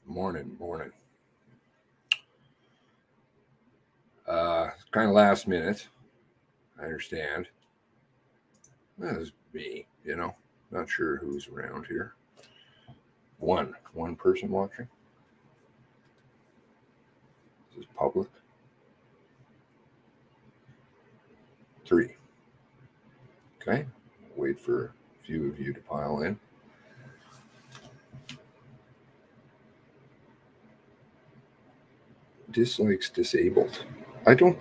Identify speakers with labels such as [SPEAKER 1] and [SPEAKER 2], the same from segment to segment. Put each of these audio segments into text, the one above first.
[SPEAKER 1] Morning. Kind of last minute. I understand. That is me, Not sure who's around here. One person watching. This is public. 3. Okay. Wait for a few of you to pile in. Dislikes disabled. I don't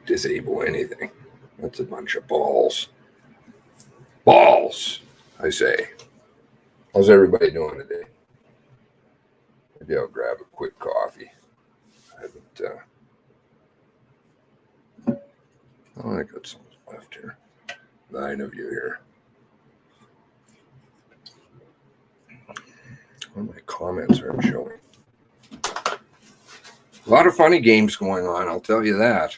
[SPEAKER 1] disable anything. That's a bunch of balls. Balls, I say. How's everybody doing today? Maybe I'll grab a quick coffee. I got some left here. 9 of you here. Well, my comments aren't showing. A lot of funny games going on, I'll tell you that.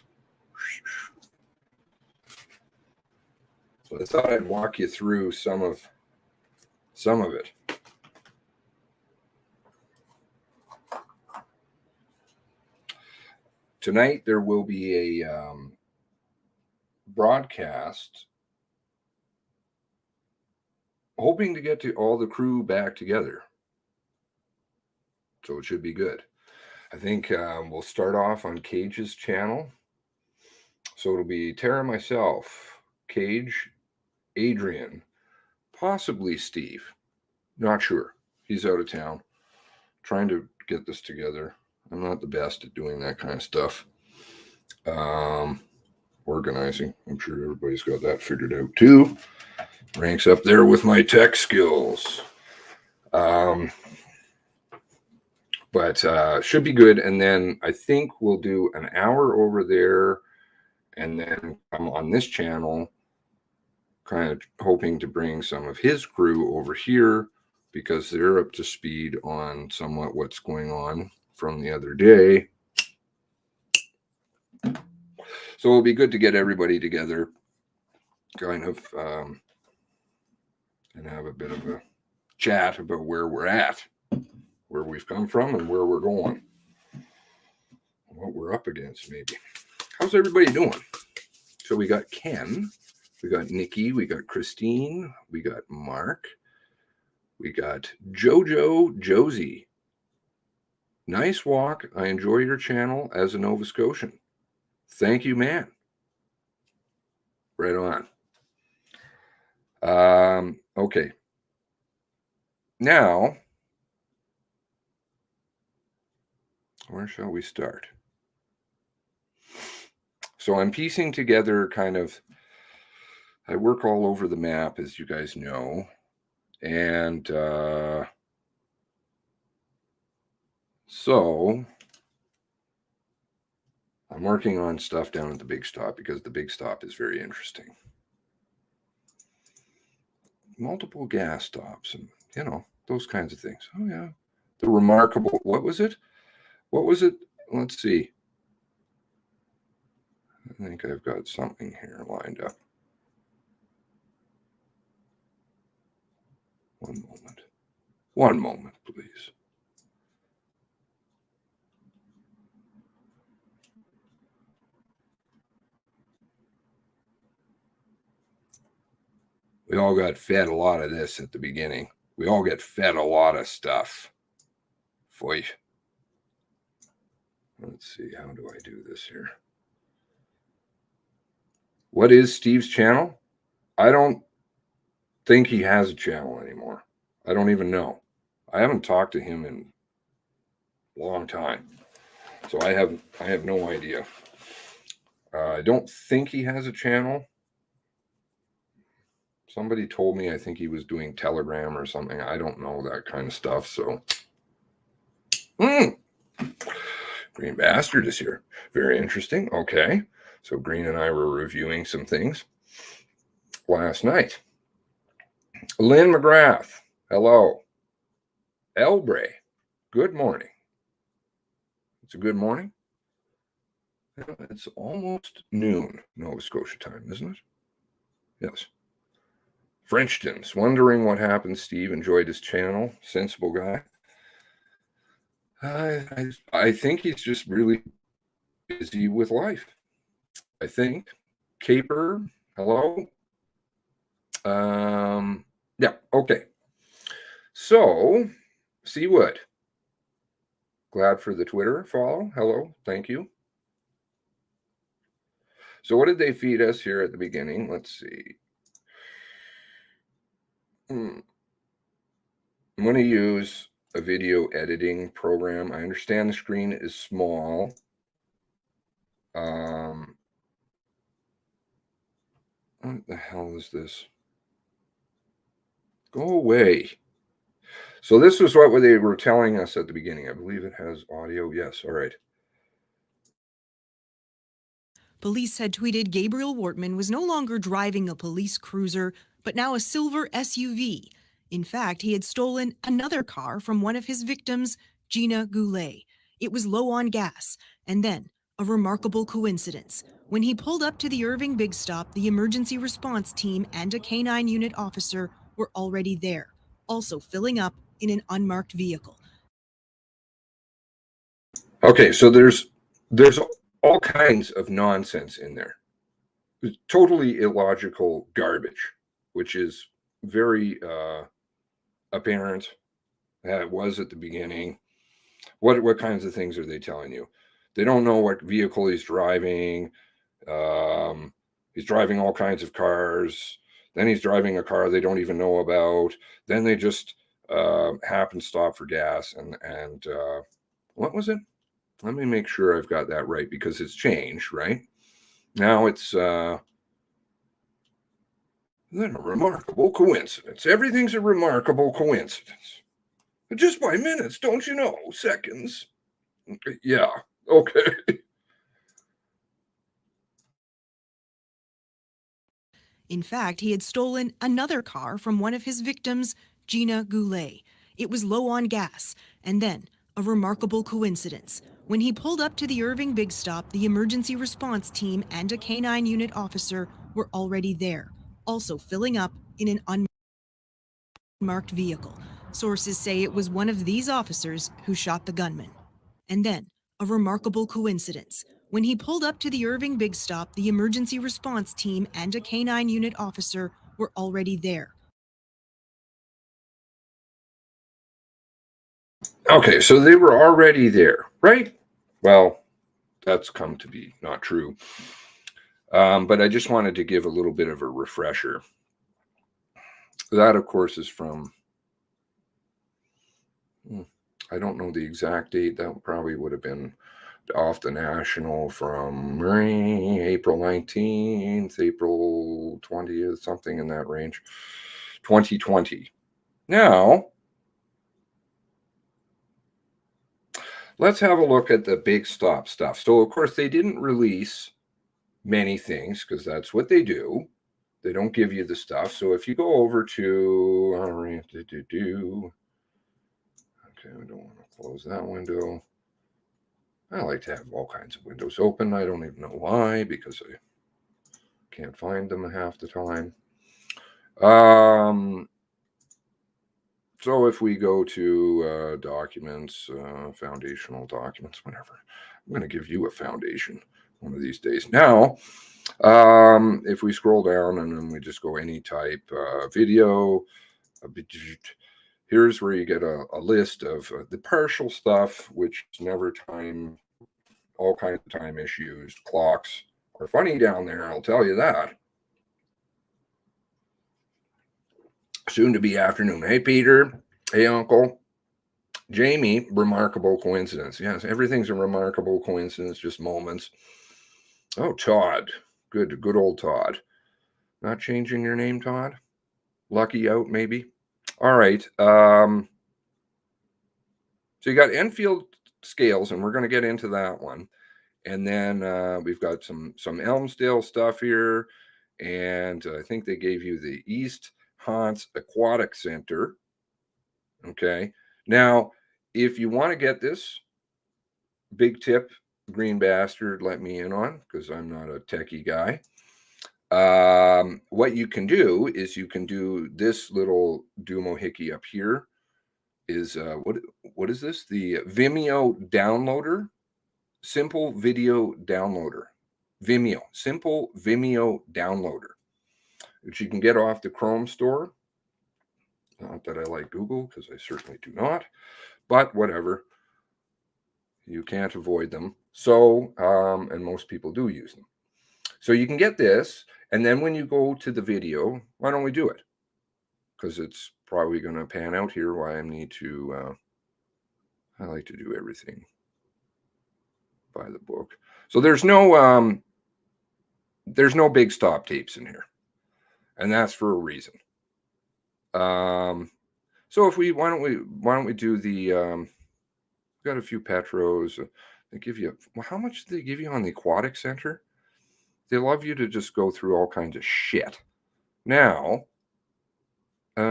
[SPEAKER 1] So I thought I'd walk you through some of it. Tonight there will be a broadcast, hoping to get to all the crew back together. So it should be good. I think we'll start off on Cage's channel. So it'll be Tara, myself, Cage, Adrian, possibly Steve. Not sure. He's out of town. Trying to get this together. I'm not the best at doing that kind of stuff. Organizing. I'm sure everybody's got that figured out too. Ranks up there with my tech skills. But should be good. And then I think we'll do an hour over there and then come on this channel, kind of hoping to bring some of his crew over here because they're up to speed on somewhat what's going on from the other day. So it'll be good to get everybody together, kind of, and have a bit of a chat about where we're at, where we've come from, and where we're going, what we're up against, maybe. How's everybody doing? So we got Ken, we got Nikki, we got Christine, we got Mark, we got Josie. Nice walk. I enjoy your channel as a Nova Scotian. Thank you, man. Right on. Okay. Now, where shall we start? So I'm piecing together kind of, I work all over the map, as you guys know. And so I'm working on stuff down at the big stop because the big stop is very interesting. Multiple gas stops and, those kinds of things. Oh, yeah. The remarkable, what was it? Let's see. I think I've got something here lined up. One moment, please. We all got fed a lot of this at the beginning. We all get fed a lot of stuff. Boy. Let's see, how do I do this here? What is Steve's channel? I don't think he has a channel anymore. I don't even know. I haven't talked to him in a long time. So I have no idea. I don't think he has a channel. Somebody told me I think he was doing Telegram or something. I don't know that kind of stuff. So, Green Bastard is here. Very interesting. Okay. So Green and I were reviewing some things last night. Lynn McGrath. Hello. Elbray. Good morning. It's a good morning. It's almost noon, Nova Scotia time, isn't it? Yes. Frenchton's wondering what happened. Steve enjoyed his channel. Sensible guy. I think he's just really busy with life. I think. Caper, hello. Yeah, okay. So, see what? Glad for the Twitter follow. Hello, thank you. So, what did they feed us here at the beginning? Let's see. I'm going to use a video editing program. I understand the screen is small. What the hell is this? Go away. So this was what they were telling us at the beginning. I believe it has audio. Yes. All right.
[SPEAKER 2] Police had tweeted Gabriel Wortman was no longer driving a police cruiser, but now a silver SUV. In fact, he had stolen another car from one of his victims, Gina Goulet. It was low on gas. And then, a remarkable coincidence. When he pulled up to the Irving Big Stop, the emergency response team and a K-9 unit officer were already there, also filling up in an unmarked vehicle.
[SPEAKER 1] Okay, so there's all kinds of nonsense in there. Totally illogical garbage, which is very apparent. It was at the beginning. What kinds of things are they telling you? They don't know what vehicle he's driving. He's driving all kinds of cars. Then he's driving a car they don't even know about. Then they just happen to stop for gas. And what was it? Let me make sure I've got that right because it's changed, right? Now it's then a remarkable coincidence. Everything's a remarkable coincidence. Just by minutes, don't you know? Seconds. Yeah. Okay.
[SPEAKER 2] In fact, he had stolen another car from one of his victims, Gina Goulet. It was low on gas. And then, a remarkable coincidence. When he pulled up to the Irving Big Stop, the emergency response team and a K-9 unit officer were already there, also filling up in an unmarked vehicle. Sources say it was one of these officers who shot the gunman. And then, a remarkable coincidence. When he pulled up to the Irving Big Stop, the emergency response team and a K-9 unit officer were already there.
[SPEAKER 1] Okay, so they were already there, right? Well, that's come to be not true. But I just wanted to give a little bit of a refresher. That, of course, is from, I don't know the exact date. That probably would have been off the National from April 19th, April 20th, something in that range, 2020. Now, let's have a look at the Big Stop stuff. So, of course, they didn't release many things because that's what they do. They don't give you the stuff. So if you go over to, okay, I don't want to close that window. I like to have all kinds of windows open. I don't even know why, because I can't find them half the time. So if we go to documents, foundational documents, whatever, I'm going to give you a foundation one of these days. Now, if we scroll down and then we just go any type video, here's where you get a list of the partial stuff, which is never time, all kinds of time issues. Clocks are funny down there, I'll tell you that. Soon to be afternoon. Hey, Peter. Hey, Uncle. Jamie, remarkable coincidence. Yes, everything's a remarkable coincidence, just moments. Oh, Todd. Good old Todd. Not changing your name, Todd? Lucky out, maybe? All right. So you got Enfield scales, and we're going to get into that one. And then we've got some Elmsdale stuff here. And I think they gave you the East Hants Aquatic Center. Okay. Now, if you want to get this, big tip, green bastard, let me in on, because I'm not a techie guy. What you can do is you can do this little doohickey up here, is what is this? The Vimeo downloader, simple video downloader. Vimeo, simple Vimeo downloader, which you can get off the Chrome store. Not that I like Google, because I certainly do not, but whatever. You can't avoid them. So, and most people do use them. So you can get this, and then when you go to the video, why don't we do it? Because it's probably going to pan out here. Why I need to, I like to do everything by the book. So there's no big stop tapes in here, and that's for a reason. So if why don't we do the, got a few Petros. They give you, how much do they give you on the Aquatic Center? They love you to just go through all kinds of shit. Now, why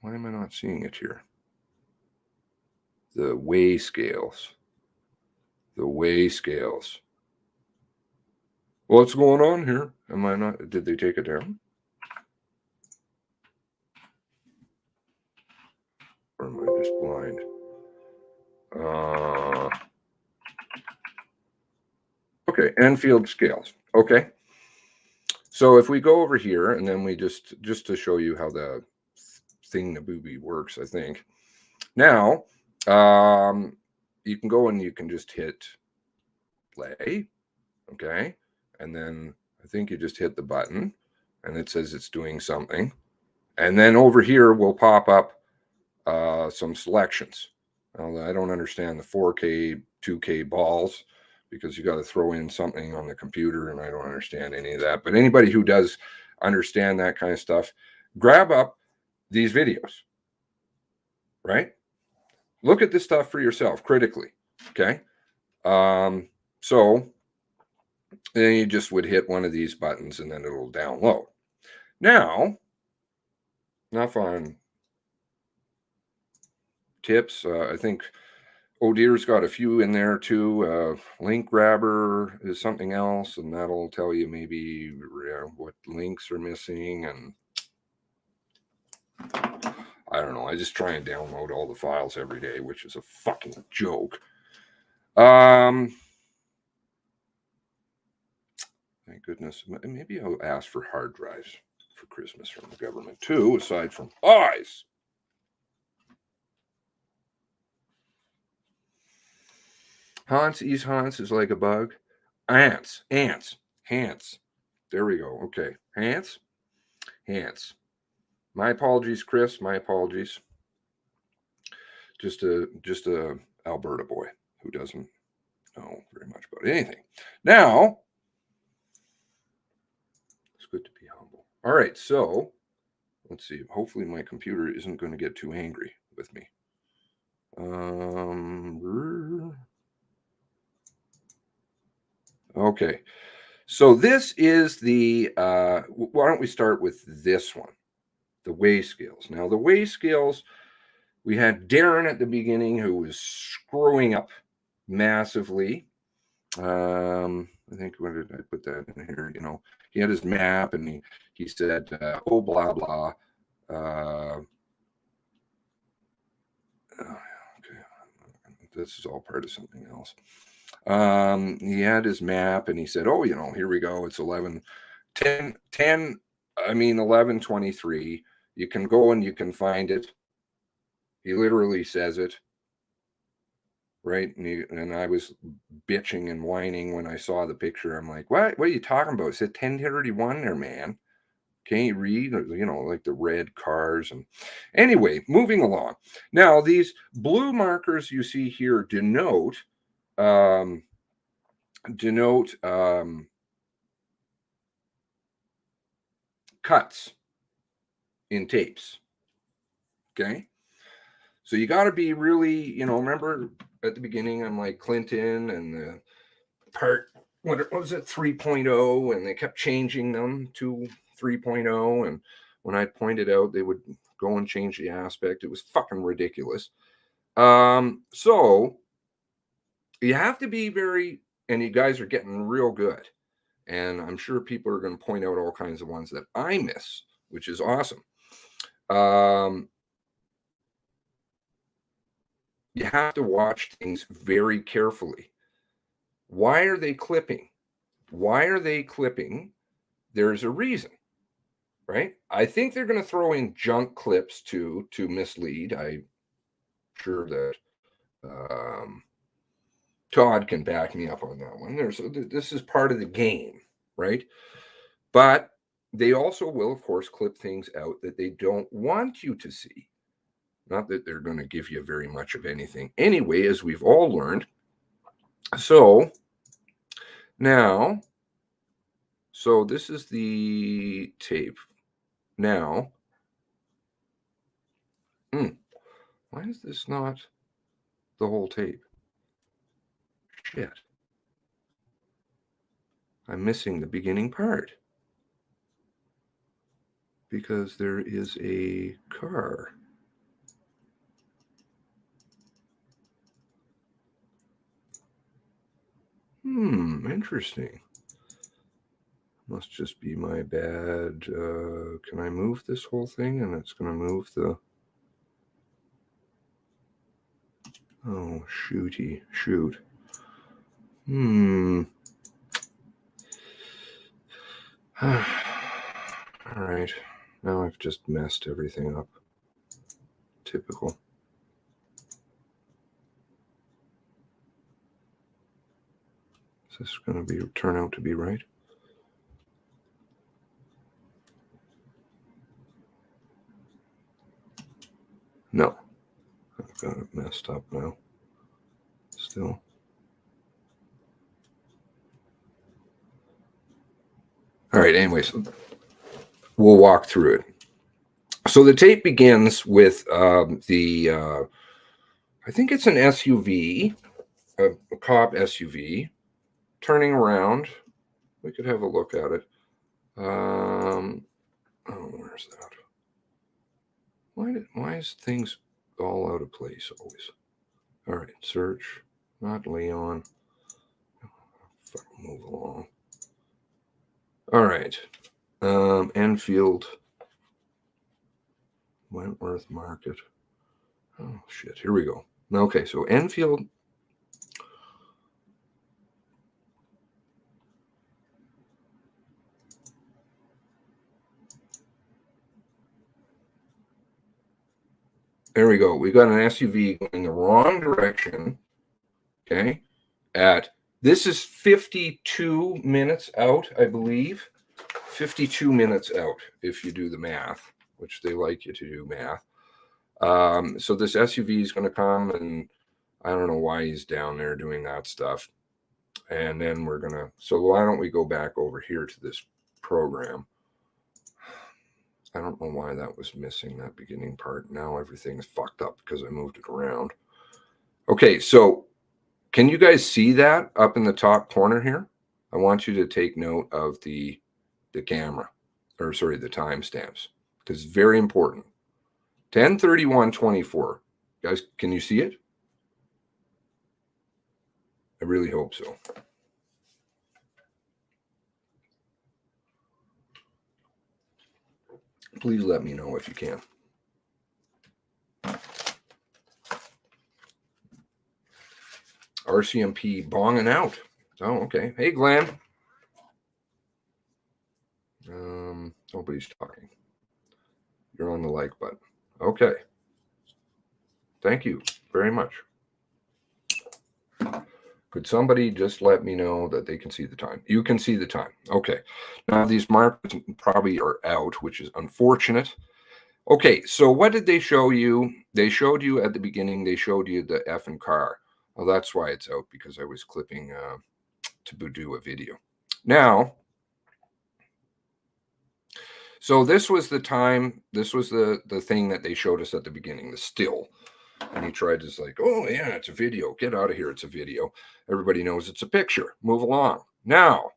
[SPEAKER 1] am I not seeing it here? The weigh scales. The weigh scales. What's going on here? Am I not? Did they take it down? Or am I just blind? Okay, Enfield scales. Okay. So if we go over here, and then we just to show you how the thing, the booby works, I think. Now, you can go and you can just hit play. Okay. And then I think you just hit the button, and it says it's doing something. And then over here will pop up some selections. Well, I don't understand the 4K, 2K balls, because you got to throw in something on the computer, and I don't understand any of that. But anybody who does understand that kind of stuff, grab up these videos, right? Look at this stuff for yourself critically, okay? So then you just would hit one of these buttons, and then it'll download. Now, enough on tips. I think O'Deer's got a few in there too. Link grabber is something else, and that'll tell you maybe what links are missing. And I don't know. I just try and download all the files every day, which is a fucking joke. Thank goodness. Maybe I'll ask for hard drives for Christmas from the government too, aside from eyes. Hans is like a bug. Ants. There we go. Okay. Ants. My apologies, Chris. My apologies. Just a Alberta boy who doesn't know very much about anything. Now, it's good to be humble. All right, so let's see. Hopefully my computer isn't going to get too angry with me. Okay, so this is the, why don't we start with this one, the weigh scales. Now, the weigh scales, we had Darren at the beginning who was screwing up massively. I think, where did I put that in here? You know, he had his map, and he said, oh, blah, blah. Okay, this is all part of something else. He had his map, and he said, oh, you know, here we go. It's 11:23. You can go and you can find it. He literally says it, right? And I was bitching and whining when I saw the picture. I'm like, what are you talking about? It said 10:31 there, man. Can't you read? You know, like the red cars. And anyway, moving along. Now, these blue markers you see here denote cuts in tapes. Okay. So you got to be really, you know, remember at the beginning, I'm like Clinton and the part, what was it, 3.0, and they kept changing them to 3.0. And when I pointed out, they would go and change the aspect. It was fucking ridiculous. So you have to be very, and you guys are getting real good. And I'm sure people are going to point out all kinds of ones that I miss, which is awesome. You have to watch things very carefully. Why are they clipping? Why are they clipping? There's a reason, right? I think they're going to throw in junk clips to mislead. I'm sure that Todd can back me up on that one. This is part of the game, right? But they also will, of course, clip things out that they don't want you to see. Not that they're going to give you very much of anything anyway, as we've all learned. So now, so this is the tape. Now, why is this not the whole tape? Shit. I'm missing the beginning part. Because there is a car. Interesting. Must just be my bad. Can I move this whole thing? And it's going to move the... Oh, shooty. Shoot. All right. Now I've just messed everything up. Typical. Is this going to turn out to be right? No. I've got it messed up now. Still. All right, anyways, we'll walk through it. So the tape begins with I think it's an SUV, a cop SUV, turning around. We could have a look at it. Oh, where's that? Why is things all out of place always? All right, search, not Leon. Fucking move along. All right, Enfield, Wentworth Market. Oh shit, here we go. Okay, so Enfield. There we go. We got an SUV going the wrong direction. Okay. This is 52 minutes out, I believe. 52 minutes out, if you do the math, which they like you to do math. So this SUV is going to come, and I don't know why he's down there doing that stuff. And then we're going to, so why don't we go back over here to this program? I don't know why that was missing, that beginning part. Now everything's fucked up because I moved it around. Okay, so can you guys see that up in the top corner here? I want you to take note of the camera, or sorry, the timestamps, because it's very important. 10:31:24. Guys, can you see it? I really hope so. Please let me know if you can. RCMP bonging out. Oh, okay. Hey, Glenn. Nobody's talking. You're on the like button. Okay. Thank you very much. Could somebody just let me know that they can see the time? You can see the time. Okay. Now these markers probably are out, which is unfortunate. Okay, so what did they show you? They showed you at the beginning, they showed you the effing car. Well, that's why it's out, because I was clipping to do a video. Now, so this was the time, this was the thing that they showed us at the beginning, the still. And he tried to like, oh yeah, it's a video. Get out of here, it's a video. Everybody knows it's a picture. Move along. Now,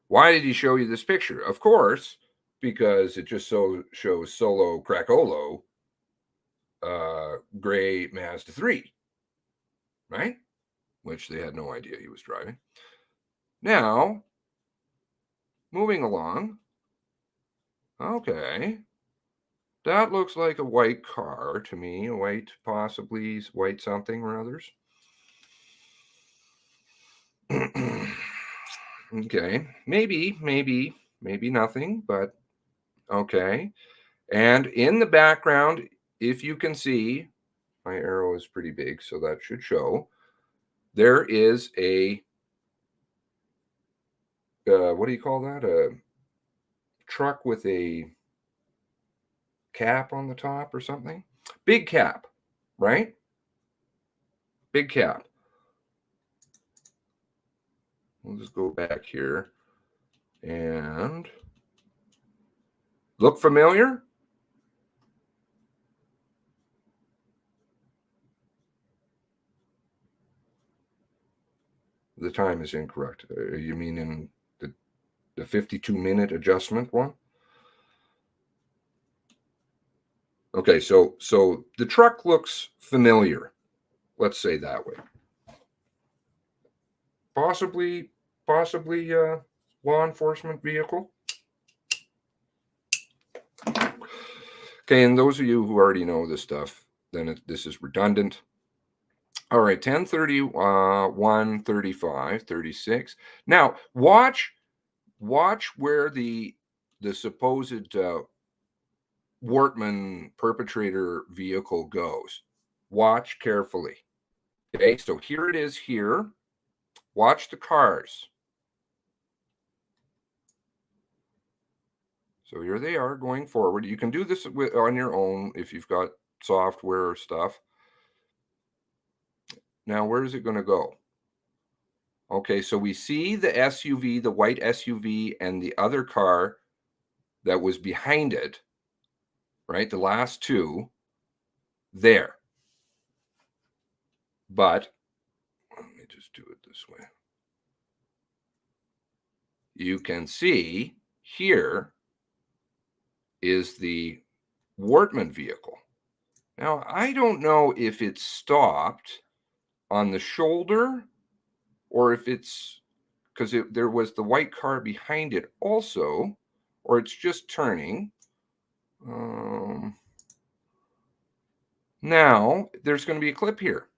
[SPEAKER 1] why did he show you this picture? Of course, because it just shows Solo Crackolo gray Mazda 3, right? Which they had no idea he was driving. Now, moving along. Okay. That looks like a white car to me. A white, possibly white something or others. Okay. Maybe nothing, but okay. And in the background, if you can see, my arrow is pretty big, so that should show. There is a, what do you call that? A truck with a cap on the top or something? Big cap, right? Big cap. We'll just go back here and look familiar? The time is incorrect. You mean in the 52-minute adjustment one? Okay, so the truck looks familiar. Let's say that way. Possibly law enforcement vehicle. Okay, and those of you who already know this stuff, then this is redundant. All right, 10, 31, 35, 36. Now, watch where the supposed Wortman perpetrator vehicle goes. Watch carefully. Okay, so here it is here. Watch the cars. So here they are going forward. You can do this on your own if you've got software or stuff. Now, where is it going to go? Okay, so we see the SUV, the white SUV, and the other car that was behind it, right? The last two there. But let me just do it this way. You can see here is the Wortman vehicle. Now, I don't know if it's stopped on the shoulder or if it's because there was the white car behind it also, or it's just turning. Now, there's going to be a clip here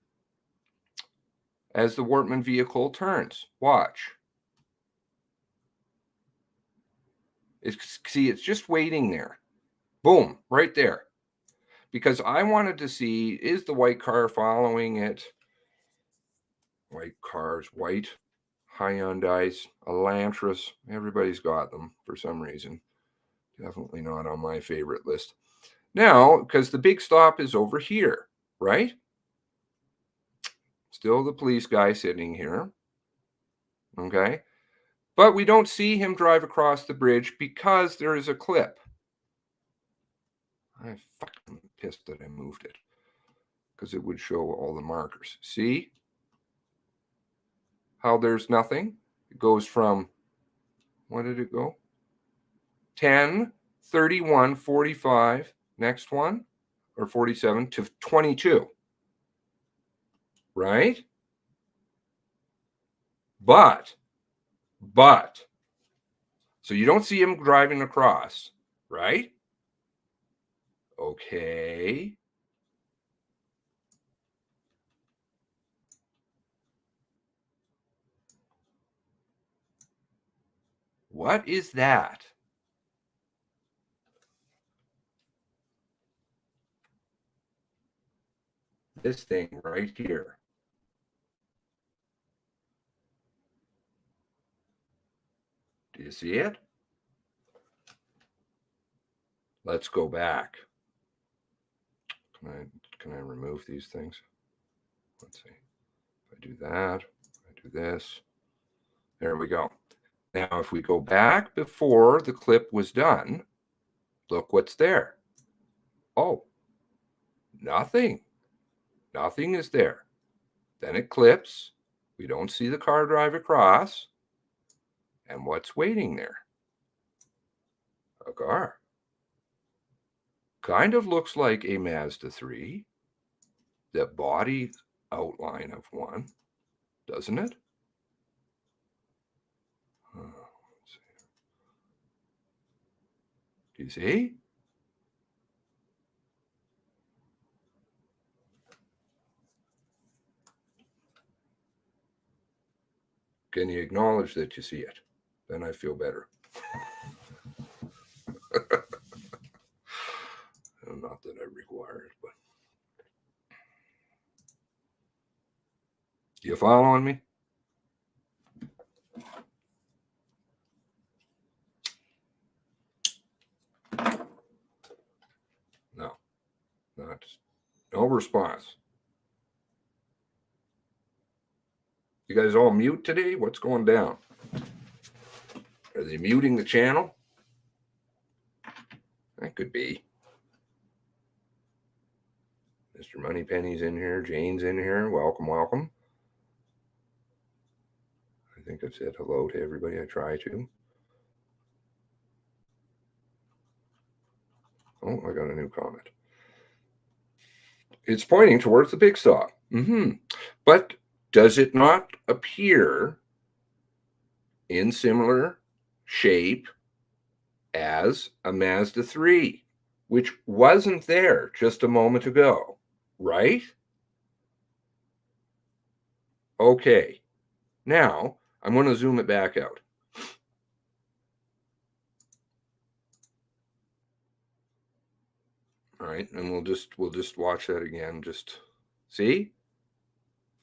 [SPEAKER 1] as the Wortman vehicle turns. Watch. See, it's just waiting there. Boom, right there. Because I wanted to see, is the white car following it? White cars, white Hyundais, Elantras. Everybody's got them for some reason. Definitely not on my favorite list. Now, because the big stop is over here, right? Still the police guy sitting here. Okay. But we don't see him drive across the bridge because there is a clip. I'm fucking pissed that I moved it because it would show all the markers. See how there's nothing? It goes from, what did it go? 10, 31, 45, next one, or 47 to 22. Right? But, so you don't see him driving across, right? Okay. What is that? This thing right here. Do you see it? Let's go back. Can I remove these things? Let's see. If I do that, I do this. There we go. Now, if we go back before the clip was done, look what's there. Oh, nothing. Nothing is there. Then it clips. We don't see the car drive across. And what's waiting there? A car. Kind of looks like a Mazda 3. The body outline of one, doesn't it? Let's see. Do you see? Can you acknowledge that you see it? Then I feel better. Not that I require it, but you following me? No, no response. You guys all mute today? What's going down? Are they muting the channel? That could be. Mr. Moneypenny's in here. Jane's in here. Welcome, welcome. I think I've said hello to everybody. I try to. Oh, I got a new comment. It's pointing towards the big stop. But does it not appear in similar shape as a Mazda 3, which wasn't there just a moment ago, right? Okay. Now, I'm going to zoom it back out. All right, and we'll just watch that again. Just see?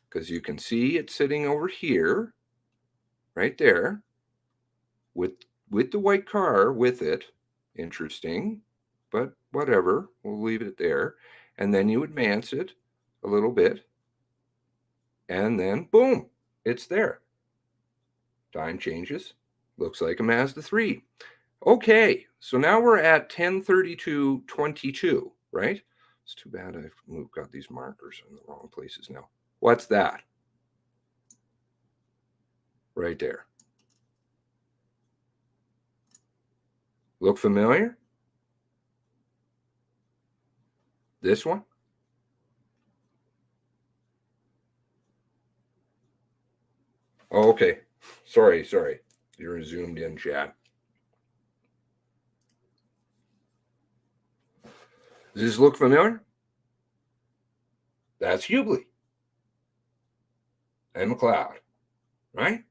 [SPEAKER 1] Because you can see it sitting over here, right there, with the white car with it. Interesting, but whatever. We'll leave it there. And then you advance it a little bit, and then boom, it's there. Time changes. Looks like a Mazda 3. Okay, so now we're at 10:32:22, right? It's too bad I've got these markers in the wrong places now. What's that? Right there. Look familiar? This one? Oh, okay. Sorry. You're zoomed in, chat. Does this look familiar? That's Hughley and McLeod, right?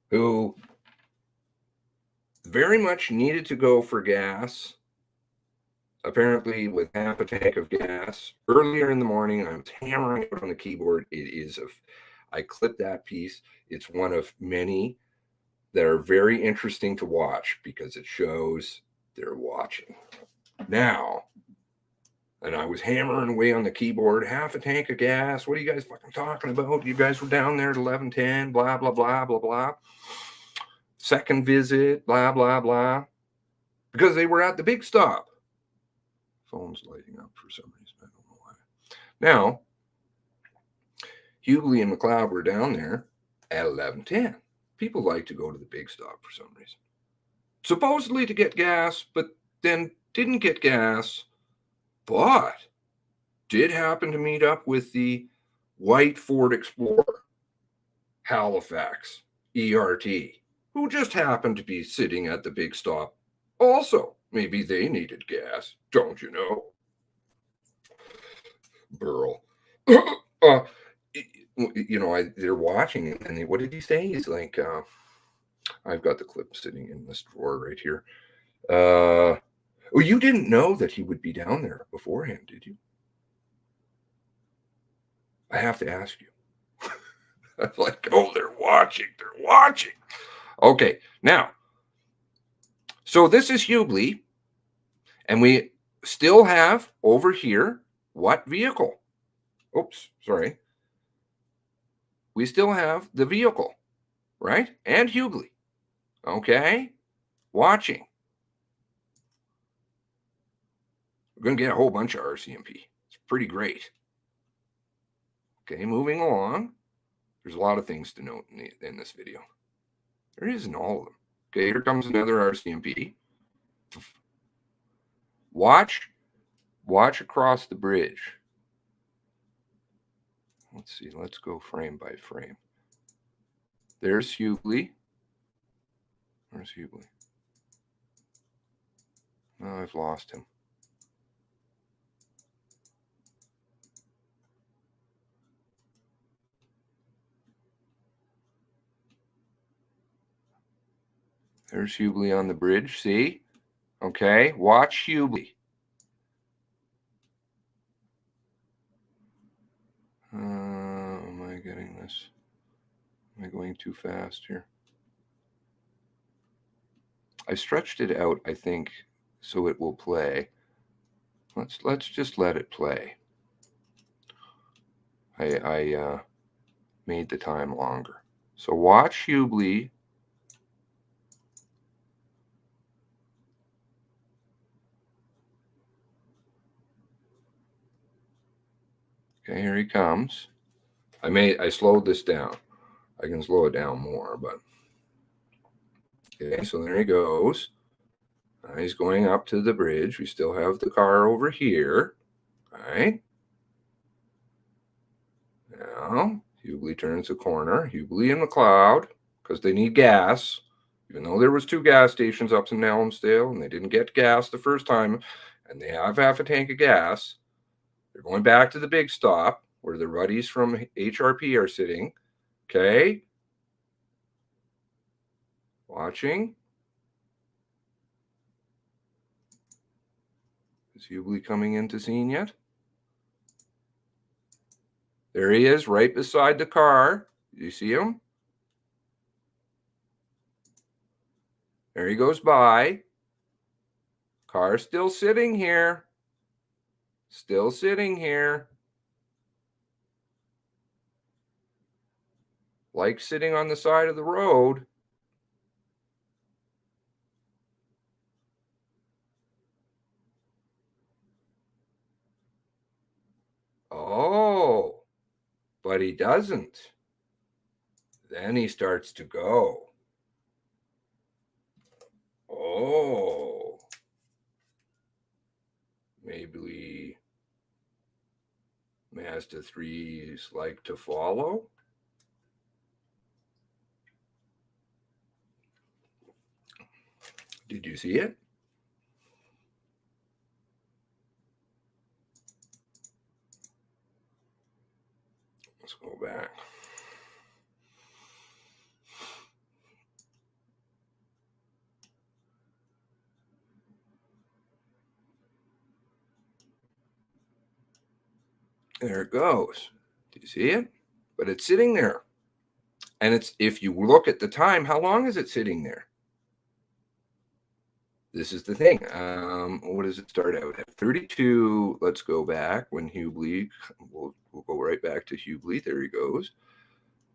[SPEAKER 1] Who very much needed to go for gas, apparently with half a tank of gas. Earlier in the morning, I was hammering it on the keyboard. I clipped that piece. It's one of many that are very interesting to watch because it shows they're watching. Now, and I was hammering away on the keyboard, half a tank of gas. What are you guys fucking talking about? You guys were down there at 11:10, blah, blah, blah, blah, blah. Second visit, blah, blah, blah. Because they were at the big stop. Phone's lighting up for some reason. I don't know why. Now, Hughley and McLeod were down there at 11:10. People like to go to the big stop for some reason. Supposedly to get gas, but then didn't get gas, but did happen to meet up with the white Ford Explorer, Halifax, ERT, who just happened to be sitting at the big stop. Also, maybe they needed gas, don't you know? Burl. They're watching, and what did he say? He's like, I've got the clip sitting in this drawer right here. You didn't know that he would be down there beforehand, did you? I have to ask you. I'm like, oh, they're watching. Okay, now, so this is Hughley, and we still have over here what vehicle? Oops, sorry. We still have the vehicle, right? And Hughley. Okay, watching. We're going to get a whole bunch of RCMP. It's pretty great. Okay, moving along. There's a lot of things to note in this video. There isn't all of them. Okay, here comes another RCMP. Watch across the bridge. Let's see. Let's go frame by frame. There's Hughley. Where's Hughley? Oh, I've lost him. There's Hubli on the bridge, see? Okay, watch Hubli. Am I getting this? Am I going too fast here? I stretched it out, I think, so it will play. Let's just let it play. I made the time longer. So watch Hubli. Okay, here he comes. I slowed this down. I can slow it down more, but okay, so there he goes. He's going up to the bridge. We still have the car over here. All right. Now, Hubli turns the corner. Hubli and McLeod, because they need gas. Even though there was 2 gas stations up in Elmsdale, and they didn't get gas the first time, and they have half a tank of gas, they're going back to the big stop where the Ruddies from HRP are sitting. Okay. Watching. Is Hubli coming into scene yet? There he is, right beside the car. You see him? There he goes by. Car still sitting here. Still sitting here. Like sitting on the side of the road. Oh, but he doesn't. Then he starts to go. Oh. Maybe Mazda 3s like to follow. Did you see it? Let's go back. There it goes. Do you see it? But it's sitting there. And it's, if you look at the time, how long is it sitting there? This is the thing. What does it start out at? 32. Let's go back when Hubli. We'll go right back to Hubli. There he goes.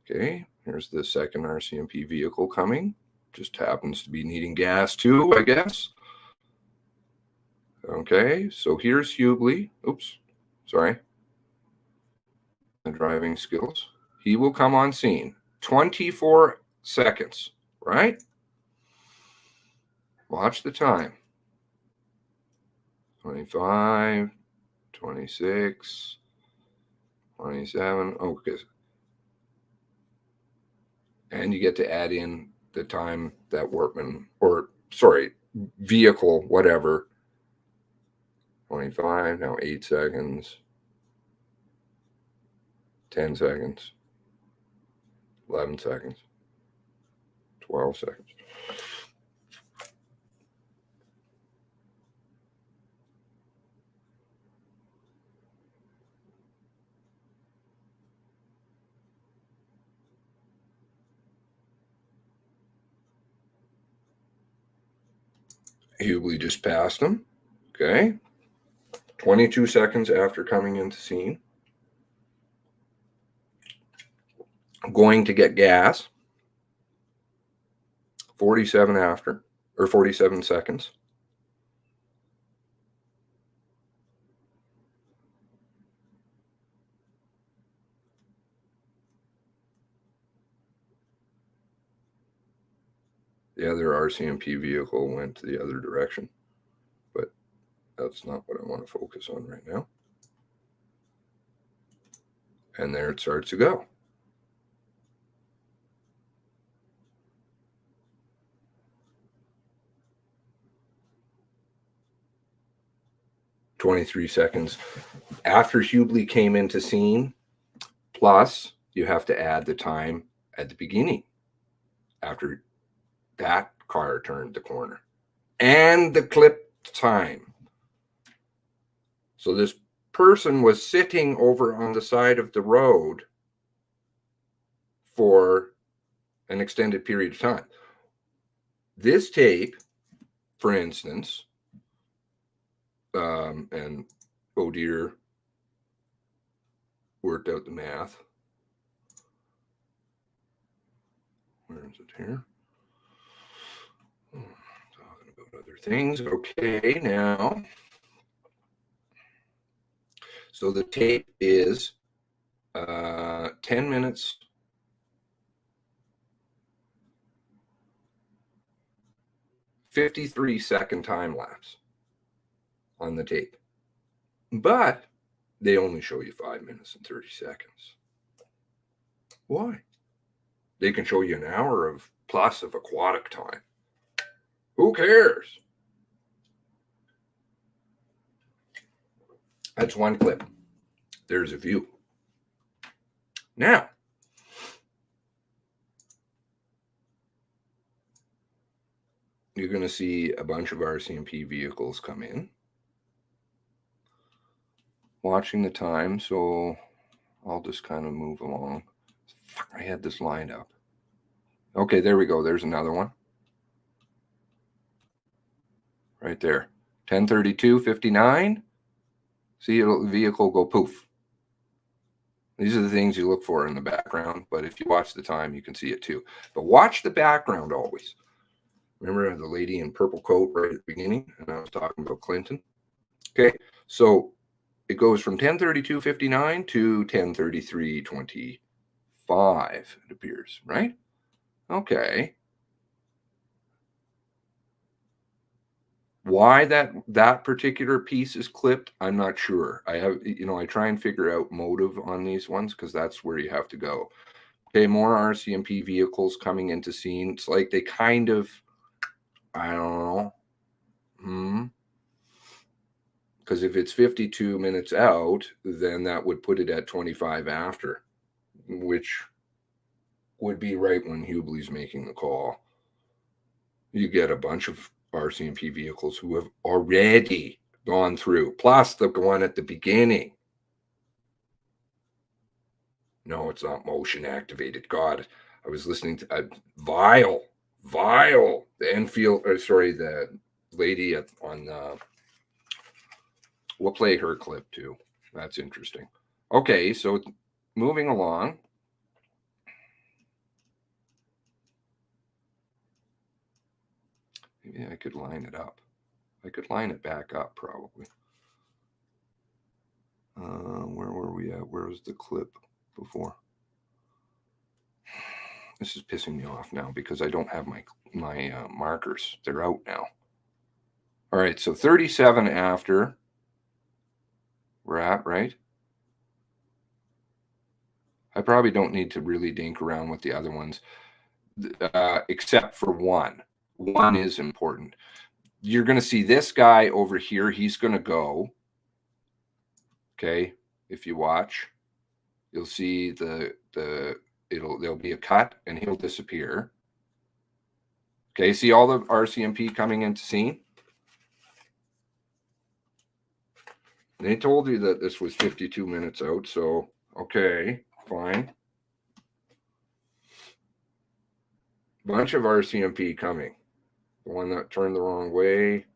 [SPEAKER 1] Okay, here's the second RCMP vehicle coming. Just happens to be needing gas too, I guess. Okay, so here's Hubli. Oops, sorry. The driving skills. He will come on scene. 24 seconds, right? Watch the time. 25, 26, 27. Okay. And you get to add in the time that workman, or sorry, vehicle, whatever. 25, now 8 seconds. 10 seconds. 11 seconds. 12 seconds. Hubli just passed him. Okay. 22 seconds after coming into scene. Going to get gas. 47 after, or 47 seconds. The other RCMP vehicle went to the other direction, but that's not what I want to focus on right now. And there it starts to go. "23 seconds after Hubli came into scene, plus you have to add the time at the beginning after that car turned the corner. And the clip time. So this person was sitting over on the side of the road for an extended period of time. This tape, for instance, and oh dear, worked out the math. Where is it here? Talking about other things. Okay, now. So the tape is 10 minutes. 53-second time lapse on the tape. But they only show you 5 minutes and 30 seconds. Why? They can show you an hour of plus of aquatic time. Who cares? That's one clip. There's a view. Now, you're going to see a bunch of RCMP vehicles come in. Watching the time, so I'll just kind of move along. I had this lined up. Okay, there we go. There's another one. Right there. 10:32:59. See the vehicle go poof. These are the things you look for in the background, but if you watch the time, you can see it too. But watch the background always. Remember the lady in purple coat right at the beginning? And I was talking about Clinton. Okay, so it goes from 10:32:59 to 10:33:25, it appears, right? Okay. Why that particular piece is clipped, I'm not sure. I try and figure out motive on these ones because that's where you have to go. Okay, more RCMP vehicles coming into scene. It's like they kind of, I don't know. Because if it's 52 minutes out, then that would put it at 25 after, which would be right when Hubley's making the call. You get a bunch of RCMP vehicles who have already gone through, plus the one at the beginning. No, it's not motion activated. God, I was listening to Vile, the Enfield, the lady on we'll play her clip too. That's interesting. Okay, so moving along. Maybe I could line it up. I could line it back up probably. Where were we at? Where was the clip before? This is pissing me off now because I don't have my markers. They're out now. All right, so 37 after we're at, right? I probably don't need to really dink around with the other ones, except for one. One is important. You're going to see this guy over here. He's going to go. Okay, if you watch, you'll see there'll be a cut and he'll disappear. Okay, see all the RCMP coming into scene? They told you that this was 52 minutes out, so okay, fine. Bunch of RCMP coming. The one that turned the wrong way,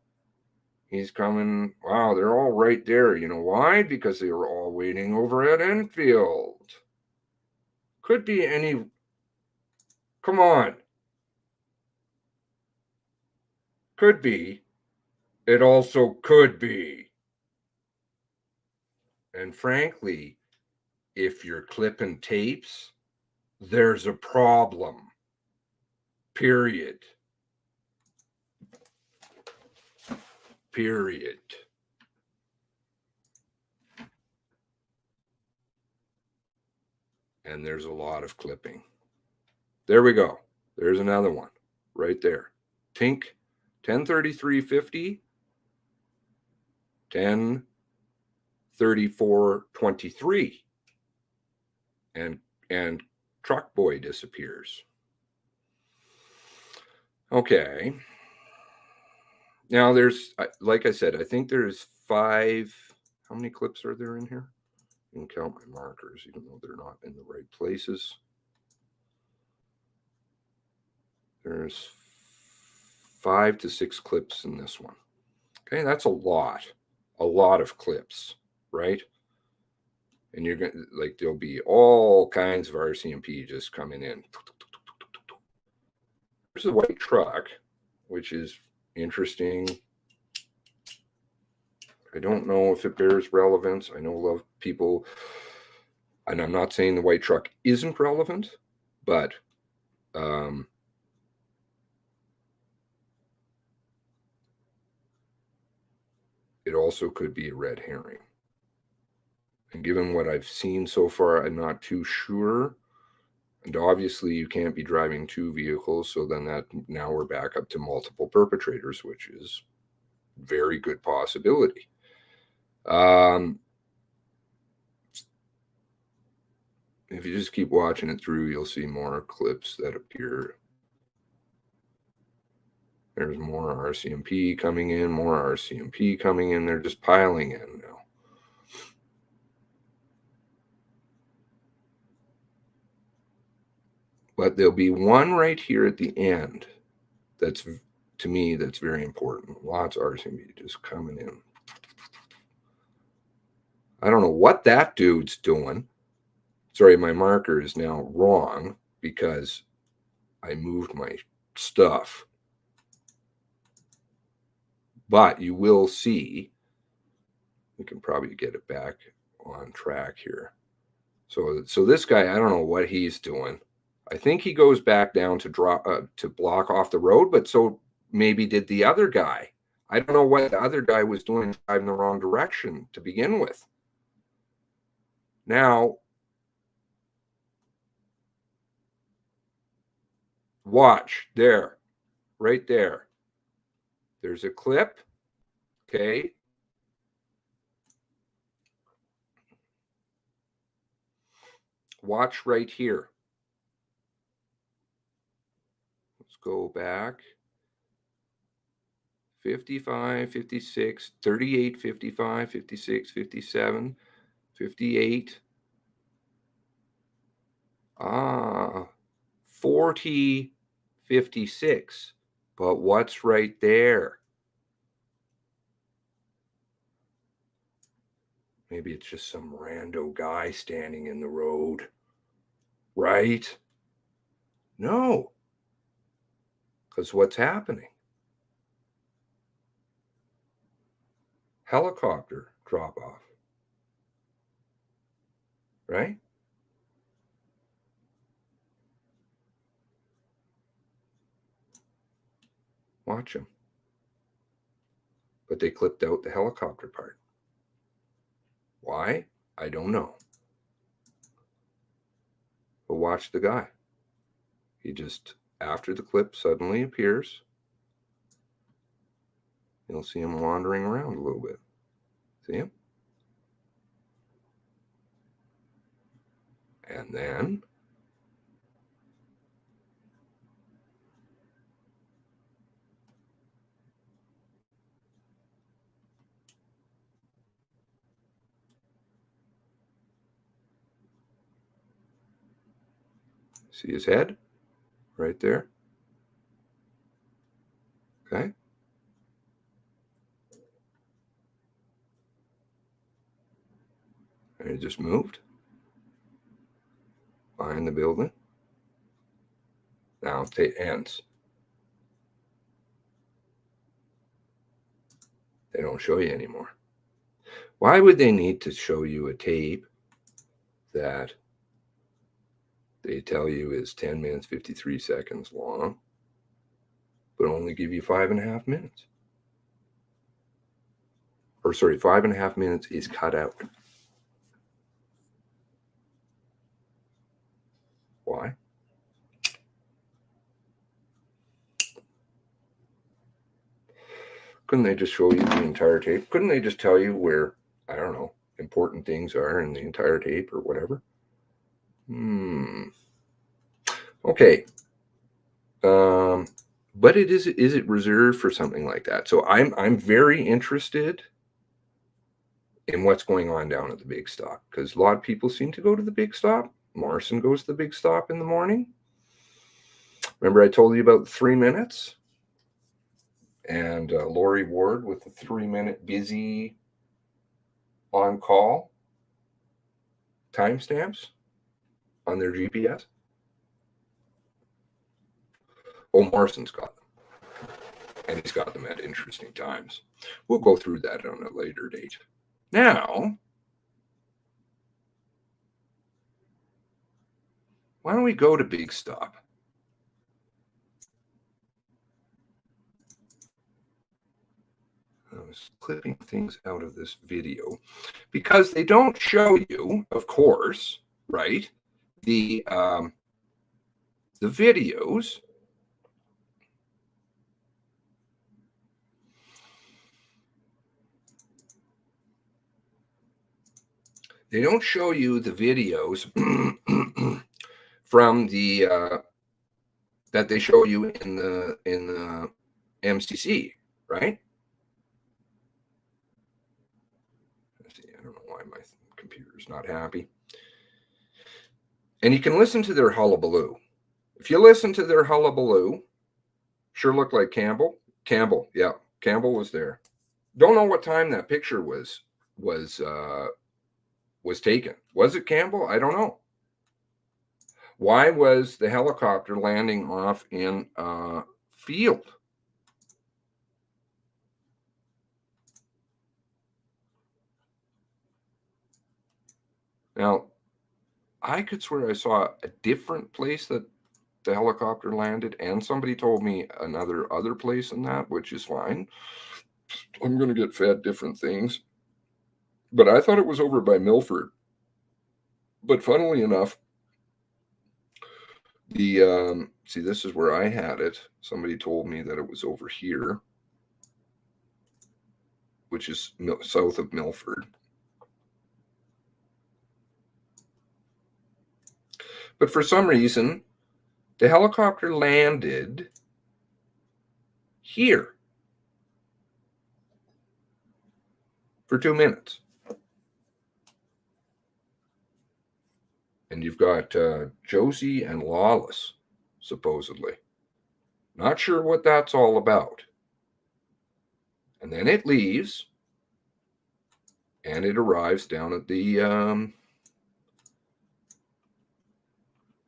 [SPEAKER 1] he's coming. Wow, they're all right there. You know why? Because they were all waiting over at Enfield. Could be any. Come on. Could be. It also could be. And frankly, if you're clipping tapes, there's a problem. Period. Period. And there's a lot of clipping. There we go. There's another one right there. Tink, 10:33:50, 10:34:23, and Truck Boy disappears. Okay. Now there's, like I said, I think there's 5. How many clips are there in here? You can count my markers, even though they're not in the right places. There's 5 to 6 clips in this one. Okay, that's a lot of clips, right? And you're going to, like, there'll be all kinds of RCMP just coming in. There's a white truck, which is interesting. I don't know if it bears relevance. I know a lot of people, and I'm not saying the white truck isn't relevant, but it also could be a red herring. And given what I've seen so far, I'm not too sure. And obviously, you can't be driving 2 vehicles. So then now we're back up to multiple perpetrators, which is very good possibility. If you just keep watching it through, you'll see more clips that appear. There's more RCMP coming in, more RCMP coming in. They're just piling in now. But there'll be one right here at the end that's, to me, that's very important. Lots of RCMP just coming in. I don't know what that dude's doing. Sorry, my marker is now wrong because I moved my stuff. But you will see, we can probably get it back on track here. So this guy, I don't know what he's doing. I think he goes back down to block off the road, but so maybe did the other guy. I don't know what the other guy was doing, driving the wrong direction to begin with. Now, watch there, right there. There's a clip. Okay. Watch right here. Let's go back. 55, 56, 38, 55, 56, 57, 58. 40, 56. But what's right there? Maybe it's just some rando guy standing in the road. Right? No. Because what's happening? Helicopter drop off. Right? Watch them. But they clipped out the helicopter part. Why? I don't know. But watch the guy. He just, after the clip suddenly appears, you'll see him wandering around a little bit. See him? And then see his head right there. Okay. And it just moved behind the building. Now it ends. They don't show you anymore. Why would they need to show you a tape that they tell you is 10 minutes, 53 seconds long, but only give you 5.5 minutes? Or sorry, 5.5 minutes is cut out. Why? Couldn't they just show you the entire tape? Couldn't they just tell you where, I don't know, important things are in the entire tape or whatever? Okay. But is it reserved for something like that? So I'm very interested in what's going on down at the big stop, because a lot of people seem to go to the big stop. Morrison goes to the big stop in the morning. Remember I told you about the 3 minutes? And Lori Ward with the 3-minute busy on call timestamps on their GPS. Oh, Morrison's got them. And he's got them at interesting times. We'll go through that on a later date. Now, why don't we go to Big Stop? I was clipping things out of this video because they don't show you, of course, right, the videos. They don't show you the videos from the that they show you in the MCC, right? Let's see, I don't know why my computer's not happy. And you can listen to their hullabaloo. If you listen to their hullabaloo, sure looked like Campbell. Campbell, yeah, Campbell was there. Don't know what time that picture was taken. Was it Campbell? I don't know. Why was the helicopter landing off in a field? Now, I could swear I saw a different place that the helicopter landed, and somebody told me other place than that, which is fine. I'm going to get fed different things. But I thought it was over by Milford. But funnily enough, see, this is where I had it. Somebody told me that it was over here, which is south of Milford. But for some reason, the helicopter landed here for 2 minutes. And you've got Josie and Lawless, supposedly. Not sure what that's all about. And then it leaves, and it arrives down at the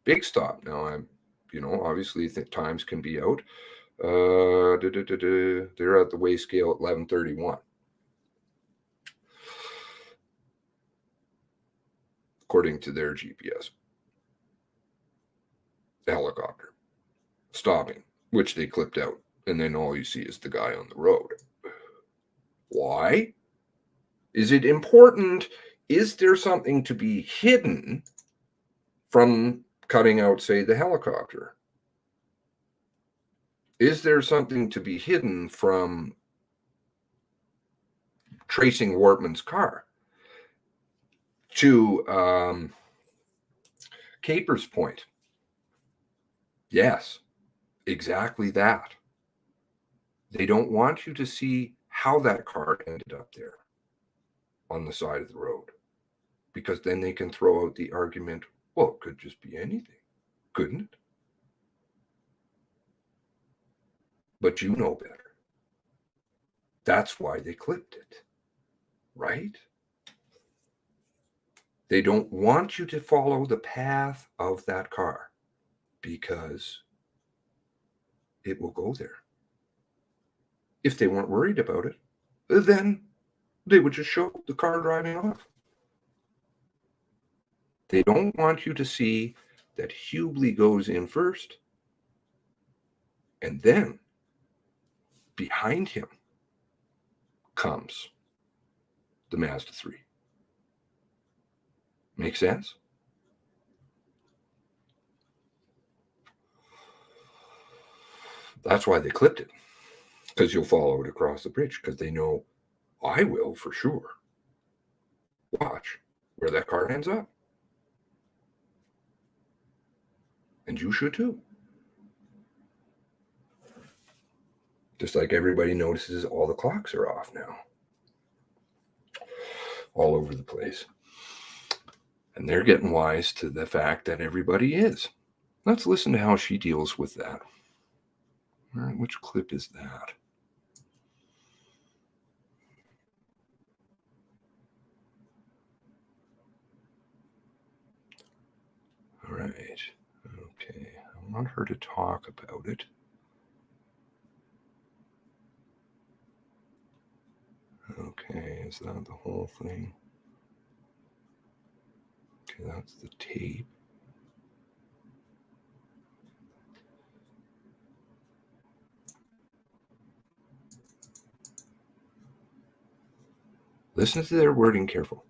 [SPEAKER 1] big stop. Now, obviously times can be out. They're at the weigh scale at 11:31. According to their GPS. The helicopter stopping, which they clipped out. And then all you see is the guy on the road. Why? Is it important? Is there something to be hidden from cutting out, say, the helicopter? Is there something to be hidden from tracing Wortman's car? To Caper's point, yes, exactly that. They don't want you to see how that car ended up there on the side of the road, because then they can throw out the argument, well, it could just be anything, couldn't it? But you know better. That's why they clipped it, right? They don't want you to follow the path of that car because it will go there. If they weren't worried about it, then they would just show the car driving off. They don't want you to see that Hubley goes in first, and then behind him comes the Mazda 3. Make sense? That's why they clipped it, because you'll follow it across the bridge, because they know I will for sure. Watch where that car ends up. And you should too. Just like everybody notices all the clocks are off now. All over the place. And they're getting wise to the fact that everybody is. Let's listen to how she deals with that. All right, which clip is that? All right. Okay. I want her to talk about it. Okay, is that the whole thing? Okay, that's the tape. Listen to their wording careful.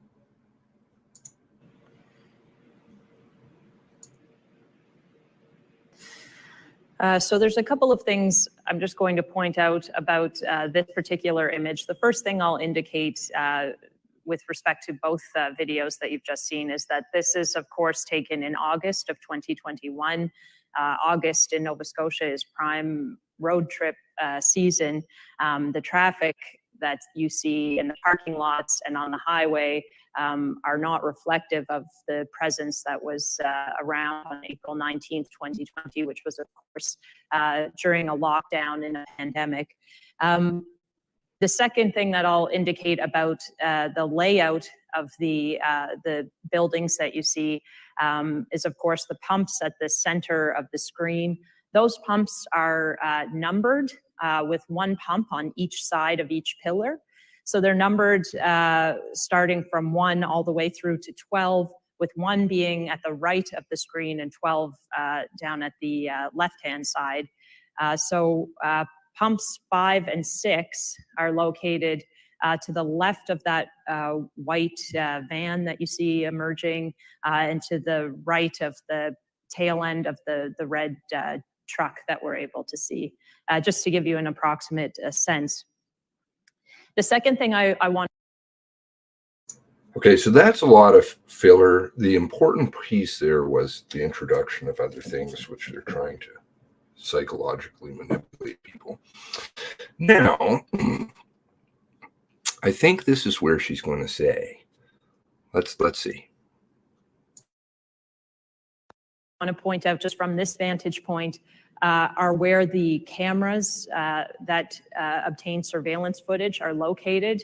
[SPEAKER 3] So there's a couple of things I'm just going to point out about this particular image. The first thing I'll indicate with respect to both videos that you've just seen is that this is, of course, taken in August of 2021. August in Nova Scotia is prime road trip season. The traffic that you see in the parking lots and on the highway are not reflective of the presence that was around on April 19th, 2020, which was, of course, during a lockdown in a pandemic. The second thing that I'll indicate about the layout of the buildings that you see is, of course, the pumps at the center of the screen. Those pumps are numbered with one pump on each side of each pillar. So they're numbered starting from 1 all the way through to 12, with 1 being at the right of the screen and 12 down at the left-hand side. Pumps 5 and 6 are located to the left of that white van that you see emerging, and to the right of the tail end of the red truck that we're able to see, just to give you an approximate sense. The second thing I want.
[SPEAKER 1] Okay, so that's a lot of filler. The important piece there was the introduction of other things, which they're trying to psychologically manipulate people. Now, I think this is where she's going to say, let's see.
[SPEAKER 3] I want to point out just from this vantage point are where the cameras that obtain surveillance footage are located.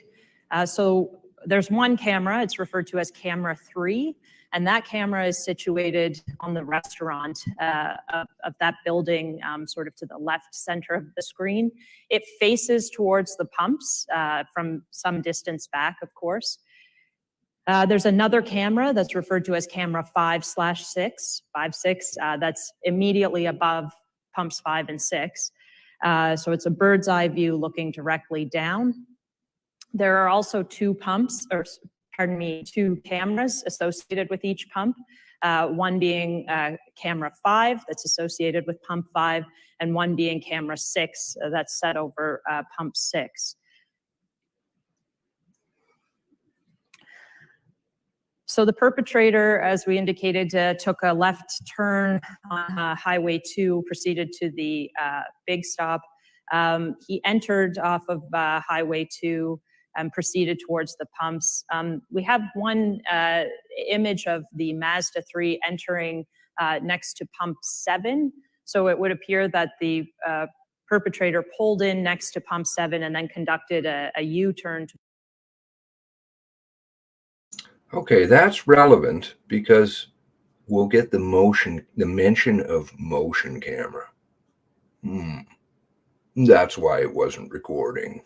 [SPEAKER 3] So there's one camera, it's referred to as camera 3, and that camera is situated on the restaurant of that building, sort of to the left center of the screen. It faces towards the pumps from some distance back, of course. There's another camera that's referred to as camera 5/6, that's immediately above pumps 5 and 6. So it's a bird's eye view looking directly down. There are also two cameras associated with each pump, one being camera 5 that's associated with pump 5, and one being camera 6 that's set over pump 6. So the perpetrator, as we indicated, took a left turn on Highway 2, proceeded to the big stop. He entered off of Highway 2 and proceeded towards the pumps. We have one image of the Mazda 3 entering next to pump 7. So it would appear that the perpetrator pulled in next to pump 7 and then conducted a U-turn.
[SPEAKER 1] Okay, that's relevant because we'll get the mention of motion camera. That's why it wasn't recording.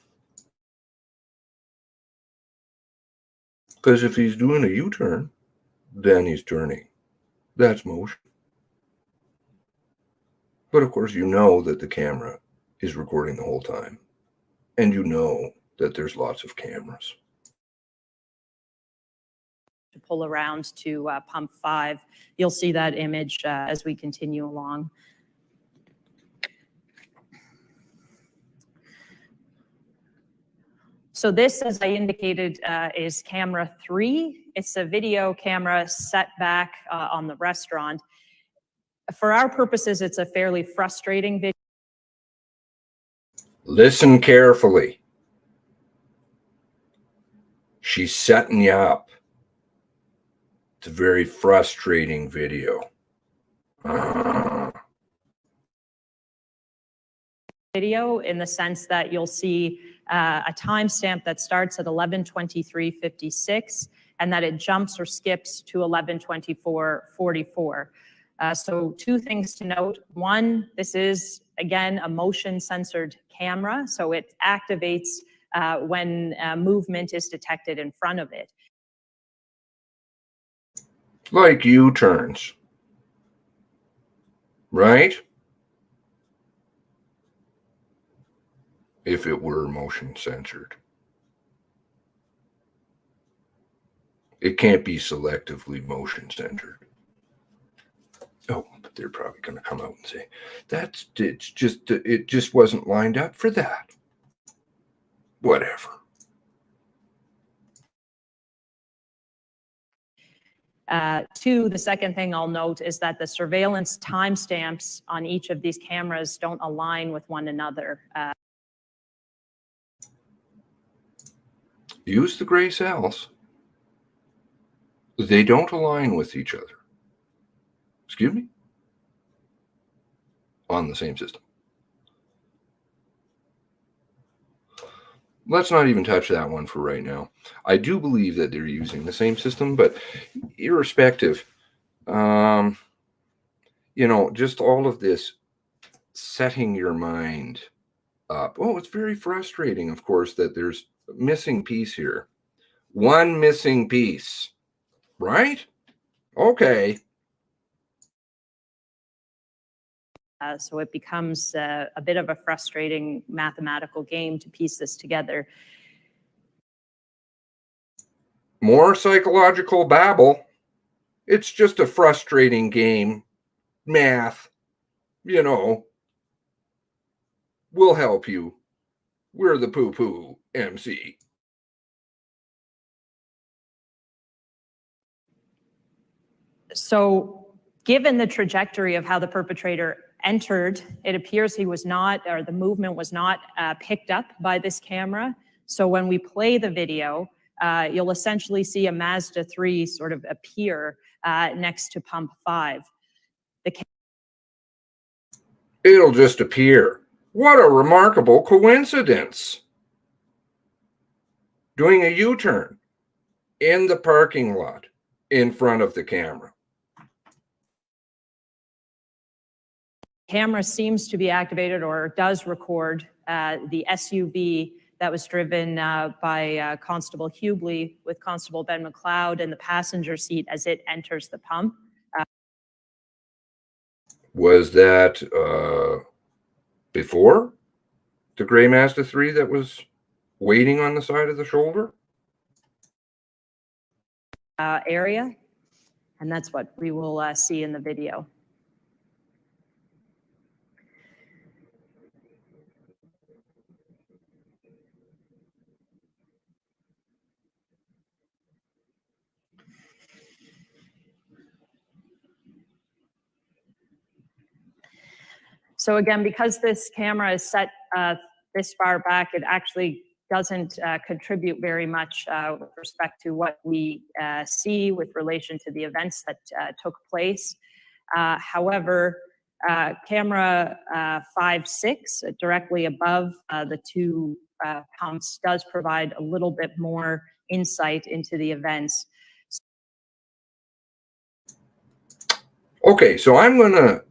[SPEAKER 1] Because if he's doing a U-turn, then he's turning. That's motion. But of course, you know that the camera is recording the whole time. And you know that there's lots of cameras.
[SPEAKER 3] To pull around to pump 5. You'll see that image as we continue along. So this, as I indicated, is camera 3. It's a video camera set back on the restaurant. For our purposes, it's a fairly frustrating video.
[SPEAKER 1] Listen carefully. She's setting you up. It's a very frustrating video.
[SPEAKER 3] Video in the sense that you'll see a timestamp that starts at 11:23:56 and that it jumps or skips to 11:24:44. So two things to note. One, this is, again, a motion censored camera, so it activates when movement is detected in front of it.
[SPEAKER 1] Like U-turns, right? If it were motion censored. It can't be selectively motion censored. Oh, but they're probably going to come out and say, it just wasn't lined up for that. Whatever.
[SPEAKER 3] Two, the second thing I'll note is that the surveillance timestamps on each of these cameras don't align with one another.
[SPEAKER 1] Use the gray cells. They don't align with each other. Excuse me? On the same system. Let's not even touch that one for right now. I do believe that they're using the same system, but irrespective, you know, just all of this setting your mind up. Oh, it's very frustrating, of course, that there's a missing piece here. One missing piece, right? Okay.
[SPEAKER 3] So it becomes a bit of a frustrating mathematical game to piece this together.
[SPEAKER 1] More psychological babble. It's just a frustrating game. Math, you know, we'll help you. We're the poo-poo MC.
[SPEAKER 3] So given the trajectory of how the perpetrator entered, it appears he was not, or the movement was not picked up by this camera. So when we play the video, you'll essentially see a Mazda 3 sort of appear next to pump 5.
[SPEAKER 1] It'll just appear. What a remarkable coincidence. Doing a U-turn in the parking lot in front of the camera.
[SPEAKER 3] Camera seems to be activated or does record the SUV that was driven by Constable Hubley with Constable Ben McLeod in the passenger seat as it enters the pump.
[SPEAKER 1] Was that before the gray Mazda 3 that was waiting on the side of the shoulder?
[SPEAKER 3] Area, and that's what we will see in the video. So again, because this camera is set this far back, it actually doesn't contribute very much with respect to what we see with relation to the events that took place. However, camera 5-6, directly above the two pumps, does provide a little bit more insight into the events.
[SPEAKER 1] Okay, so I'm going to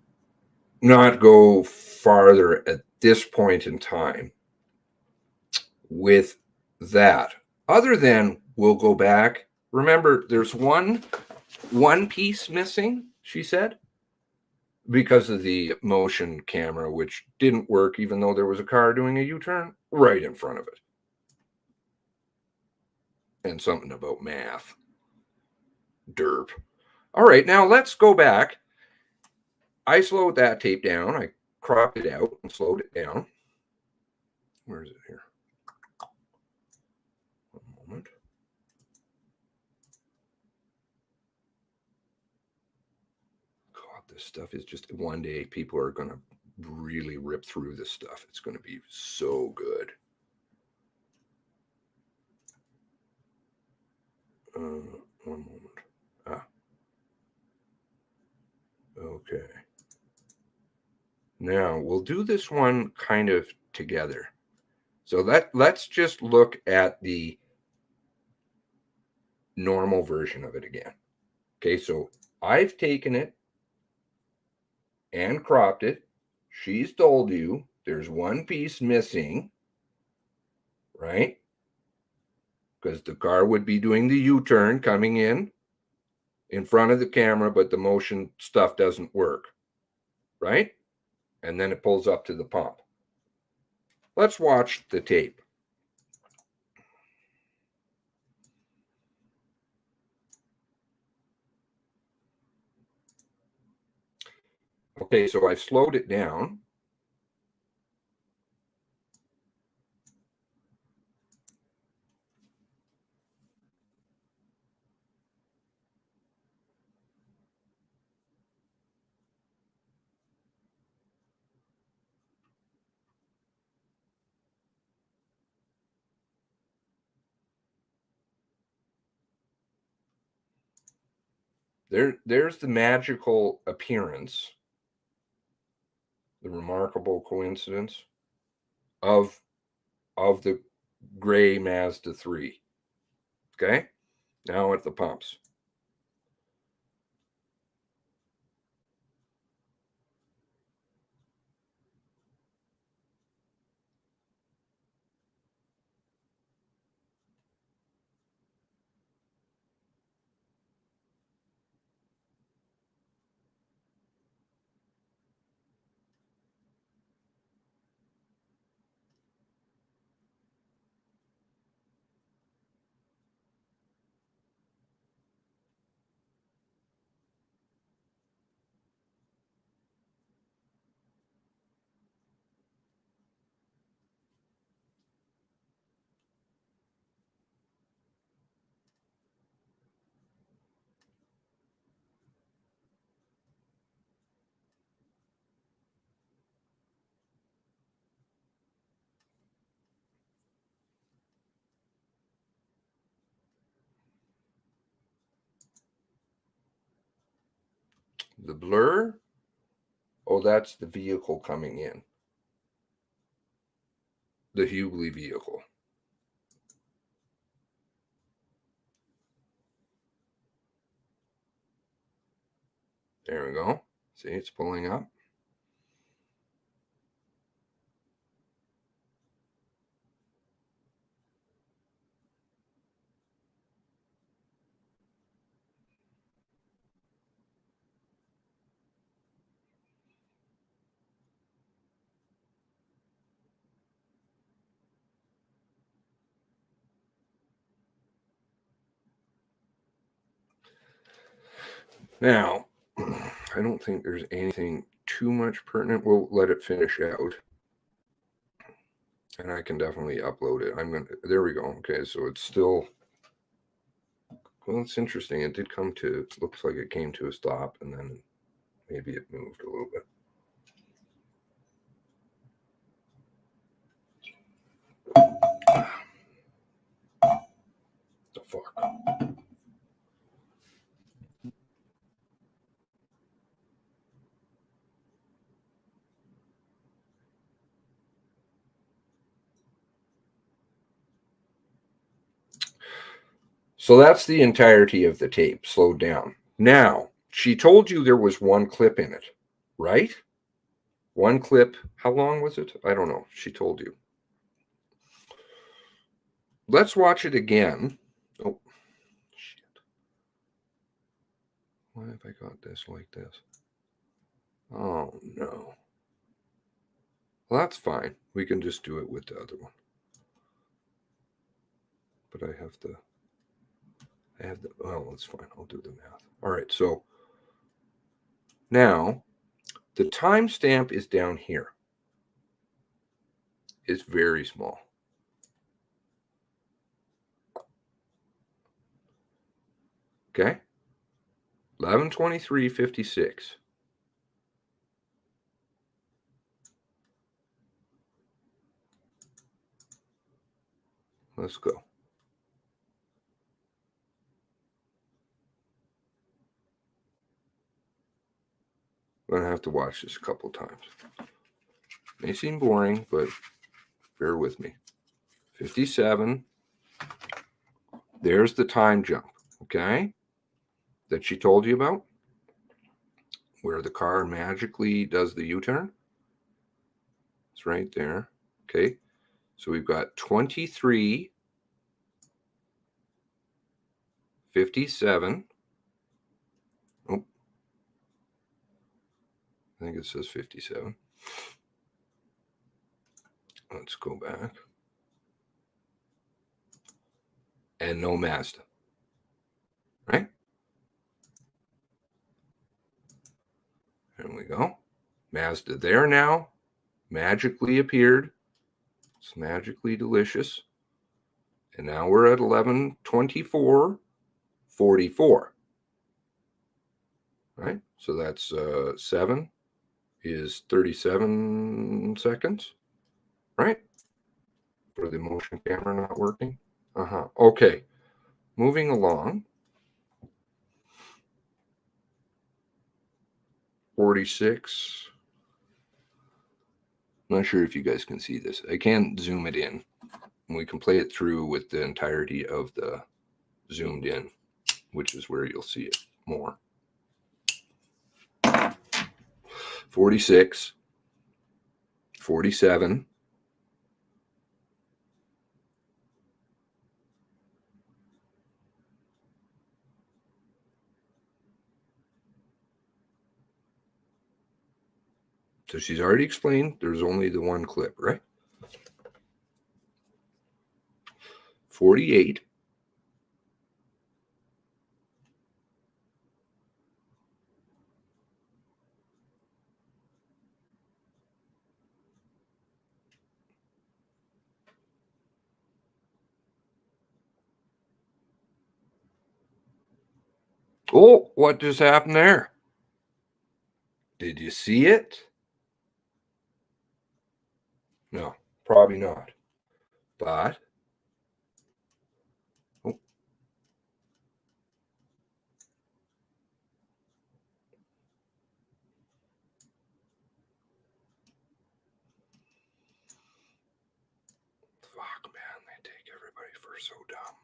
[SPEAKER 1] not go farther at this point in time with that, other than we'll go back. Remember, there's one piece missing, she said, because of the motion camera, which didn't work even though there was a car doing a U-turn right in front of it. And something about math. Derp. All right, now let's go back. I slowed that tape down. I cropped it out and slowed it down. Where is it here? One moment. God, this stuff is just, one day people are going to really rip through this stuff. It's going to be so good. One moment. Okay. Now we'll do this one kind of together. So let's just look at the normal version of it again. Okay, so I've taken it and cropped it. She's told you there's one piece missing, right? Because the car would be doing the U-turn coming in front of the camera, but the motion stuff doesn't work, right? And then it pulls up to the pump. Let's watch the tape. Okay, so I've slowed it down. There's the magical appearance, the remarkable coincidence of the gray Mazda 3. Okay, now at the pumps. The blur, oh, that's the vehicle coming in. The Hughley vehicle. There we go. See, it's pulling up. Now, I don't think there's anything too much pertinent. We'll let it finish out. And I can definitely upload it. There we go. Okay, so it's still, well, it's interesting. It did come to, looks like it came to a stop, and then maybe it moved a little bit. The fuck? So that's the entirety of the tape, slowed down. Now, she told you there was one clip in it, right? One clip. How long was it? I don't know. She told you. Let's watch it again. Oh, shit. Why have I got this like this? Oh, no. Well, that's fine. We can just do it with the other one. But I have the, well, it's fine. I'll do the math. All right, so now the timestamp is down here. It's very small. Okay? 11:23:56. Let's go. I'm going to have to watch this a couple times. May seem boring, but bear with me. 57. There's the time jump, okay, that she told you about, where the car magically does the U-turn. It's right there. Okay, so we've got 23, 57. Oh, I think it says 57. Let's go back. And no Mazda, right? There we go. Mazda there now. Magically appeared. It's magically delicious. And now we're at 11:24:44. Right? So that's 7 is 37 seconds. Right? For the motion camera not working. Okay. Moving along. 46. I'm not sure if you guys can see this. I can't zoom it in. We can play it through with the entirety of the zoomed in, which is where you'll see it more. 46, 47, so she's already explained there's only the one clip, right? 48, 'Oh, what just happened there? Did you see it? No, probably not. But oh, fuck, man, they take everybody for so dumb.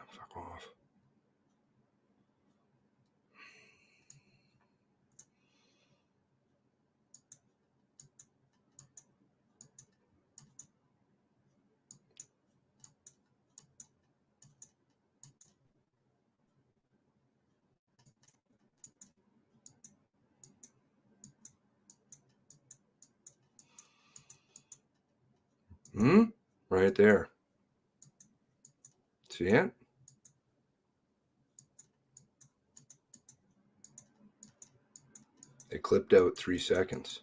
[SPEAKER 1] Fuck off. Right there. See it? They clipped out 3 seconds.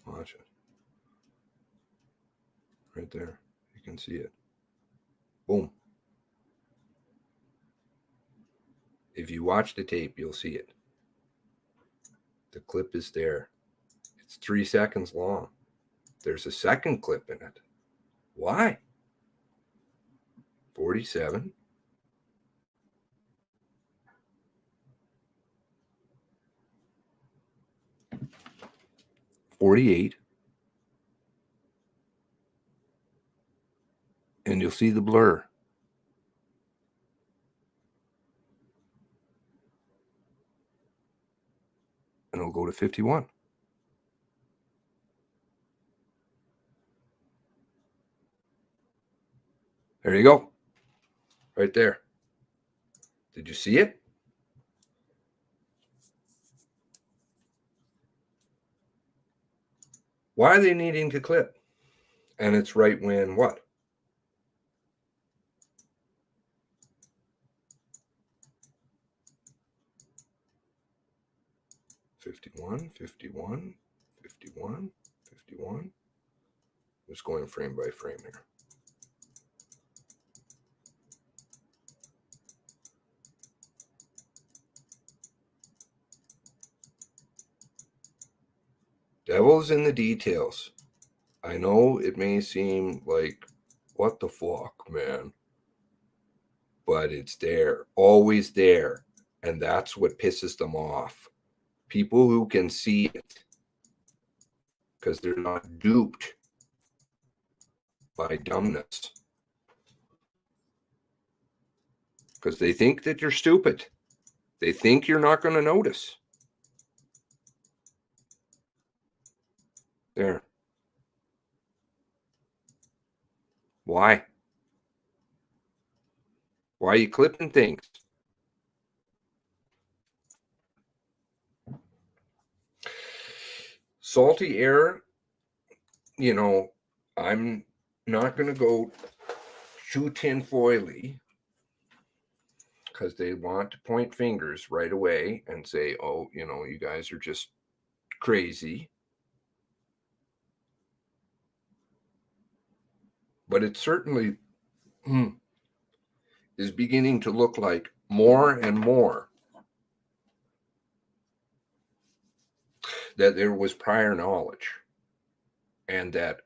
[SPEAKER 1] Watch it. Right there. You can see it. Boom. If you watch the tape, you'll see it. The clip is there. It's 3 seconds long. There's a second clip in it. Why? 47. 48. And you'll see the blur. And it'll go to 51. There you go. Right there. Did you see it? Why are they needing to clip? And it's right when what? "51, 51, 51, 51." Just going frame by frame here. Devil's in the details. I know it may seem like, what the fuck, man? But it's there, always there. And that's what pisses them off. People who can see it, because they're not duped by dumbness. Because they think that you're stupid. They think you're not going to notice. There. Why? Why are you clipping things? Salty air, you know, I'm not going to go too tinfoily because they want to point fingers right away and say, oh, you know, you guys are just crazy. But it certainly is beginning to look like more and more that there was prior knowledge, and that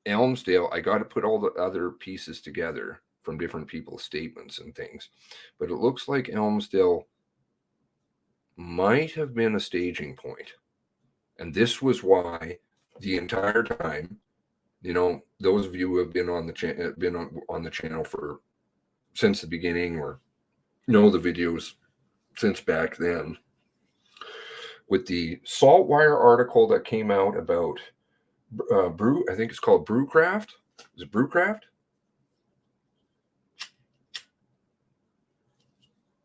[SPEAKER 1] Elmsdale, I got to put all the other pieces together from different people's statements and things, but it looks like Elmsdale might have been a staging point. And this was why the entire time, you know, those of you who have been on the channel for since the beginning, or know the videos since back then, with the Saltwire article that came out about I think it's called Brewcraft. Is it Brewcraft?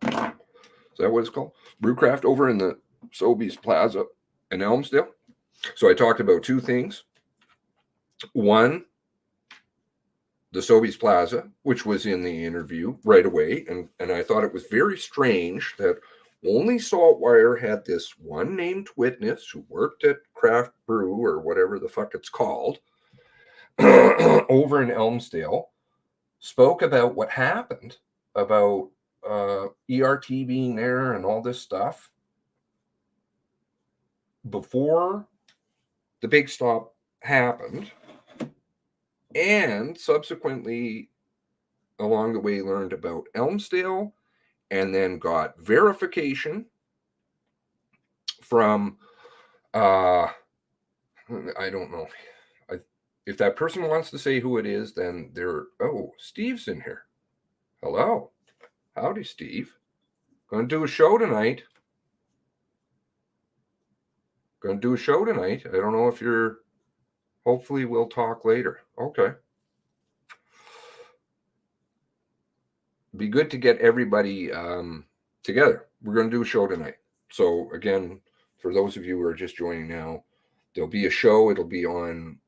[SPEAKER 1] Is that what it's called? Brewcraft, over in the Sobeys Plaza in Elmsdale. So I talked about two things. One, the Sobeys Plaza, which was in the interview right away. And I thought it was very strange that only Saltwire had this one named witness who worked at Craft Brew, or whatever the fuck it's called, over in Elmsdale, spoke about what happened, about ERT being there and all this stuff before the big stop happened, and subsequently along the way learned about Elmsdale, and then got verification from I don't know. If that person wants to say who it is, then they're, oh, Steve's in here. Hello. Howdy, Steve. Going to do a show tonight. I don't know if you're, hopefully we'll talk later. Okay. Be good to get everybody together. We're going to do a show tonight. So again, for those of you who are just joining now, there'll be a show. It'll be on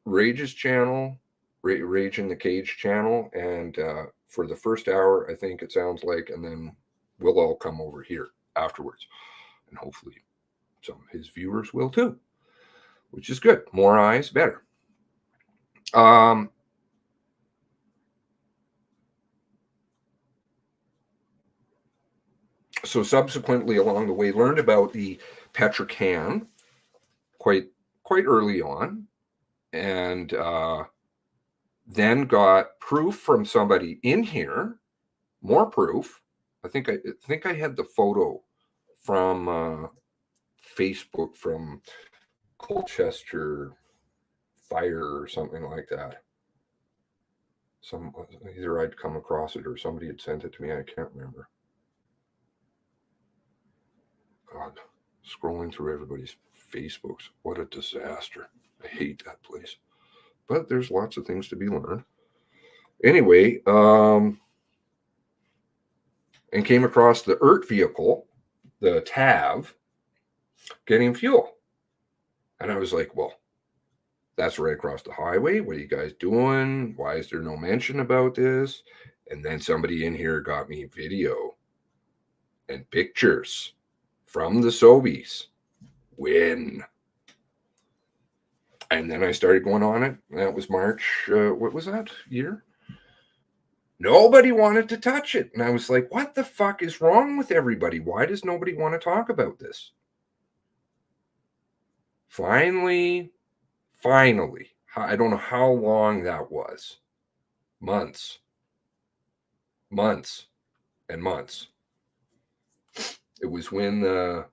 [SPEAKER 1] Rage's channel, Rage in the Cage channel, and for the first hour, I think it sounds like, and then we'll all come over here afterwards, and hopefully some of his viewers will too, which is good. More eyes, better. So subsequently along the way, learned about the Petrocan quite early on, and then got proof from somebody in here, more proof. I think I had the photo from Facebook from Colchester Fire or something like that. Either I'd come across it or somebody had sent it to me. I can't remember. God, scrolling through everybody's Facebooks. What a disaster. I hate that place. But there's lots of things to be learned. Anyway, and came across the ERT vehicle, the TAV, getting fuel. And I was like, well, that's right across the highway. What are you guys doing? Why is there no mention about this? And then somebody in here got me video and pictures from the Sobeys. When? And then I started going on it. That was March. What was that year? Nobody wanted to touch it. And I was like, what the fuck is wrong with everybody? Why does nobody want to talk about this? Finally, I don't know how long that was. Months and months. It was when there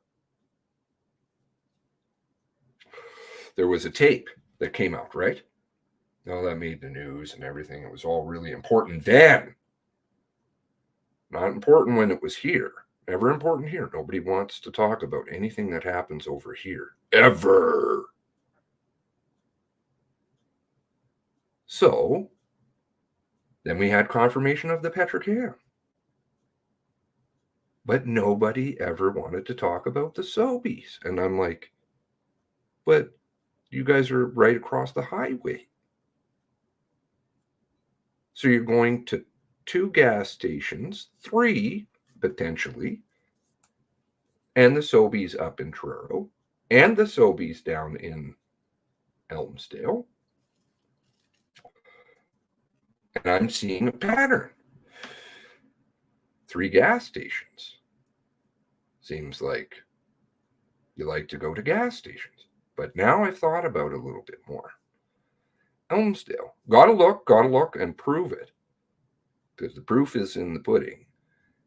[SPEAKER 1] was a tape that came out, right? Oh, that made the news and everything. It was all really important then. Not important when it was here. Never important here. Nobody wants to talk about anything that happens over here. Ever. So, then we had confirmation of the Petrocam. But nobody ever wanted to talk about the Sobeys. And I'm like, but you guys are right across the highway. So you're going to 2 gas stations, 3 potentially, and the Sobeys up in Truro, and the Sobeys down in Elmsdale. And I'm seeing a pattern. 3 gas stations. Seems like you like to go to gas stations. But now I've thought about it a little bit more. Elmsdale. Gotta look and prove it. Because the proof is in the pudding.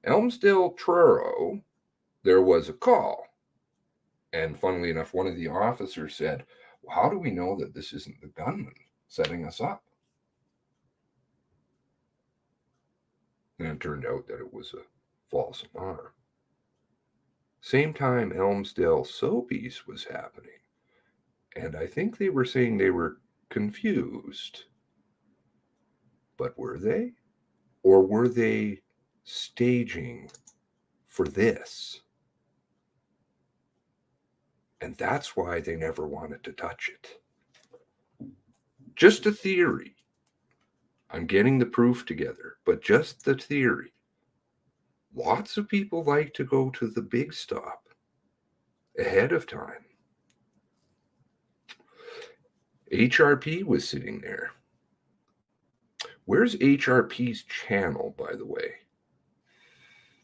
[SPEAKER 1] Elmsdale, Truro, there was a call. And funnily enough, one of the officers said, well, how do we know that this isn't the gunman setting us up? And it turned out that it was a false alarm. Same time Elmsdale Sobeys was happening. And I think they were saying they were confused. But were they? Or were they staging for this? And that's why they never wanted to touch it. Just a theory. I'm getting the proof together, but just the theory. Lots of people like to go to the big stop ahead of time. HRP was sitting there. Where's HRP's channel, by the way?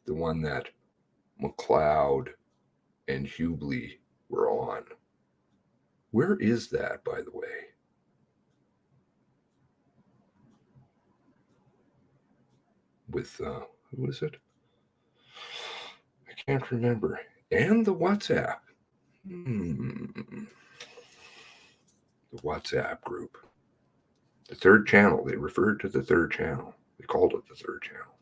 [SPEAKER 1] The one that McLeod and Hubley were on. Where is that, by the way? With, who is it? I can't remember. And the WhatsApp. The WhatsApp group. The third channel. They referred to the third channel. They called it the third channel.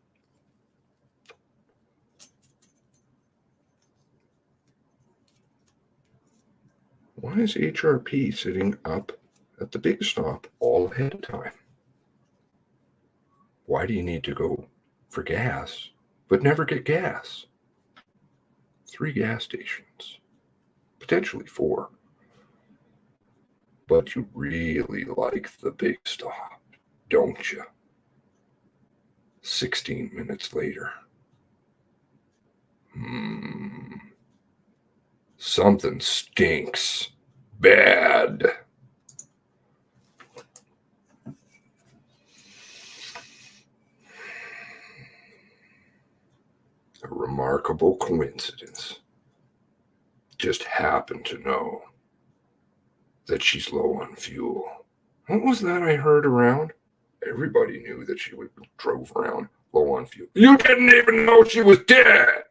[SPEAKER 1] Why is HRP sitting up at the big stop all ahead of time? Why do you need to go for gas, but never get gas? 3 gas stations, potentially 4. But you really like the big stop, don't you? 16 minutes later. Something stinks bad. A remarkable coincidence. Just happened to know that she's low on fuel. What was that I heard around? Everybody knew that she drove around low on fuel. You didn't even know she was dead.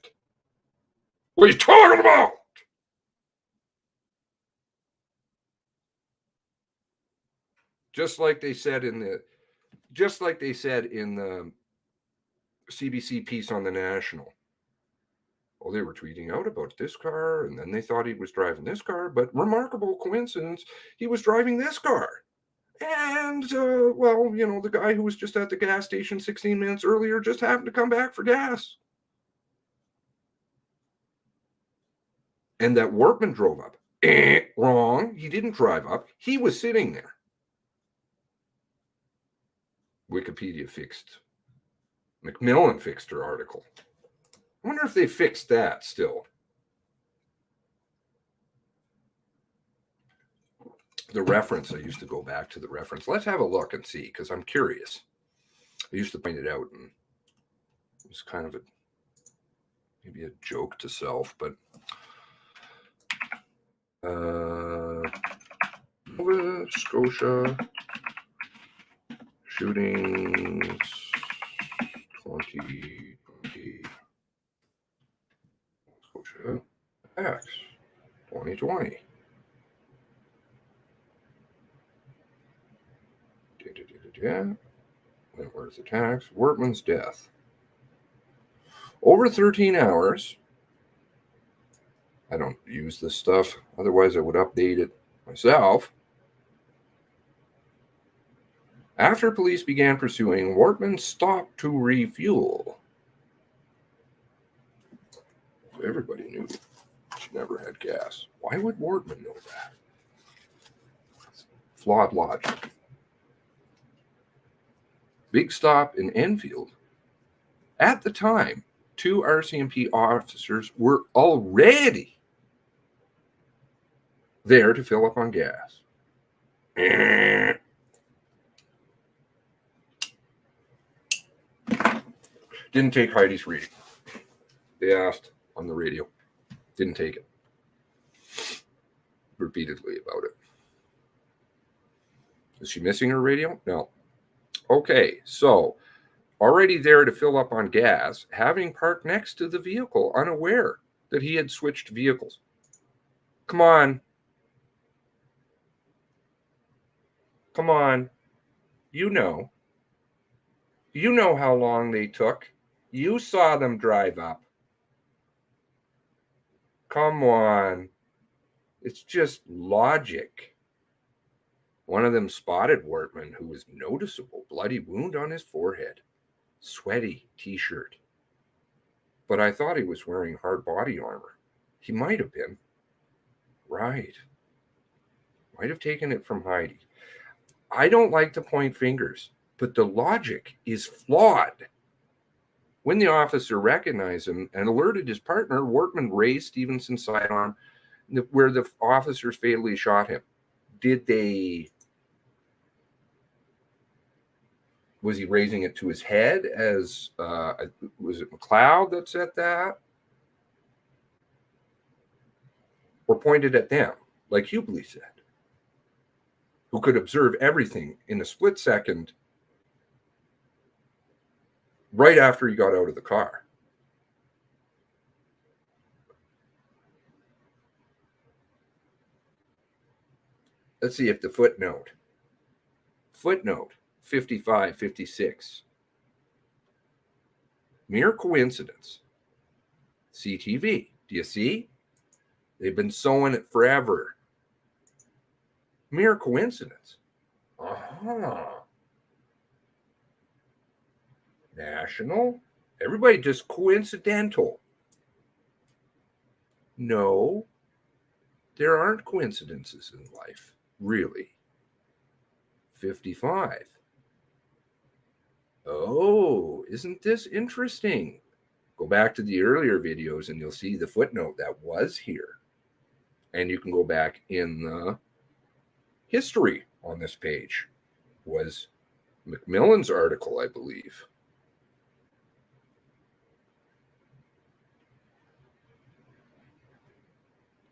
[SPEAKER 1] What are you talking about? Just like they said in the CBC piece on the National. Well, they were tweeting out about this car, and then they thought he was driving this car, but remarkable coincidence, he was driving this car. And, well, you know, the guy who was just at the gas station 16 minutes earlier just happened to come back for gas. And that Workman drove up. Wrong. He didn't drive up. He was sitting there. Wikipedia fixed. Macmillan fixed her article. I wonder if they fixed that still. The reference, I used to go back to the reference. Let's have a look and see, because I'm curious. I used to point it out, and it was kind of maybe a joke to self, but Nova Scotia shootings 2020. Scotia X 2020. Where's the tax? Wortman's death. Over 13 hours. I don't use this stuff. Otherwise, I would update it myself. After police began pursuing, Wortman stopped to refuel. Everybody knew she never had gas. Why would Wortman know that? Flawed logic. Big stop in Enfield. At the time, 2 RCMP officers were already there to fill up on gas. Didn't take Heidi's reading. They asked on the radio. Didn't take it. Repeatedly about it. Is she missing her radio? No. Okay, so already there to fill up on gas, having parked next to the vehicle, unaware that he had switched vehicles. Come on. Come on. You know. You know how long they took. You saw them drive up. Come on. It's just logic. One of them spotted Wortman, who was noticeable bloody wound on his forehead. Sweaty t-shirt. But I thought he was wearing hard body armor. He might have been. Right. Might have taken it from Heidi. I don't like to point fingers, but the logic is flawed. When the officer recognized him and alerted his partner, Wortman raised Stevenson's sidearm where the officers fatally shot him. Was he raising it to his head as, was it McLeod that said that? Or pointed at them, like Hubley said, who could observe everything in a split second right after he got out of the car. Let's see if the footnote 55, 56. Mere coincidence. CTV. Do you see? They've been sowing it forever. Mere coincidence. National. Everybody just coincidental. No, there aren't coincidences in life, really. 55. Oh, isn't this interesting? Go back to the earlier videos and you'll see the footnote that was here. And you can go back in the history on this page. Was Macmillan's article, I believe.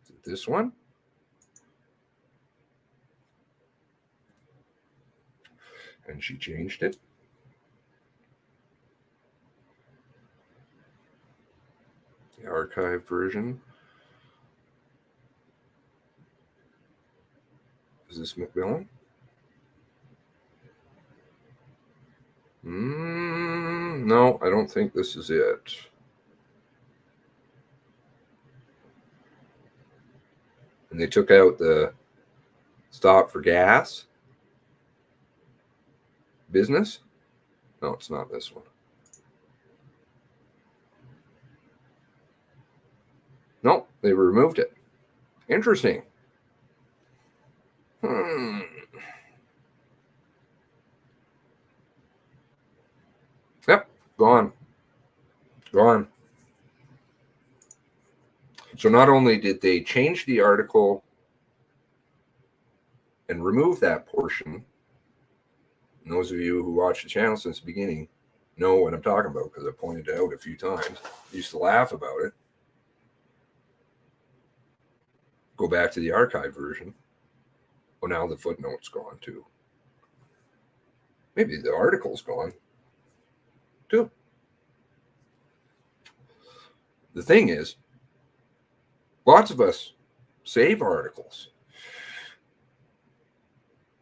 [SPEAKER 1] Is it this one? And she changed it. The archived version. Is this Macmillan? No, I don't think this is it. And they took out the stop for gas business. No, it's not this one. No, they removed it. Interesting. Yep, gone. Gone. So not only did they change the article and remove that portion, and those of you who watch the channel since the beginning know what I'm talking about because I pointed it out a few times. I used to laugh about it. Go back to the archive version. Well, now the footnote's gone too. Maybe the article's gone too. The thing is, lots of us save articles,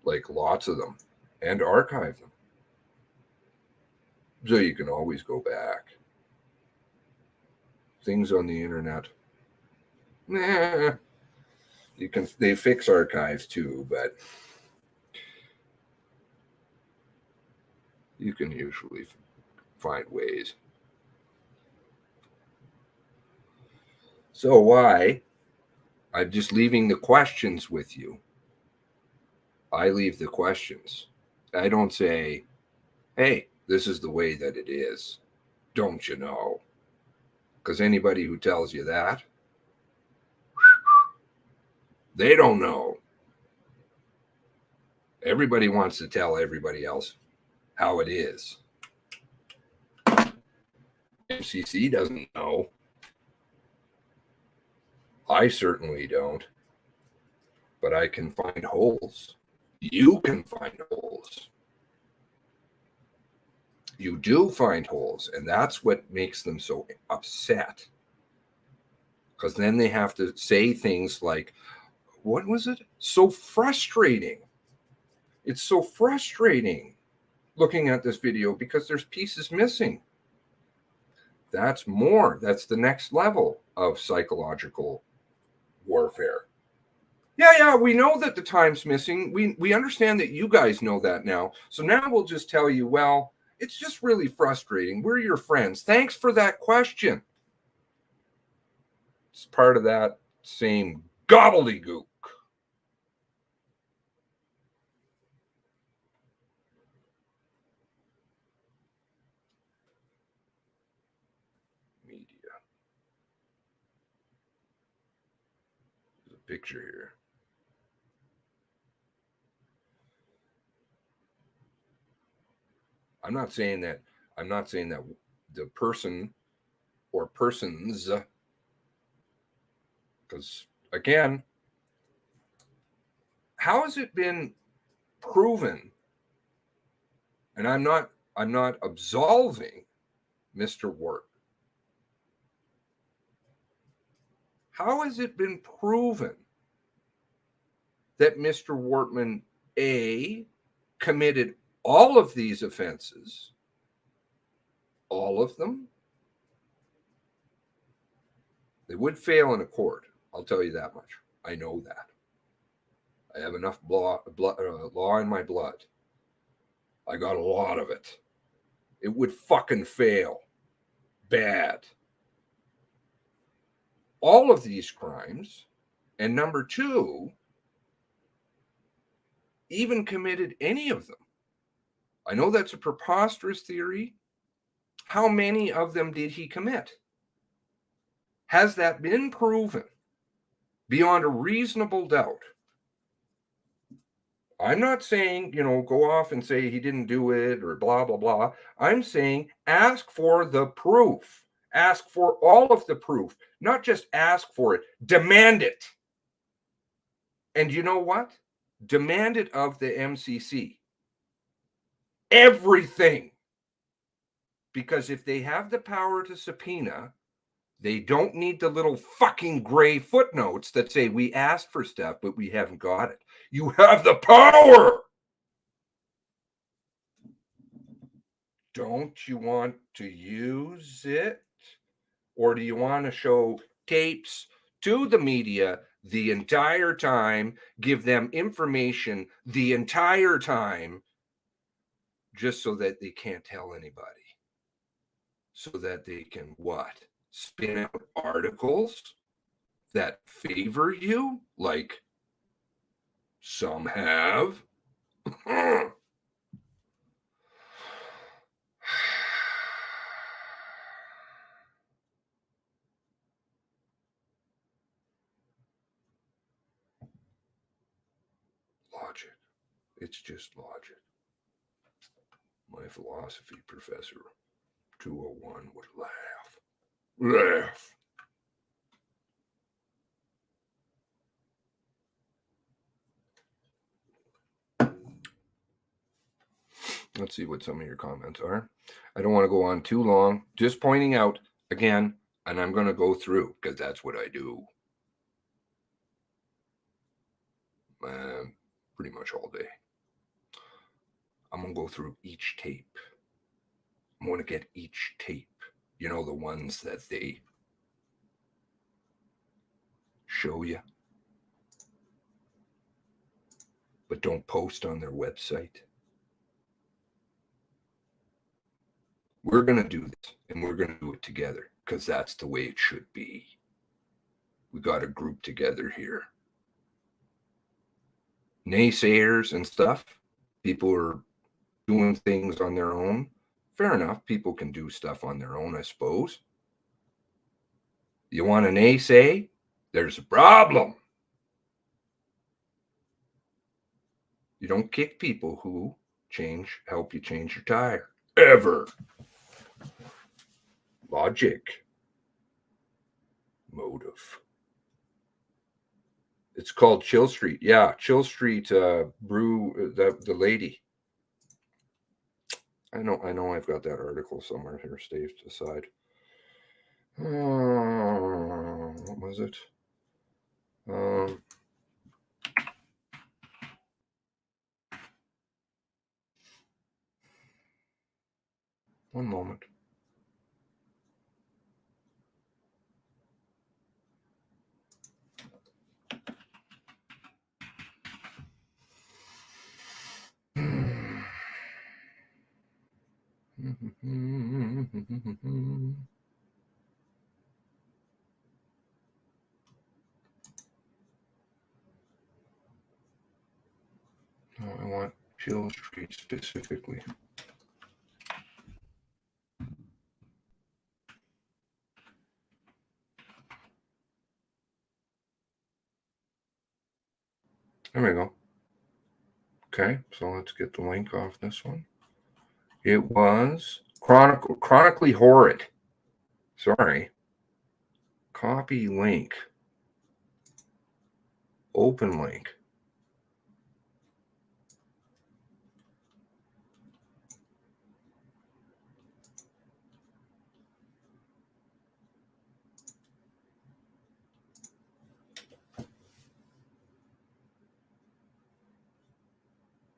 [SPEAKER 1] like lots of them, and archive them. So you can always go back. Things on the internet, they fix archives too, but you can usually find ways. So why? I'm just leaving the questions with you. I leave the questions. I don't say, hey, this is the way that it is. Don't you know? Because anybody who tells you that, they don't know. Everybody wants to tell everybody else how it is. MCC doesn't know. I certainly don't. But I can find holes. You can find holes. You do find holes, and that's what makes them so upset. Because then they have to say things like, what was it? So frustrating. It's so frustrating looking at this video because there's pieces missing. That's more. That's the next level of psychological warfare. Yeah, we know that the time's missing. We understand that you guys know that now. So now we'll just tell you, well, it's just really frustrating. We're your friends. Thanks for that question. It's part of that same gobbledygook. Media. There's a picture here. I'm not saying that the person or persons, because again, how has it been proven? And I'm not absolving Mr. Wart. How has it been proven that Mr. Wortman, A, committed all of these offenses, all of them? They would fail in a court. I'll tell you that much. I know that. I have enough law in my blood. I got a lot of it. It would fucking fail. Bad. All of these crimes, and number two, even committed any of them. I know that's a preposterous theory. How many of them did he commit? Has that been proven beyond a reasonable doubt? I'm not saying, go off and say he didn't do it or blah, blah, blah. I'm saying ask for the proof. Ask for all of the proof, not just ask for it. Demand it. And you know what? Demand it of the MCC. Everything. Because if they have the power to subpoena, they don't need the little fucking gray footnotes that say we asked for stuff, but we haven't got it. You have the power. Don't you want to use it? Or do you want to show tapes to the media the entire time, give them information the entire time, just so that they can't tell anybody? So that they can what? Spin out articles that favor you, like some have. Logic. It's just logic. My philosophy professor, 201, would laugh. Laugh. Let's see what some of your comments are. I don't want to go on too long. Just pointing out again, and I'm going to go through because that's what I do. Pretty much all day. I'm going to go through each tape. I'm going to get each tape. You know, the ones that they show you, but don't post on their website. We're going to do this, and we're going to do it together because that's the way it should be. We got a group together here. Naysayers and stuff, people are doing things on their own. Fair enough, people can do stuff on their own, I suppose. You want a naysay? There's a problem. You don't kick people who help you change your tire. Ever. Logic. Motive. It's called Chill Street. Yeah, Chill Street brew, the lady. I know I've got that article somewhere here staved aside. What was it? One moment. No, I want Chill Street specifically. There we go. Okay, so let's get the link off this one. It was chronically horrid. Sorry. Copy link. Open link.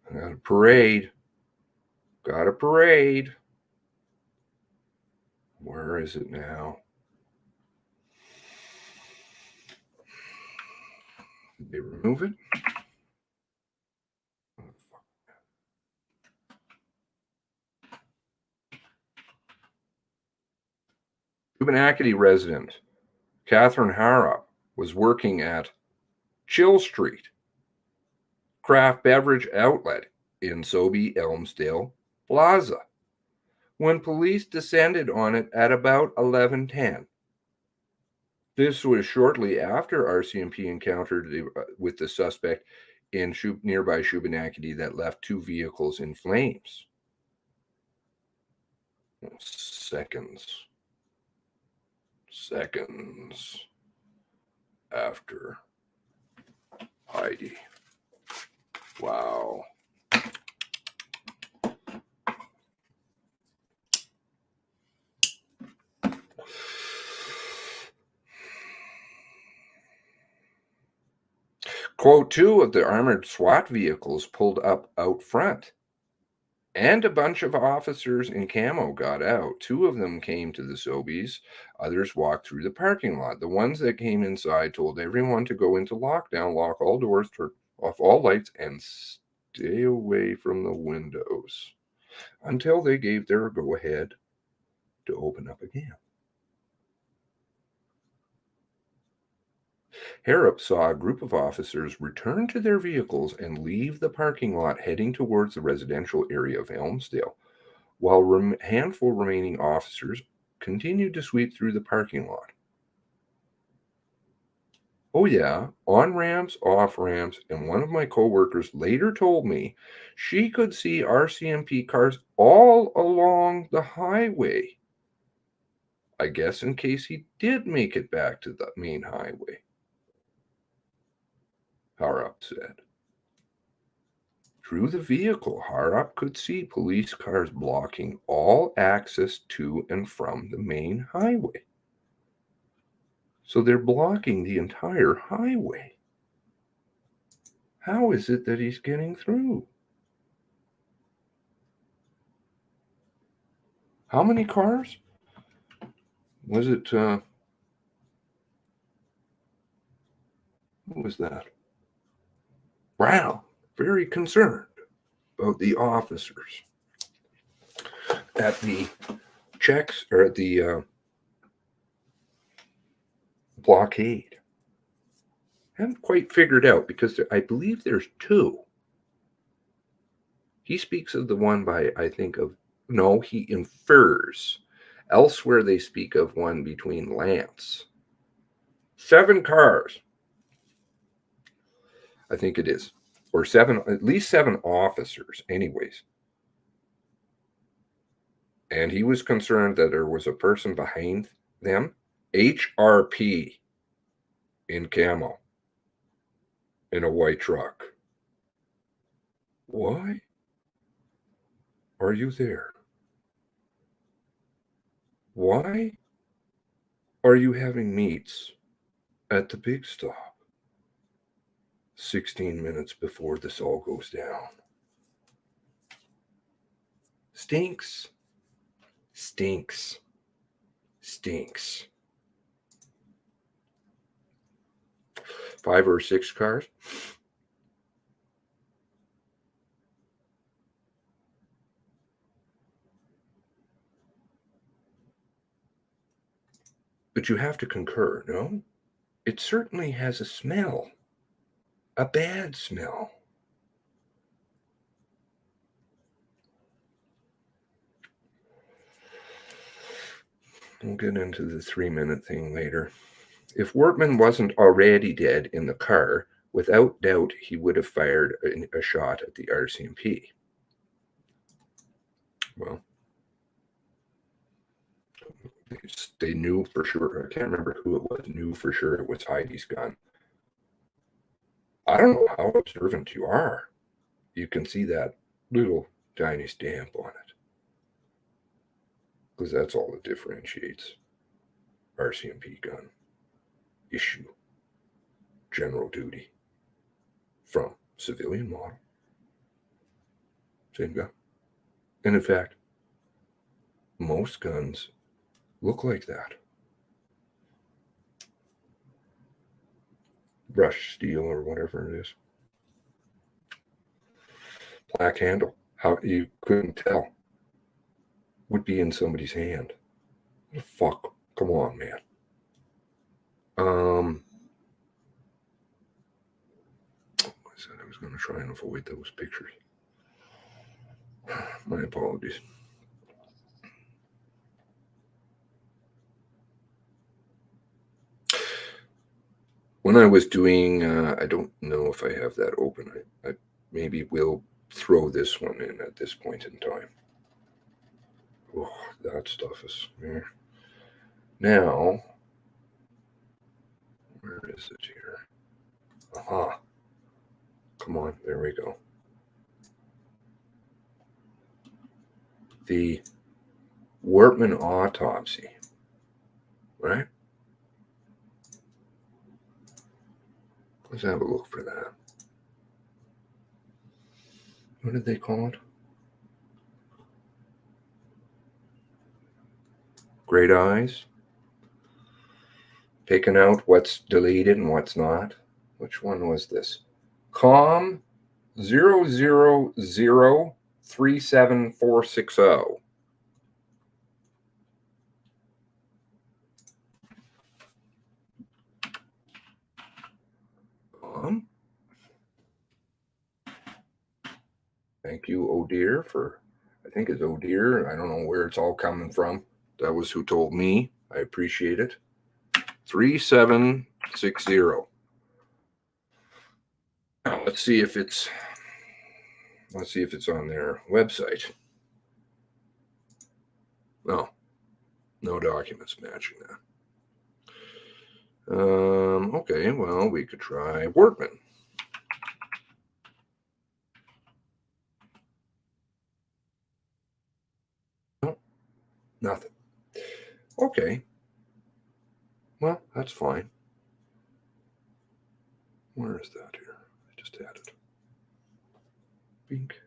[SPEAKER 1] I got a parade. Got a parade. Where is it now? Did they remove it? Shubenacadie resident Catherine Harrop was working at Chill Street craft beverage outlet in Sobey Elmsdale Plaza when police descended on it at about 11:10. This was shortly after RCMP encountered with the suspect in nearby Shubenacadie that left two vehicles in flames. Seconds after Heidi. Wow. Quote, two of the armored SWAT vehicles pulled up out front, and a bunch of officers in camo got out. Two of them came to the Sobeys. Others walked through the parking lot. The ones that came inside told everyone to go into lockdown, lock all doors, turn off all lights, and stay away from the windows until they gave their go-ahead to open up again. Harrop saw a group of officers return to their vehicles and leave the parking lot heading towards the residential area of Elmsdale, while a handful remaining officers continued to sweep through the parking lot. Oh yeah, on ramps, off ramps, and one of my coworkers later told me she could see RCMP cars all along the highway. I guess in case he did make it back to the main highway. Harrop said. Through the vehicle, Harrop could see police cars blocking all access to and from the main highway. So they're blocking the entire highway. How is it that he's getting through? How many cars? Was it, what was that? Wow, very concerned about the officers at the checks, or at the blockade. Haven't quite figured out, because I believe there's two. He speaks of the one by, I think of, no, he infers. Elsewhere they speak of one between Lance. 7 cars. I think it is. Or 7, at least 7 officers anyways. And he was concerned that there was a person behind them. HRP in camo. In a white truck. Why are you there? Why are you having meets at the big stop 16 minutes before this all goes down? Stinks. Stinks. Stinks. 5 or 6 cars. But you have to concur, no? It certainly has a smell. A bad smell. We'll get into the 3-minute thing later. If Wortman wasn't already dead in the car, without doubt he would have fired a shot at the RCMP. Well, they knew for sure. I can't remember who it was. Knew for sure it was Heidi's gun. I don't know how observant you are. You can see that little tiny stamp on it. Because that's all that differentiates RCMP gun issue, general duty, from civilian model. Same gun. And in fact, most guns look like that. Brushed steel or whatever it is. Black handle. How you couldn't tell. Would be in somebody's hand. What the fuck? Come on, man. I said I was going to try and avoid those pictures. My apologies. When I was doing, I don't know if I have that open. I maybe will throw this one in at this point in time. Oh, that stuff is there. Now, where is it here? Aha. Come on, there we go. The Wortman autopsy, right? Let's have a look for that. What did they call it? Great eyes. Picking out what's deleted and what's not. Which one was this? COM 000-37460. Thank you, Oh Dear, for, I think it's Oh Dear. I don't know where it's all coming from. That was who told me. I appreciate it. 3760. Now, let's see if it's on their website. No documents matching that. Okay, well, we could try Wortman. Nothing. Okay. Well, that's fine. Where is that here? I just had it. Bink.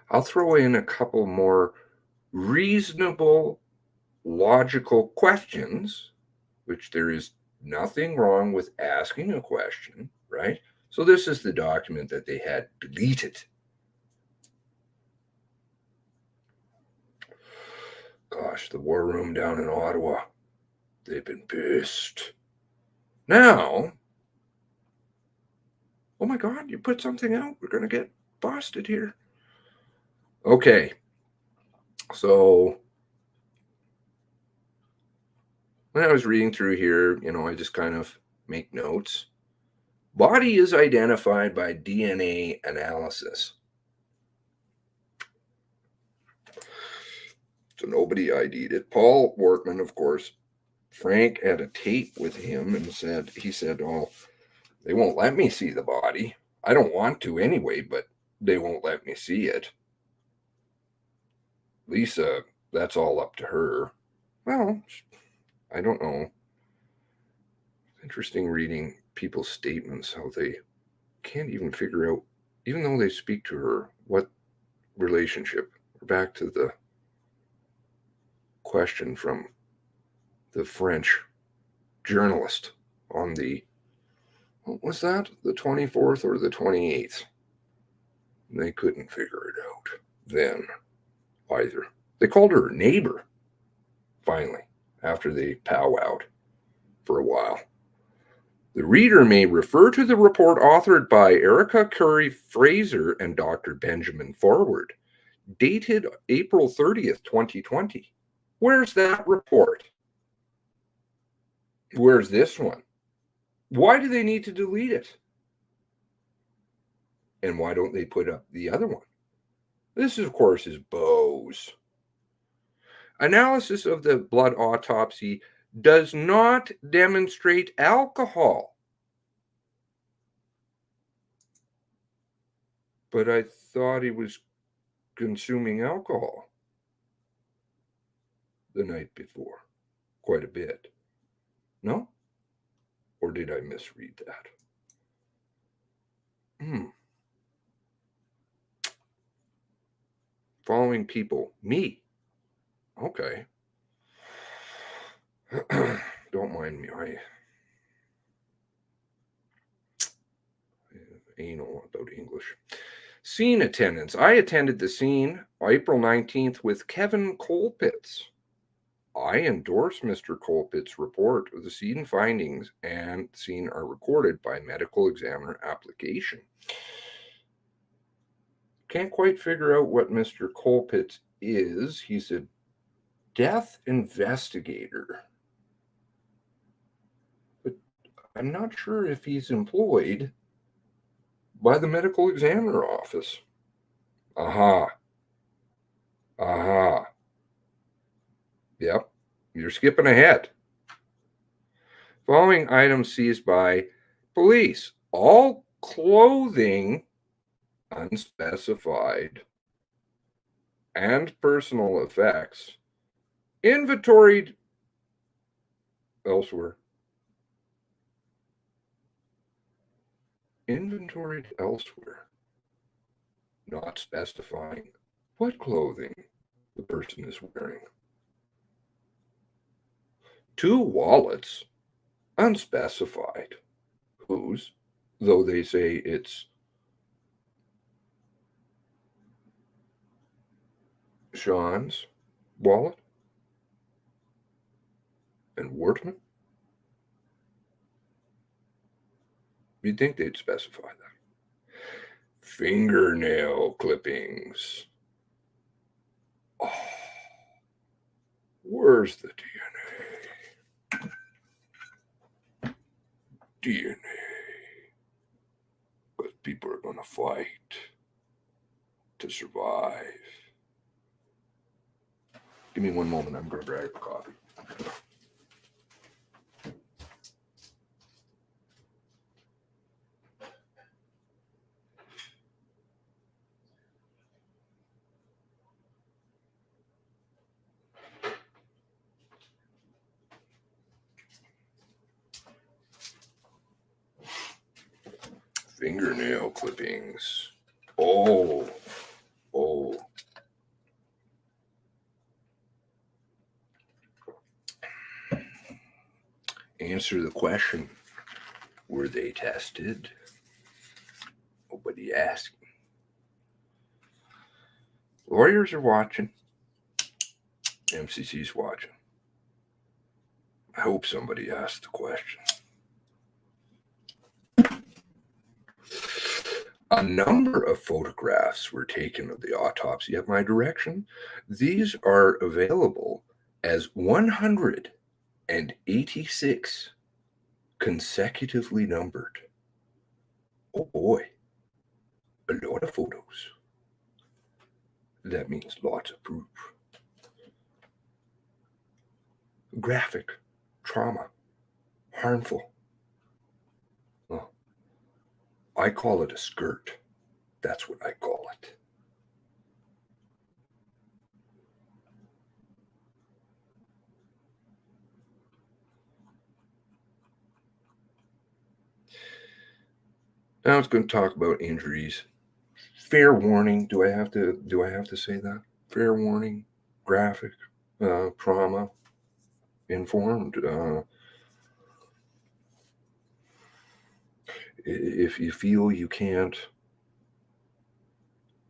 [SPEAKER 1] I'll throw in a couple more reasonable, logical questions, which there is nothing wrong with asking a question, right? So this is the document that they had deleted. Gosh, the war room down in Ottawa, they've been pissed. Now, oh my God, you put something out, we're going to get busted here. Okay, so when I was reading through here, I just kind of make notes. Body is identified by DNA analysis. So nobody ID'd it. Paul Workman, of course. Frank had a tape with him and he said, oh, they won't let me see the body. I don't want to anyway, but they won't let me see it. Lisa, that's all up to her. Well, I don't know. Interesting reading people's statements, how they can't even figure out, even though they speak to her, what relationship. We're back to the question from the French journalist on the, what was that? The 24th or the 28th? They couldn't figure it out then either. They called her a neighbor, finally, after they powwowed for a while. The reader may refer to the report authored by Erica Curry Fraser and Dr. Benjamin Forward, dated April 30th, 2020. Where's that report? Where's this one? Why do they need to delete it? And why don't they put up the other one? This, of course, is Bose. Analysis of the blood autopsy does not demonstrate alcohol. But I thought he was consuming alcohol the night before, quite a bit. No? Or did I misread that? Following people. Me. Okay. Don't mind me. I anal about English. Scene attendance. I attended the scene April 19th with Kevin Colpitts. I endorse Mr. Colpitt's report. The scene findings and scene are recorded by medical examiner application. Can't quite figure out what Mr. Colpitt is. He's a death investigator. But I'm not sure if he's employed by the medical examiner office. Aha. Yep, you're skipping ahead. Following items seized by police. All clothing unspecified and personal effects inventoried elsewhere. Inventoried elsewhere. Not specifying what clothing the person is wearing. 2 wallets, unspecified. Whose? Though they say it's Sean's wallet and Wortman. You'd think they'd specify that. Fingernail clippings. Oh, where's the DNA? DNA. People are going to fight to survive. Give me one moment. I'm going to grab a coffee. Fingernail clippings. Oh. Answer the question. Were they tested? Nobody asked. Lawyers are watching. MCC's watching. I hope somebody asked the question. A number of photographs were taken of the autopsy at my direction. These are available as 186 consecutively numbered. Oh boy, a lot of photos. That means lots of proof. Graphic, trauma, harmful. Oh, I call it a skirt. That's what I call it. Now it's going to talk about injuries. Fair warning. Do I have to say that? Fair warning. Graphic, trauma, informed. If you feel you can't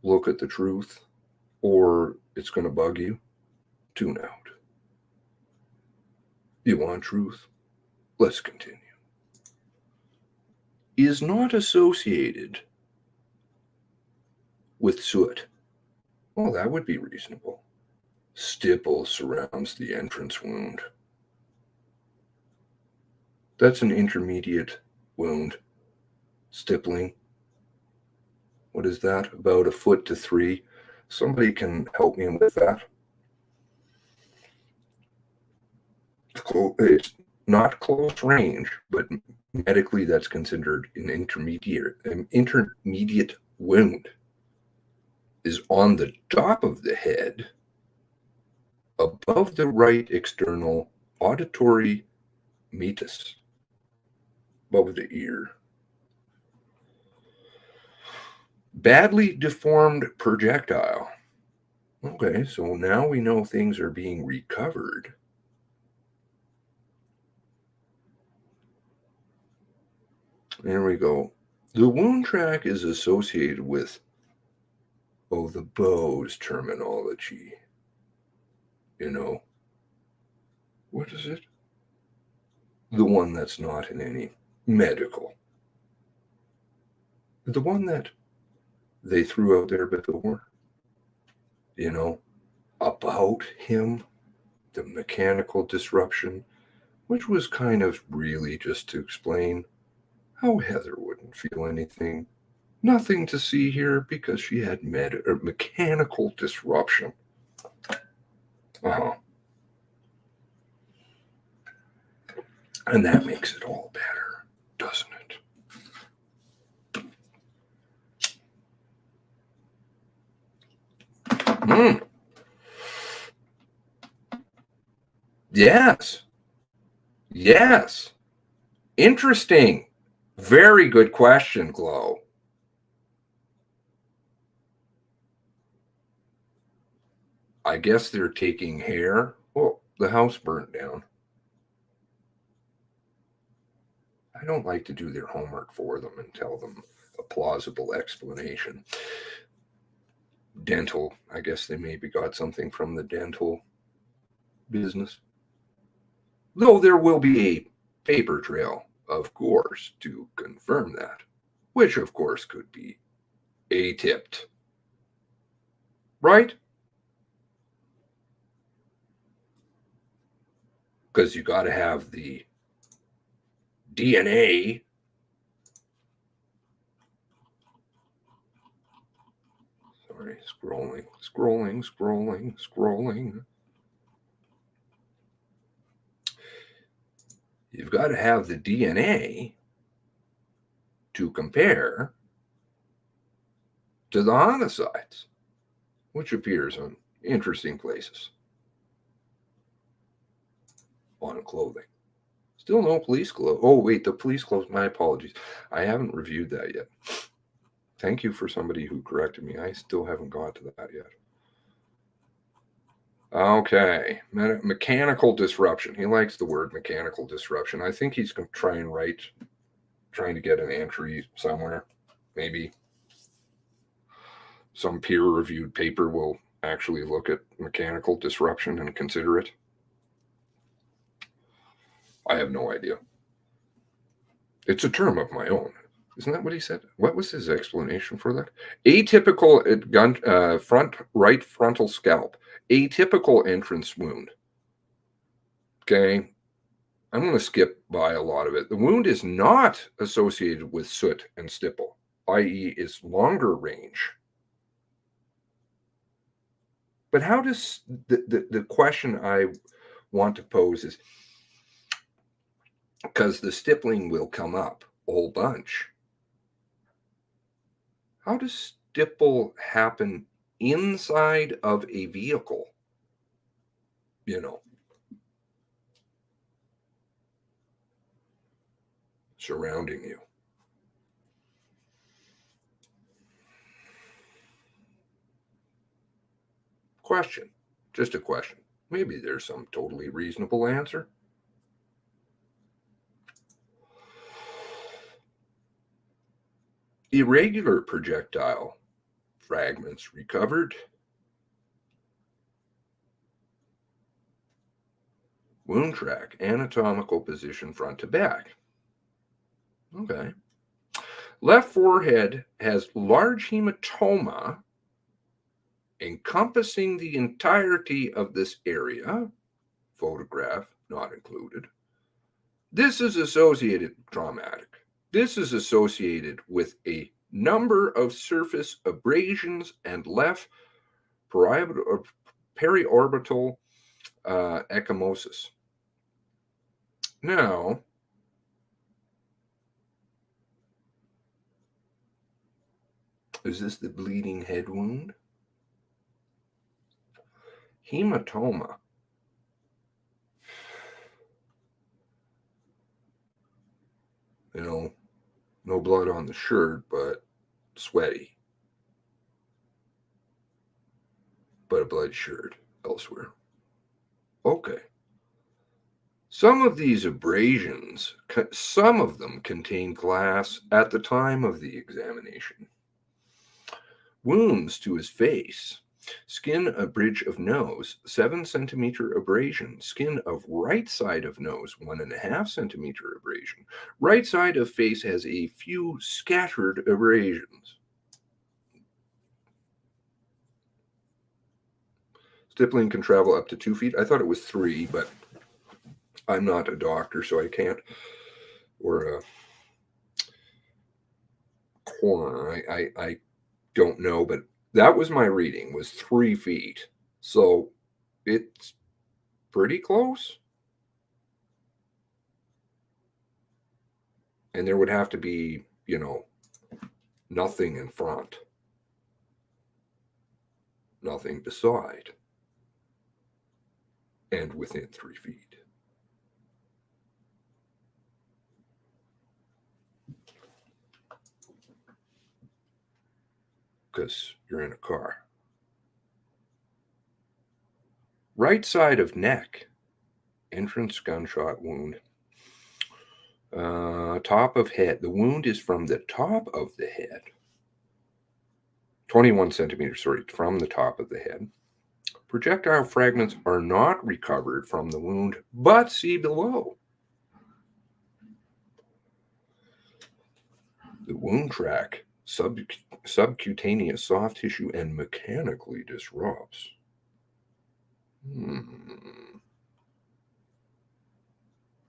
[SPEAKER 1] look at the truth or it's going to bug you, tune out. You want truth? Let's continue. Is not associated with soot. Well, that would be reasonable. Stipple surrounds the entrance wound. That's an intermediate wound. Stippling. What is that? About 1 foot to 3. Somebody can help me with that. It's not close range, but medically that's considered an intermediate wound. Is on the top of the head, above the right external auditory meatus, above the ear. Badly deformed projectile. Okay, so now we know things are being recovered. There we go. The wound track is associated with, the Bose terminology. What is it? The one that's not in any medical. The one that they threw out there before. About him, the mechanical disruption, which was kind of really just to explain how Heather wouldn't feel anything. Nothing to see here because she had mechanical disruption. And that makes it all better, doesn't it? Yes. Interesting. Very good question, Glow. I guess they're taking hair. Oh, the house burnt down. I don't like to do their homework for them and tell them a plausible explanation. Dental, I guess they maybe got something from the dental business. Though there will be a paper trail, of course, to confirm that, which of course could be A-tipped. Right? Because you got to have the DNA Scrolling. You've got to have the DNA to compare to the homicides, which appears on interesting places on clothing. Still no police clothes. Oh, wait, the police clothes. My apologies. I haven't reviewed that yet. Thank you for somebody who corrected me. I still haven't got to that yet. Okay. Mechanical disruption. He likes the word mechanical disruption. I think he's going to trying to get an entry somewhere. Maybe some peer-reviewed paper will actually look at mechanical disruption and consider it. I have no idea. It's a term of my own. Isn't that what he said? What was his explanation for that? Atypical right frontal scalp. Atypical entrance wound. Okay. I'm going to skip by a lot of it. The wound is not associated with soot and stipple, i.e. is longer range. But how does the question I want to pose is, because the stippling will come up a whole bunch. How does stipple happen inside of a vehicle? Surrounding you. Question. Just a question. Maybe there's some totally reasonable answer. Irregular projectile fragments recovered. Wound track, anatomical position front to back. Okay. Left forehead has large hematoma encompassing the entirety of this area. Photograph not included. This is associated, traumatic. This is associated with a number of surface abrasions and left periorbital ecchymosis. Now, is this the bleeding head wound? Hematoma. No blood on the shirt, but sweaty. But a blood shirt elsewhere. Okay. Some of these abrasions, some of them contain glass at the time of the examination. Wounds to his face. Skin a bridge of nose, 7 centimeter abrasion. Skin of right side of nose, 1.5 centimeter abrasion. Right side of face has a few scattered abrasions. Stippling can travel up to 2 feet. I thought it was 3, but I'm not a doctor, so I can't. Or a coroner. I don't know, but that was my reading, was 3 feet. So it's pretty close. And there would have to be, nothing in front. Nothing beside. And within 3 feet. Because you're in a car. Right side of neck, entrance gunshot wound. Top of head. The wound is from the top of the head. 21 centimeters, from the top of the head. Projectile fragments are not recovered from the wound, but see below. The wound track, subcutaneous soft tissue, and mechanically disrupts. And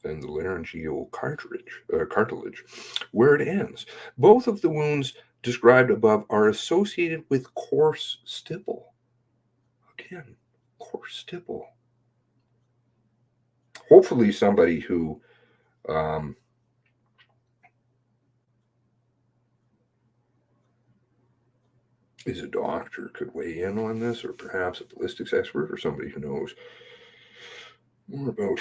[SPEAKER 1] the laryngeal cartilage, where it ends. Both of the wounds described above are associated with coarse stipple. Again, coarse stipple. Hopefully somebody who is a doctor could weigh in on this, or perhaps a ballistics expert, or somebody who knows more about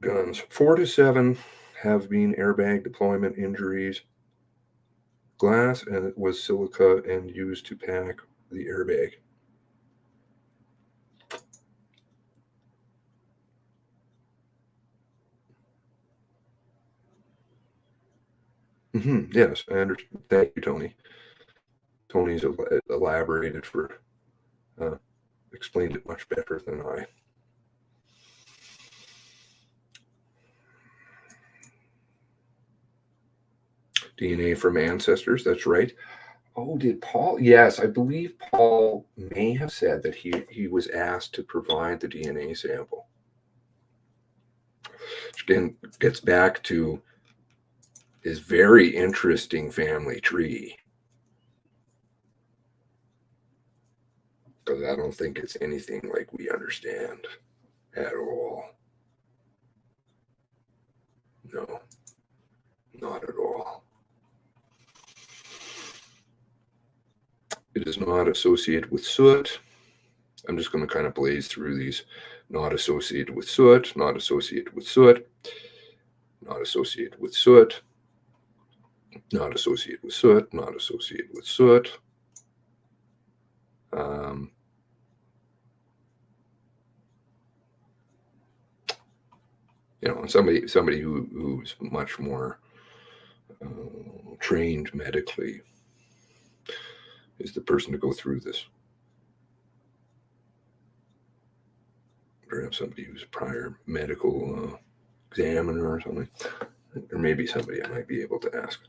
[SPEAKER 1] guns. 4 to 7 have been airbag deployment injuries. Glass, and it was silica and used to pack the airbag. Yes, I understand. Thank you, Tony. Tony's elaborated for, explained it much better than I. DNA from ancestors, that's right. Oh, did Paul? Yes, I believe Paul may have said that he was asked to provide the DNA sample. Which again gets back to his very interesting family tree. Because I don't think it's anything like we understand at all. No, not at all. It is not associated with soot. I'm just going to kind of blaze through these. Not associated with soot, not associated with soot, not associated with soot, not associated with soot, not associated with soot. You know, and somebody who's much more trained medically is the person to go through this. Perhaps somebody who's a prior medical examiner or something, or maybe somebody I might be able to ask.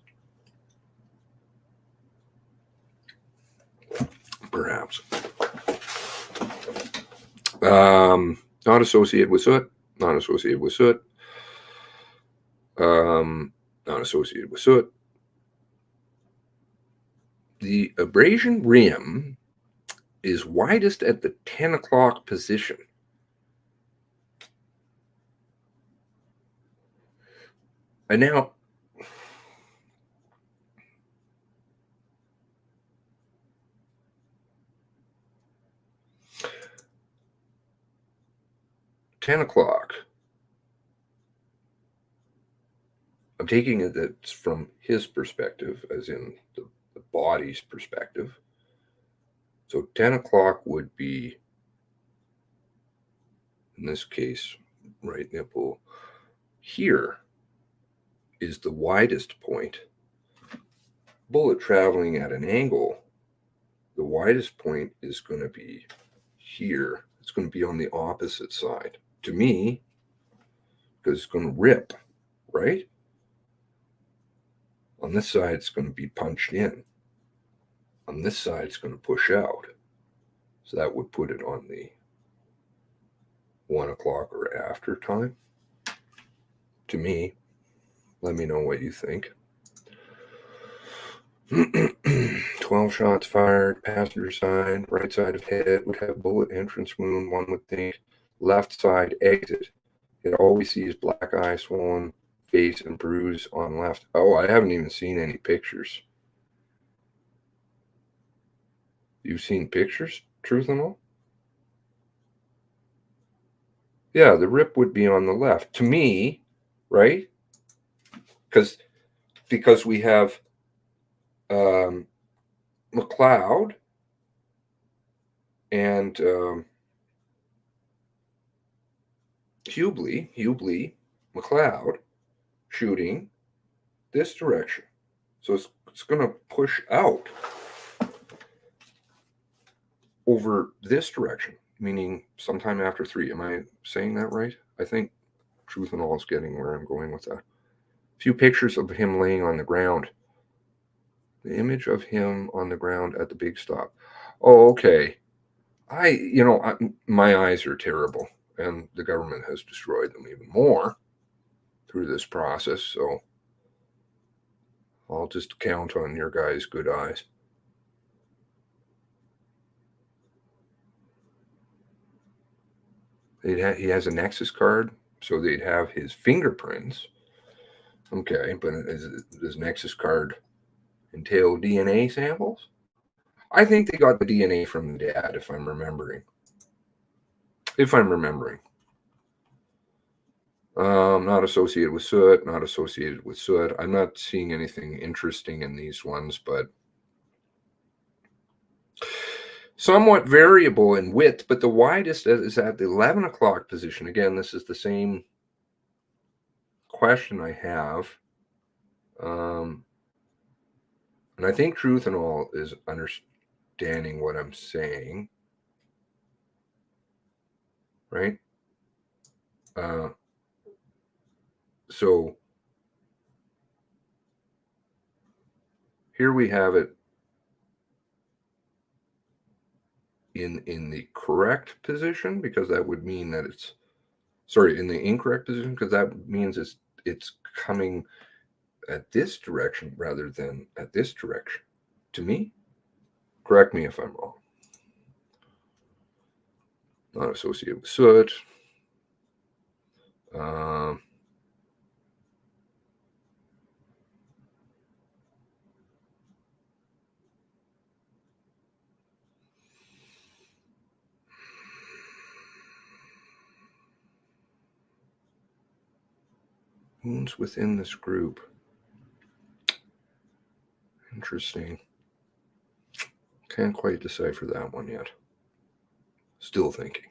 [SPEAKER 1] Perhaps. Not associated with soot. Not associated with soot. Not associated with soot. The abrasion rim is widest at the 10 o'clock position. And now, $10 o'clock. I'm taking it that's from his perspective, as in the body's perspective. So 10 o'clock would be, in this case, right nipple. Here is the widest point. Bullet traveling at an angle, the widest point is going to be here. It's going to be on the opposite side. To me, because it's going to rip, right? On this side, it's going to be punched in. On this side, it's going to push out. So that would put it on the 1 o'clock or after time. To me, let me know what you think. 12 shots fired, passenger side, right side of head would have bullet entrance wound, one would think. Left side exit. It always sees black eye, swollen face, and bruise on left. Oh, I haven't even seen any pictures. You've seen pictures, Truth and All? Yeah, the rip would be on the left. To me, right? Because we have McLeod and Hubley, McLeod shooting this direction. So it's going to push out over this direction, meaning sometime after 3. Am I saying that right? I think Truth and All is getting where I'm going with that. A few pictures of him laying on the ground. The image of him on the ground at the big stop. Oh, okay. My eyes are terrible, and the government has destroyed them even more through this process. So I'll just count on your guys' good eyes. He has a Nexus card, so they'd have his fingerprints. Okay, but does Nexus card entail DNA samples? I think they got the DNA from the dad, if I'm remembering. Not associated with soot, not associated with soot. I'm not seeing anything interesting in these ones, but somewhat variable in width, but the widest is at the 11 o'clock position. Again, this is the same question I have. And I think Truth and All is understanding what I'm saying, right? So here we have it in the correct position, because that would mean that it's, sorry, in the incorrect position, because that means it's coming at this direction rather than at this direction. To me, correct me if I'm wrong. Not associated with soot. Wounds within this group. Interesting. Can't quite decipher that one yet. Still thinking.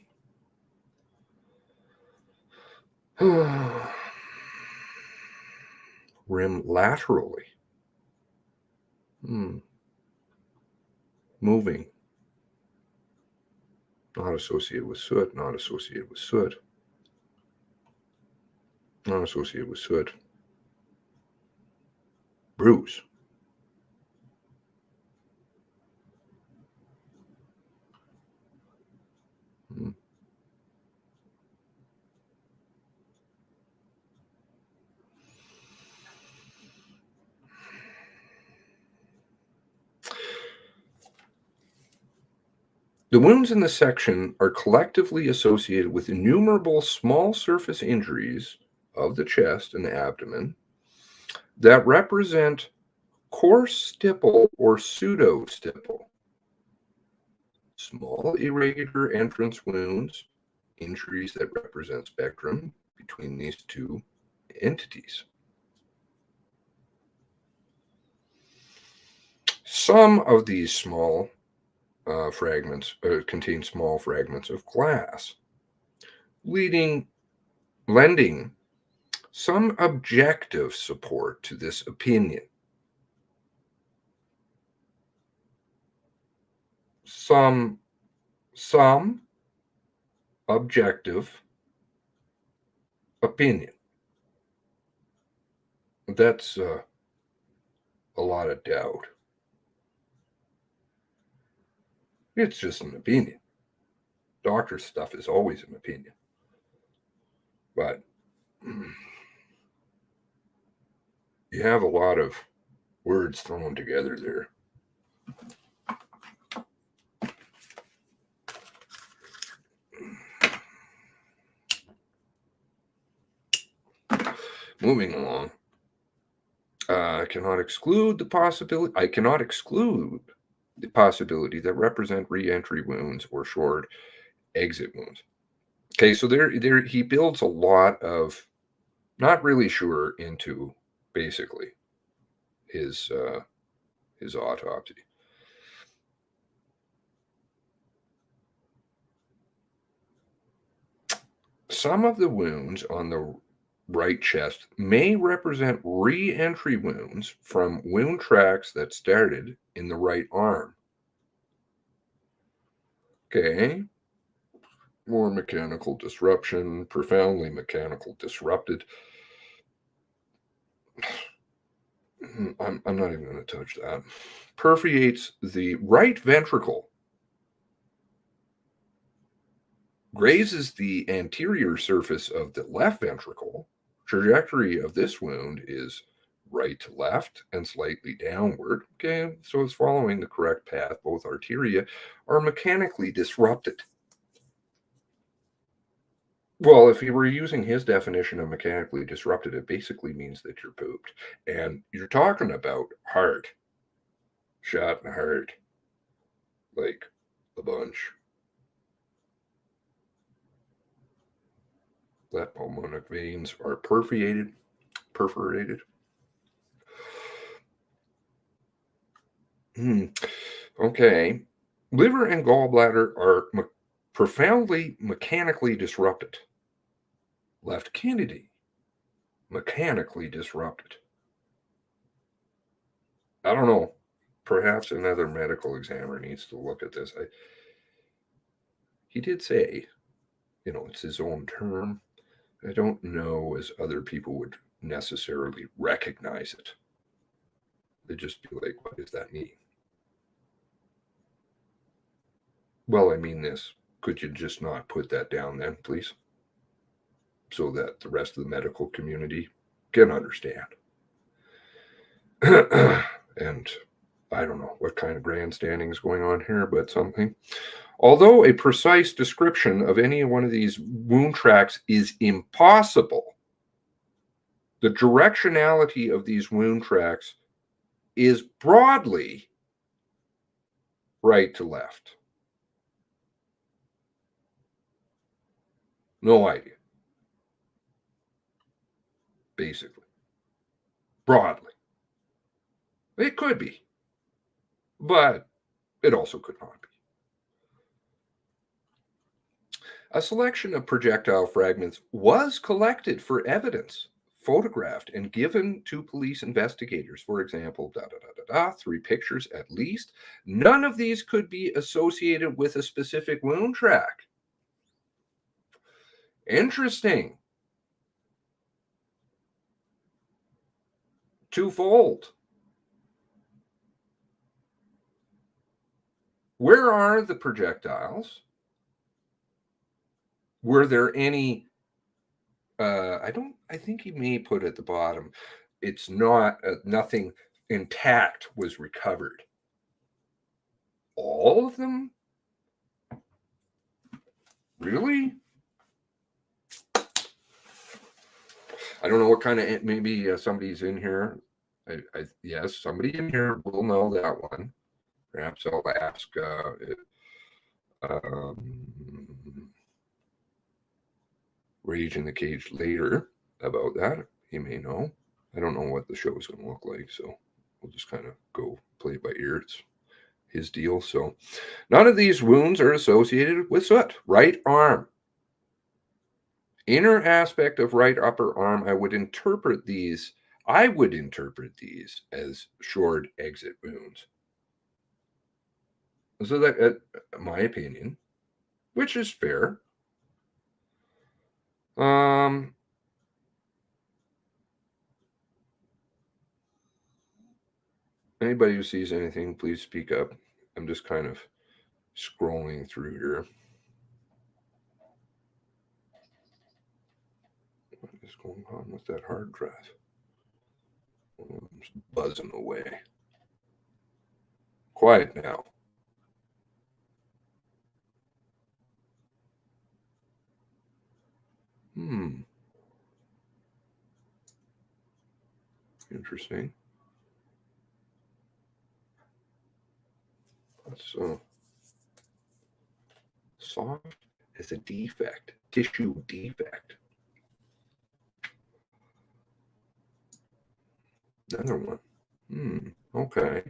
[SPEAKER 1] Rim laterally. Moving. Not associated with soot. Not associated with soot. Not associated with soot. Bruise. The wounds in this section are collectively associated with innumerable small surface injuries of the chest and the abdomen that represent coarse stipple or pseudo-stipple. Small irregular entrance wounds, injuries that represent spectrum between these two entities. Some of these small fragments contain small fragments of glass, lending some objective support to this opinion. Some objective opinion. That's a lot of doubt. It's just an opinion. Doctor stuff is always an opinion. But you have a lot of words thrown together there. Moving along. I cannot exclude the possibility that represent re-entry wounds or short exit wounds. Okay, so there he builds a lot of not really sure into basically his autopsy. Some of the wounds on the right chest may represent re-entry wounds from wound tracks that started in the right arm. Okay. More mechanical disruption, profoundly mechanical disrupted. I'm not even going to touch that. Perforates the right ventricle. Grazes the anterior surface of the left ventricle. Trajectory of this wound is right to left and slightly downward. Okay, so it's following the correct path. Both arteria are mechanically disrupted. Well, if you were using his definition of mechanically disrupted, it basically means that you're pooped. And you're talking about heart. Shot in the heart. Like a bunch. Left pulmonic veins are perforated. Okay. Liver and gallbladder are profoundly mechanically disrupted. Left kidney, mechanically disrupted. I don't know. Perhaps another medical examiner needs to look at this. He did say, it's his own term. I don't know as other people would necessarily recognize it. They'd just be like, what does that mean? Well, I mean this. Could you just not put that down then, please? So that the rest of the medical community can understand. And I don't know what kind of grandstanding is going on here, but something. Although a precise description of any one of these wound tracks is impossible, the directionality of these wound tracks is broadly right to left. No idea. Basically. Broadly. It could be. But it also could not be. A selection of projectile fragments was collected for evidence, photographed, and given to police investigators. For example, 3 pictures at least. None of these could be associated with a specific wound track. Interesting. Twofold. Where are the projectiles? Were there any? I think he may put at the bottom. It's not nothing intact was recovered. All of them? Really? I don't know what kind of, maybe somebody's in here. Yes, somebody in here will know that one. Perhaps I'll ask Rage in the Cage later about that. He may know. I don't know what the show is going to look like, so we'll just kind of go play it by ear. It's his deal. So none of these wounds are associated with soot. Right arm. Inner aspect of right upper arm, I would interpret these as short exit wounds. So that, my opinion, which is fair. Anybody who sees anything, please speak up. I'm just kind of scrolling through here. What is going on with that hard drive? It's buzzing away. Quiet now. Interesting. That's soft as a defect, tissue defect. Another one. Okay.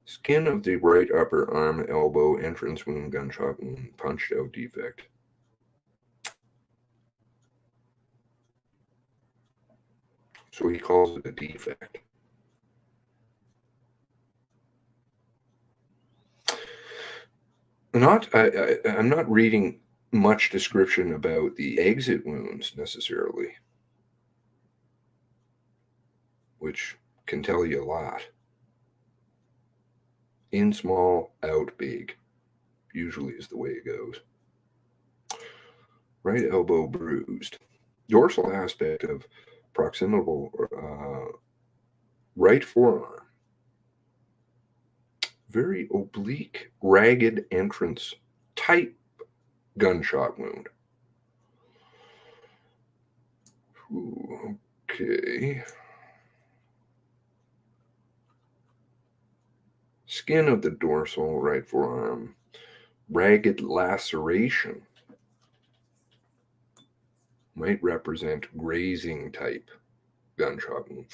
[SPEAKER 1] Skin of the right upper arm, elbow, entrance wound, gunshot wound, punched out defect. So he calls it a defect. I'm not reading much description about the exit wounds necessarily, which can tell you a lot. In small, out big, usually is the way it goes. Right elbow bruised. Dorsal aspect of proximal right forearm. Very oblique, ragged entrance type gunshot wound. Ooh, okay. Skin of the dorsal right forearm. Ragged laceration. Might represent grazing type gunshot wound.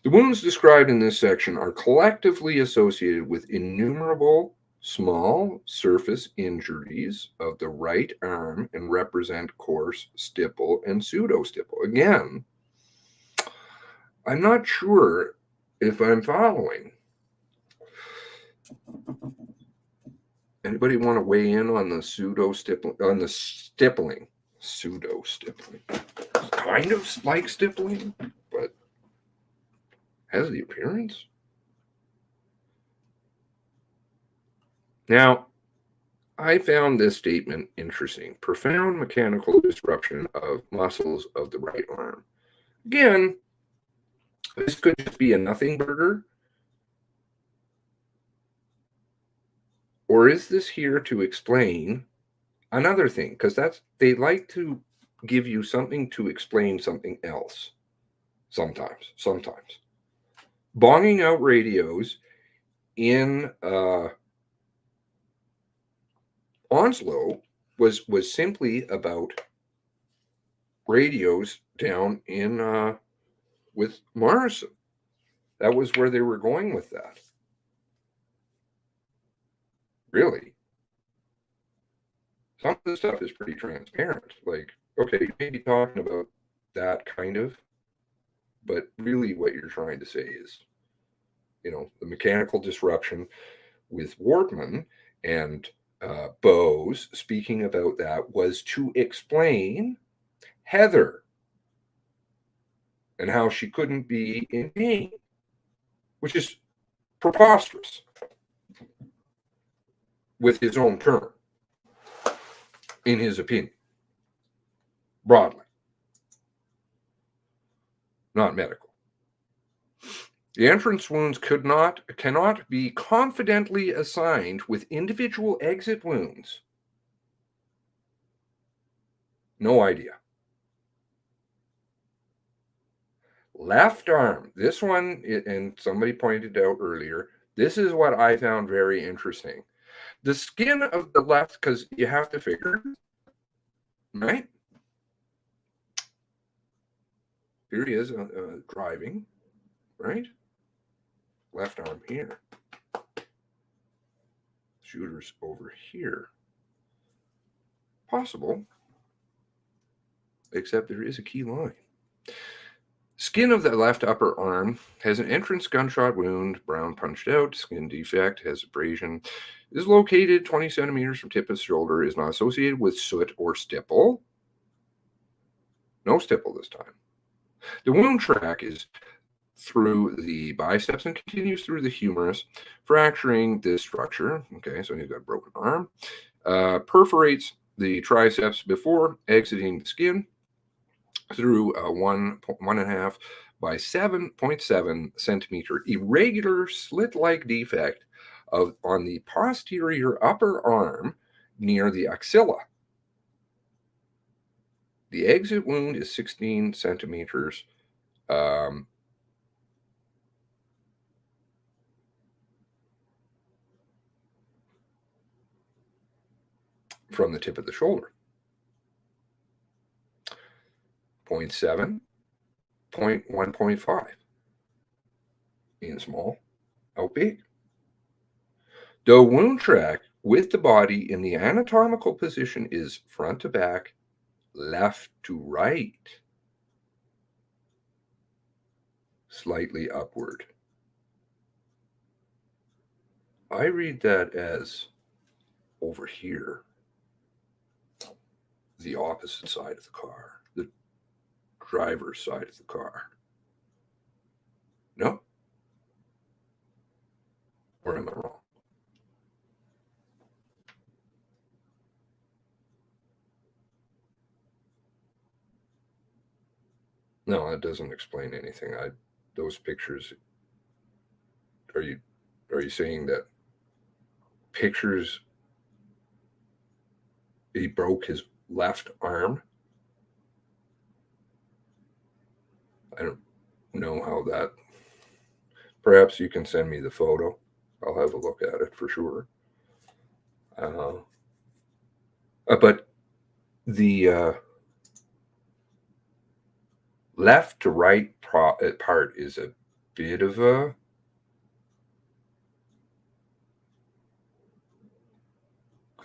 [SPEAKER 1] The wounds described in this section are collectively associated with innumerable small surface injuries of the right arm and represent coarse stipple and pseudostipple. Again, I'm not sure if I'm following. Anybody want to weigh in on the stippling? Pseudo-stippling. Kind of like stippling, but has the appearance. Now, I found this statement interesting. Profound mechanical disruption of muscles of the right arm. Again, this could just be a nothing burger. Or is this here to explain another thing? Because they like to give you something to explain something else. Sometimes. Bonging out radios in Onslow was simply about radios down in with Morrison. That was where they were going with that. Really. Some of the stuff is pretty transparent. Like, okay, you may be talking about that kind of, but really what you're trying to say is, the mechanical disruption with Wortman and Bose speaking about that was to explain Heather and how she couldn't be in pain, which is preposterous with his own term, in his opinion, broadly, not medical. The entrance wounds cannot be confidently assigned with individual exit wounds. No idea. Left arm. This one, and somebody pointed out earlier, this is what I found very interesting. The skin of the left, because you have to figure, right? Here he is driving, right? Left arm here. Shooter's over here. Possible, except there is a key line. Skin of the left upper arm has an entrance gunshot wound, brown punched out, skin defect, has abrasion, is located 20 centimeters from tip of shoulder, is not associated with soot or stipple. No stipple this time. The wound track is through the biceps and continues through the humerus, fracturing this structure. Okay, so he's got a broken arm. Perforates the triceps before exiting the skin through a 1.5 by 7.7 centimeter irregular slit-like defect on the posterior upper arm near the axilla. The exit wound is 16 centimeters from the tip of the shoulder. 0.7, 1.5 in small, out big. The wound track with the body in the anatomical position is front to back, left to right, slightly upward. I read that as over here, the opposite side of the car, the driver's side of the car. No? Or am I wrong? No, it doesn't explain anything. Those pictures. Are you saying that pictures he broke his left arm? I don't know how that. Perhaps you can send me the photo. I'll have a look at it for sure. But the left to right part is a bit of a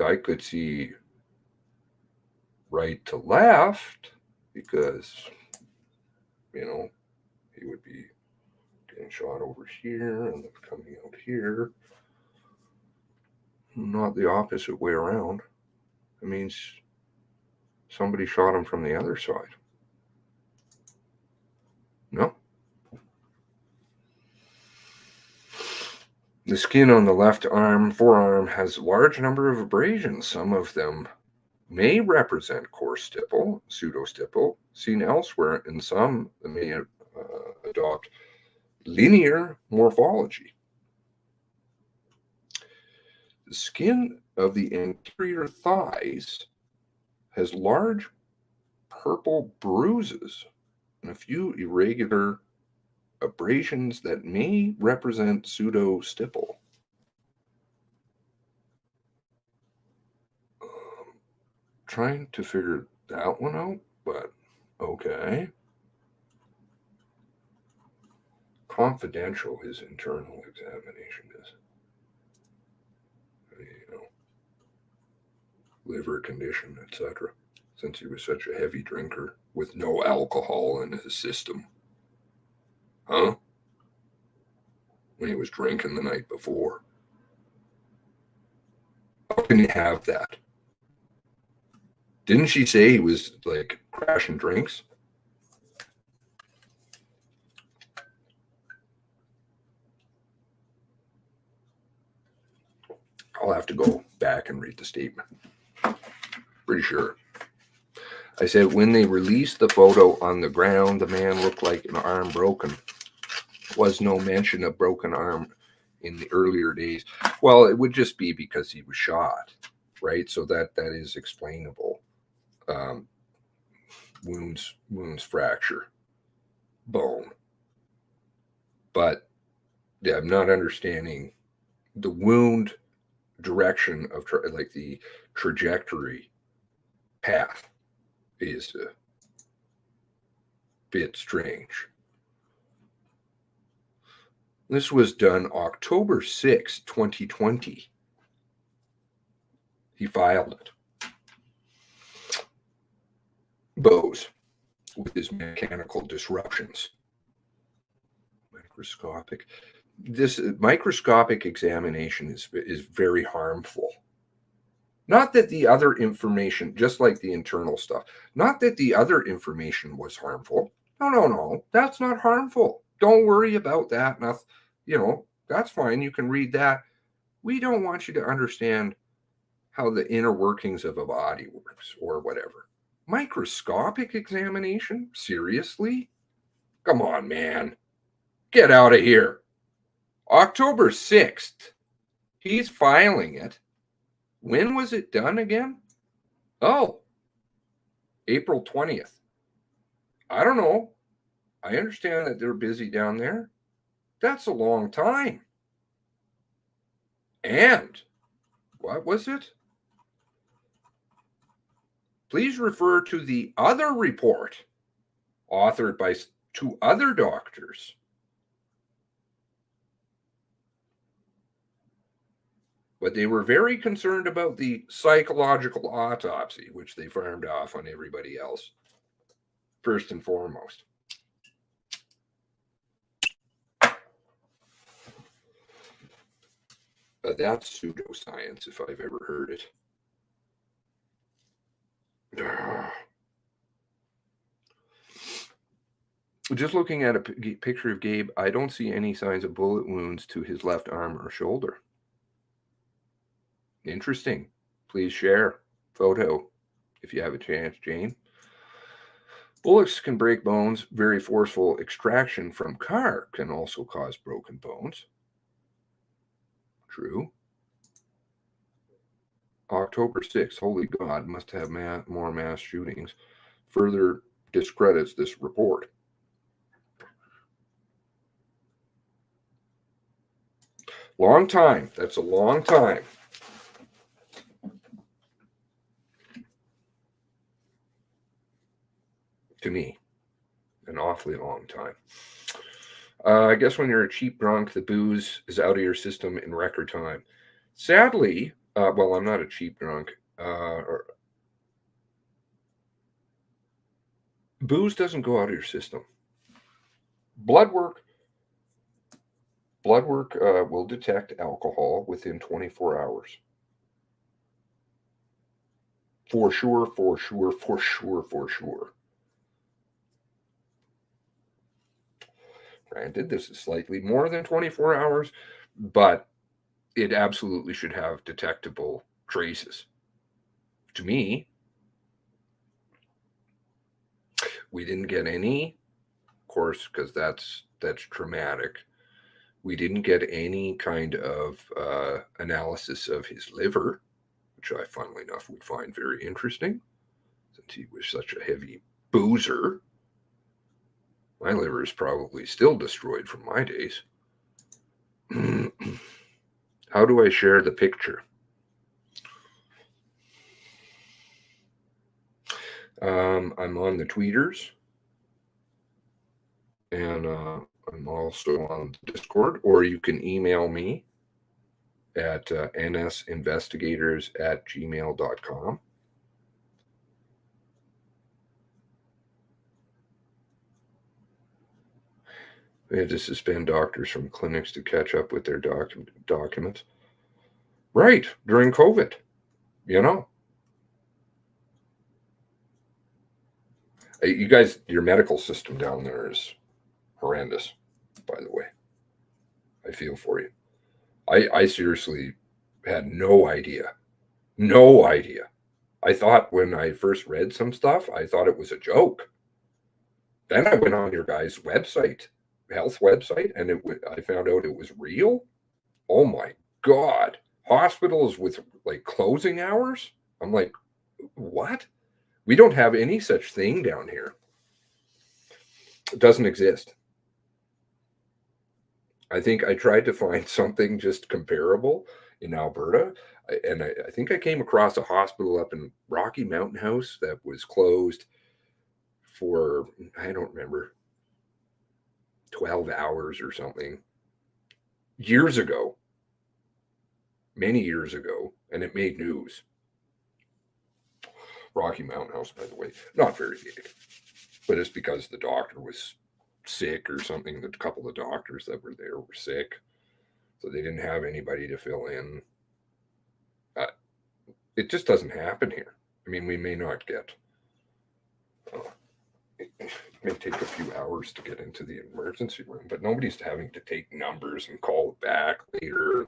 [SPEAKER 1] I could see right to left because, you know, he would be getting shot over here and then coming out here. Not the opposite way around. It means somebody shot him from the other side. No. The skin on the left forearm has a large number of abrasions. Some of them may represent coarse stipple, pseudostipple, seen elsewhere, and some may adopt linear morphology. The skin of the anterior thighs has large purple bruises and a few irregular abrasions that may represent pseudostipple. Trying to figure that one out, but okay. Confidential, his internal examination is. You know, liver condition, etc. Since he was such a heavy drinker with no alcohol in his system. Huh? When he was drinking the night before. How can you have that? Didn't she say he was like crashing drinks? I'll have to go back and read the statement. Pretty sure. I said when they released the photo on the ground, the man looked like an arm broken. Was no mention of broken arm in the earlier days. Well, it would just be because he was shot, right? So that is explainable. Wounds fracture, bone. But yeah, I'm not understanding the wound direction of like the trajectory path is a bit strange. This was done October 6, 2020. He filed it. Bose with his mechanical disruptions. Microscopic. This microscopic examination is very harmful. Not that the other information, just like the internal stuff, not that the other information was harmful. No. That's not harmful. Don't worry about that. Nothing, you know, that's fine. You can read that. We don't want you to understand how the inner workings of a body works or whatever. Microscopic examination? Seriously? Come on, man. Get out of here. October 6th. He's filing it. When was it done again? Oh, April 20th. I don't know. I understand that they're busy down there. That's a long time. And what was it? Please refer to the other report authored by two other doctors. But they were very concerned about the psychological autopsy, which they farmed off on everybody else, first and foremost. That's pseudoscience, if I've ever heard it. Just looking at a picture of Gabe, I don't see any signs of bullet wounds to his left arm or shoulder. Interesting. Please share photo if you have a chance, Jane. Bullets can break bones. Very forceful extraction from car can also cause broken bones. True. October 6th. Holy God, must have more mass shootings. Further discredits this report. Long time. That's a long time. To me, an awfully long time. I guess when you're a cheap drunk, the booze is out of your system in record time. Sadly, well, I'm not a cheap drunk. Booze doesn't go out of your system. Blood work will detect alcohol within 24 hours. For sure, for sure, for sure, for sure. Granted, this is slightly more than 24 hours, but it absolutely should have detectable traces. To me, we didn't get any, of course, because that's traumatic. We didn't get any kind of analysis of his liver, which I, funnily enough, would find very interesting, since he was such a heavy boozer. My liver is probably still destroyed from my days. How do I share the picture? I'm on the tweeters, and I'm also on the Discord, or you can email me at nsinvestigators@gmail.com. We had to suspend doctors from clinics to catch up with their documents. Right, during COVID, you know. You guys, your medical system down there is horrendous, by the way. I feel for you. I seriously had no idea. No idea. I thought when I first read some stuff, I thought it was a joke. Then I went on your guys' website, health website, and I found out it was real. Oh my God. Hospitals with like closing hours? I'm like, what? We don't have any such thing down here. It doesn't exist. I think I tried to find something just comparable in Alberta, and I think I came across a hospital up in Rocky Mountain House that was closed for, I don't remember, 12 hours or something years ago, many years ago, and it made news. Rocky Mountain House, by the way, not very big, but it's because the doctor was sick or something. A couple of doctors that were there were sick, so they didn't have anybody to fill in. It just doesn't happen here. I mean, we may not get, it may take a few hours to get into the emergency room, but nobody's having to take numbers and call back later.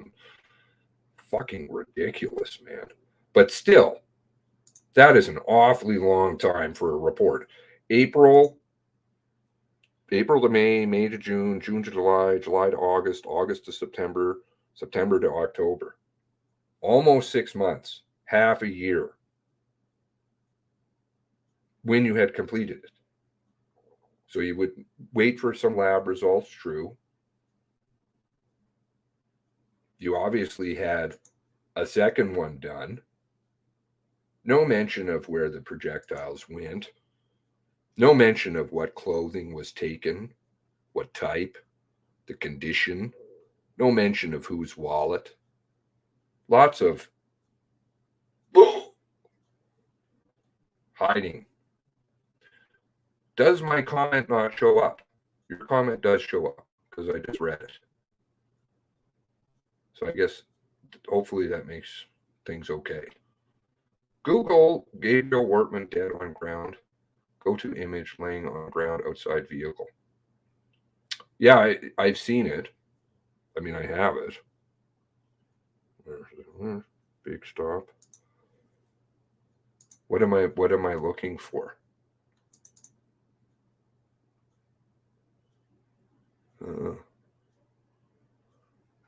[SPEAKER 1] Fucking ridiculous, man. But still, that is an awfully long time for a report. April to May, May to June, June to July, July to August, August to September, September to October. Almost 6 months, half a year, when you had completed it. So you would wait for some lab results, true. You obviously had a second one done. No mention of where the projectiles went. No mention of what clothing was taken, what type, the condition. No mention of whose wallet. Lots of hiding. Does my comment not show up? Your comment does show up because I just read it. So I guess hopefully that makes things okay. Google Gabriel Wortman dead on ground. Go to image laying on ground outside vehicle. Yeah, I've seen it. I mean, I have it. Big stop. What am I looking for?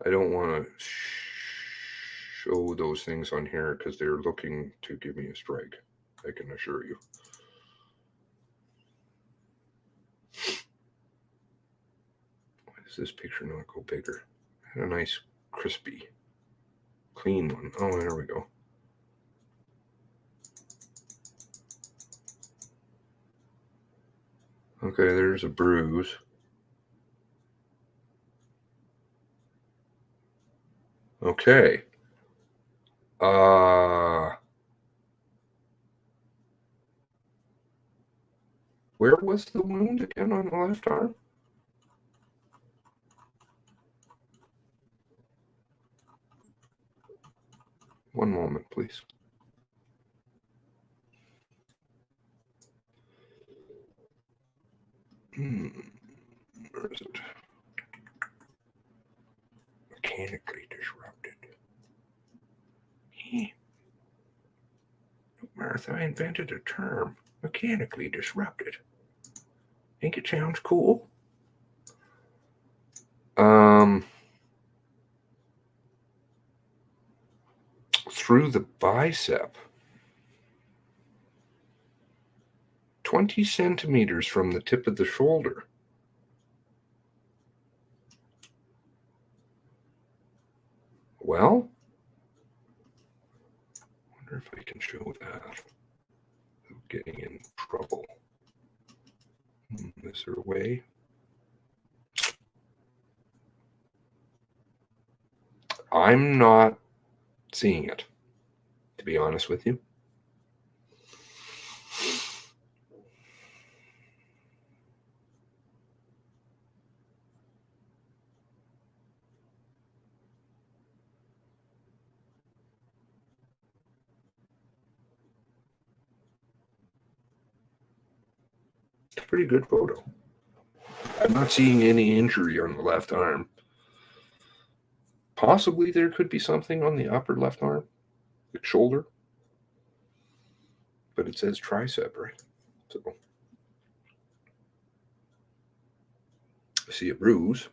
[SPEAKER 1] I don't want to show those things on here because they're looking to give me a strike. I can assure you. Why does this picture not go bigger? I had a nice, crispy, clean one. Oh, there we go. Okay, there's a bruise. Okay. Where was the wound again on the left arm? One moment, please. Where is it? Mechanically disrupted. Martha, I invented a term. Mechanically disrupted. Think it sounds cool? Through the bicep. 20 centimeters from the tip of the shoulder. Well, I wonder if I can show that without getting in trouble. Is there a way? I'm not seeing it, to be honest with you. It's a pretty good photo. I'm not seeing any injury on the left arm. Possibly there could be something on the upper left arm, the shoulder. But it says tricep, right? So I see a bruise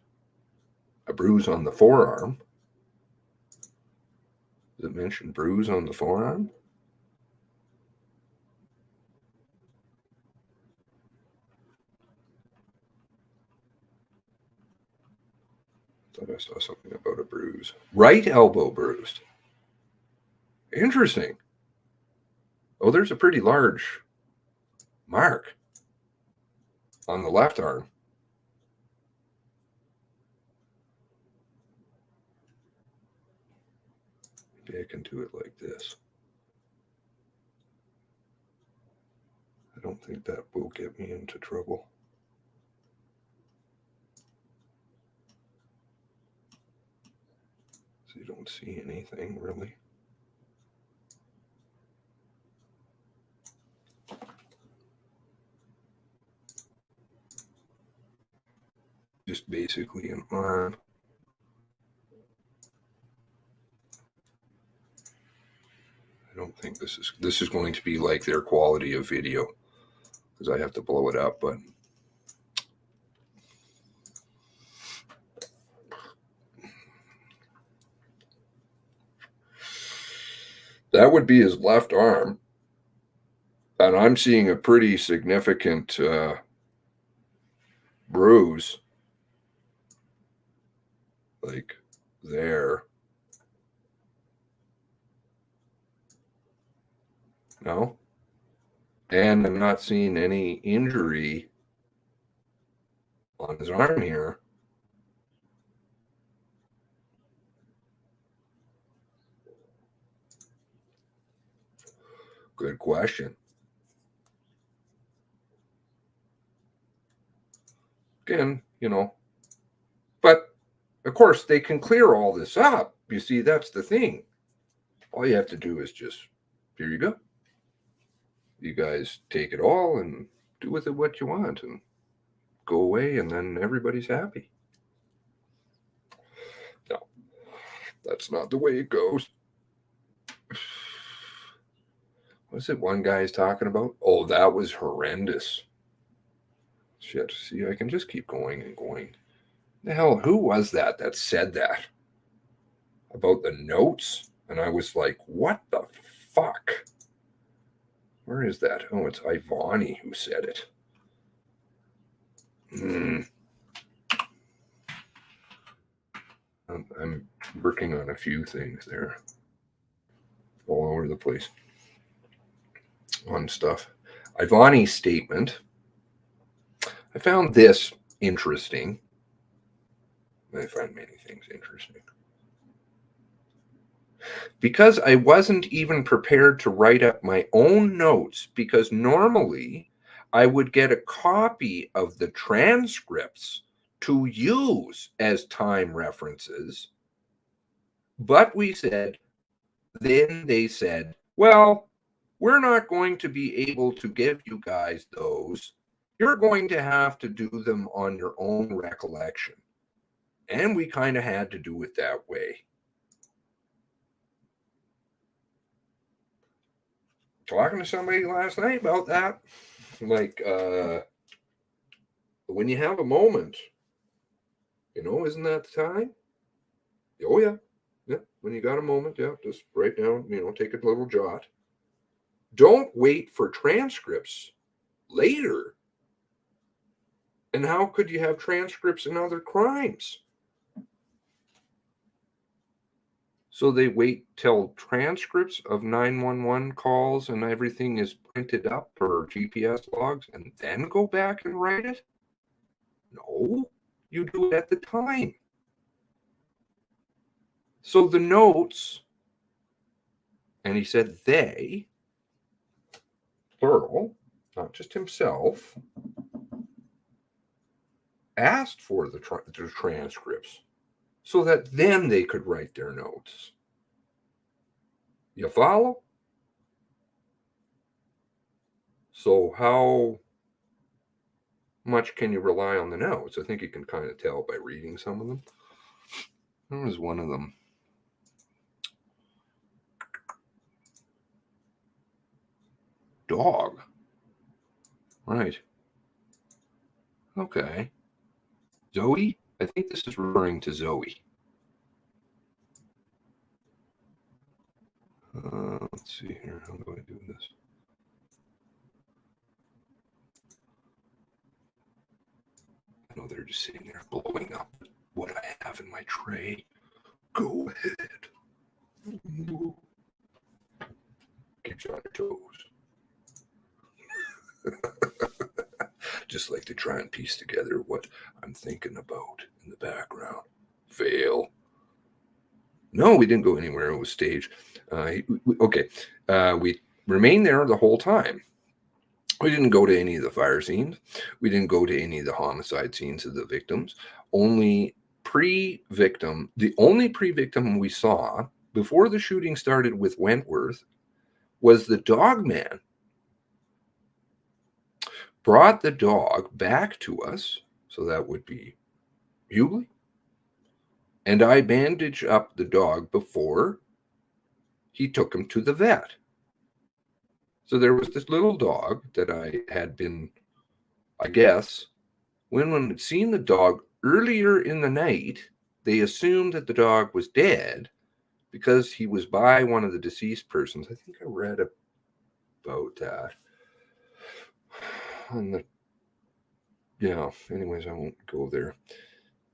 [SPEAKER 1] on the forearm. Does it mention bruise on the forearm? Thought I saw something about a bruise. Right elbow bruised. Interesting. Oh, there's a pretty large mark on the left arm. Maybe I can do it like this. I don't think that will get me into trouble. So you don't see anything really. Just basically an arm. I don't think this is going to be like their quality of video because I have to blow it up, but that would be his left arm. And I'm seeing a pretty significant bruise like there. No? And I'm not seeing any injury on his arm here. Good question. Again, but of course they can clear all this up. You see, that's the thing. All you have to do is just, here you go. You guys take it all and do with it what you want and go away, and then everybody's happy. No, that's not the way it goes. What's it one guy's talking about? Oh, that was horrendous. Shit, see, I can just keep going and going. The hell, who was that said that? about the notes, and I was like, what the fuck? Where is that? Oh, it's Ivani who said it. I'm working on a few things there, all over the place on stuff. Ivani's statement. I found this interesting. I find many things interesting. Because I wasn't even prepared to write up my own notes, because normally I would get a copy of the transcripts to use as time references. But then they said, well, we're not going to be able to give you guys those. You're going to have to do them on your own recollection. And we kind of had to do it that way. Talking to somebody last night about that, like, when you have a moment, isn't that the time? Oh, yeah. Yeah. When you got a moment, yeah, just write down, take a little jot. Don't wait for transcripts later. And how could you have transcripts in other crimes? So they wait till transcripts of 911 calls and everything is printed up or GPS logs and then go back and write it? No, you do it at the time. So the notes, and he said they, plural, not just himself, asked for the transcripts so that then they could write their notes. You follow? So how much can you rely on the notes? I think you can kind of tell by reading some of them. There was one of them. Dog. Right. Okay. Zoe? I think this is referring to Zoe. Let's see here. How do I do this? I know they're just sitting there blowing up what I have in my tray. Go ahead. Keep you on your toes. Just like to try and piece together what I'm thinking about in the background. Fail. No, we didn't go anywhere. It was staged. Okay. We remained there the whole time. We didn't go to any of the fire scenes. We didn't go to any of the homicide scenes of the victims. Only pre-victim, the only pre-victim we saw before the shooting started with Wentworth was the dog man. Brought the dog back to us, so that would be Hughley. And I bandaged up the dog before he took him to the vet. So there was this little dog that I had been, I guess, when one had seen the dog earlier in the night, they assumed that the dog was dead because he was by one of the deceased persons. I think I read about that. Anyways, I won't go there.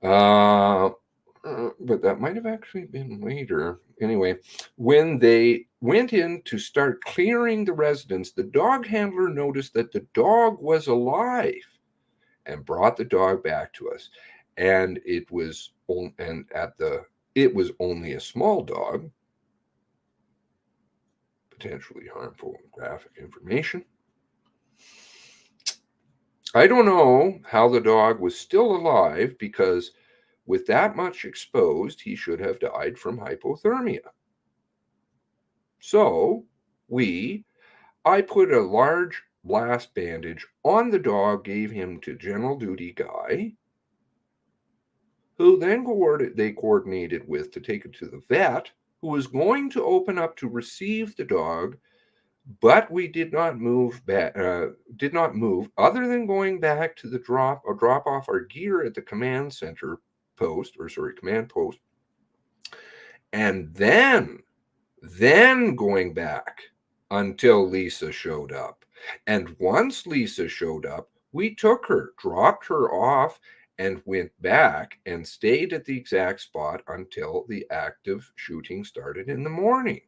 [SPEAKER 1] But that might have actually been later. Anyway, when they went in to start clearing the residence, the dog handler noticed that the dog was alive and brought the dog back to us. And it was only a small dog, potentially harmful and graphic information. I don't know how the dog was still alive, because with that much exposed, he should have died from hypothermia. So I put a large blast bandage on the dog, gave him to general duty guy, who then they coordinated with to take it to the vet, who was going to open up to receive the dog, but we did not move other than going back to the drop off our gear at the command post, and then going back until Lisa showed up. And once Lisa showed up, we took her, dropped her off, and went back and stayed at the exact spot until the active shooting started in the morning.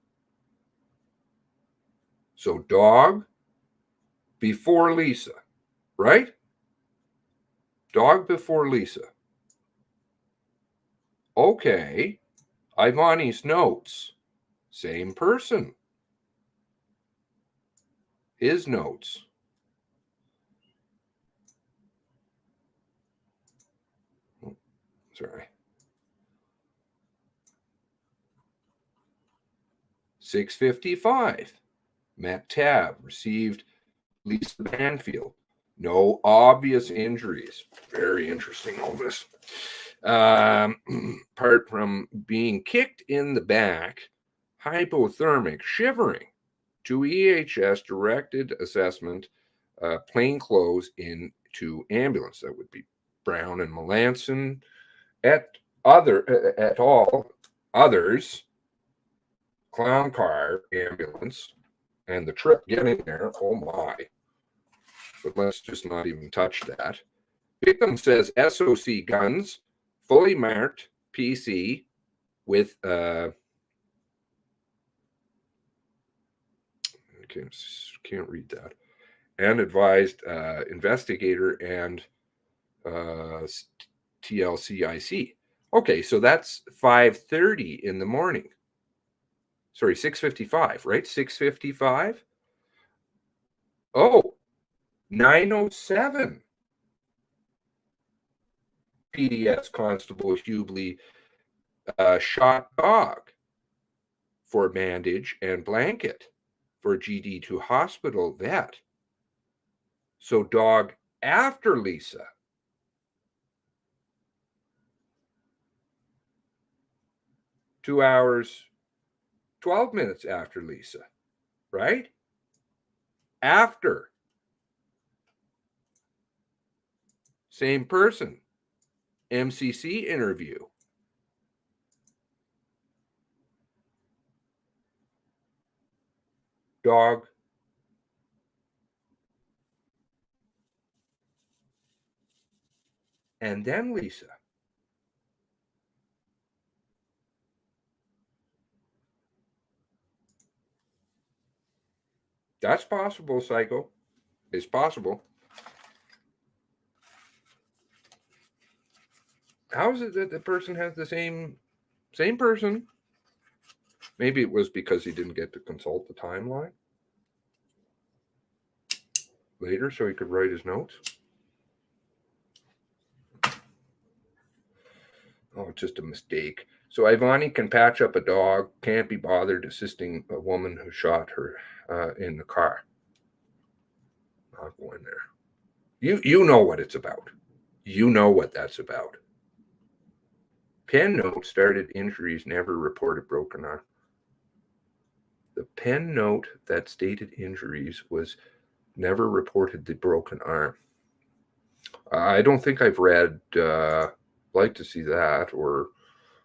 [SPEAKER 1] So dog before Lisa, right? Dog before Lisa. Okay, Ivani's notes, same person. His notes. Sorry. 6:55. Matt Tabb received Lisa Banfield. No obvious injuries. Very interesting, all this. Apart from being kicked in the back, hypothermic, shivering, to EHS, directed assessment, plain clothes into ambulance. That would be Brown and Melanson, et al. Others, clown car, ambulance, and the trip getting there, oh my. But let's just not even touch that. Victim says SOC guns, fully marked PC with can't read that, and advised investigator and TLCIC. Okay, so that's 5:30 in the morning. Sorry, 6:55, right? 6:55. Oh, 9:07. PDS Constable Hubley shot dog for bandage and blanket for GD to hospital vet. So dog after Lisa. Two hours, 12 minutes after Lisa, right? After. Same person. MCC interview. Dog. And then Lisa. That's possible, Psycho. It's possible. How is it that the person has the same person? Maybe it was because he didn't get to consult the timeline later so he could write his notes. Oh, it's just a mistake. So Ivani can patch up a dog, can't be bothered assisting a woman who shot her in the car. Not going there. You know what it's about. You know what that's about. Pen note started injuries, never reported broken arm. The pen note that stated injuries was never reported the broken arm. I don't think I've read, like to see that, or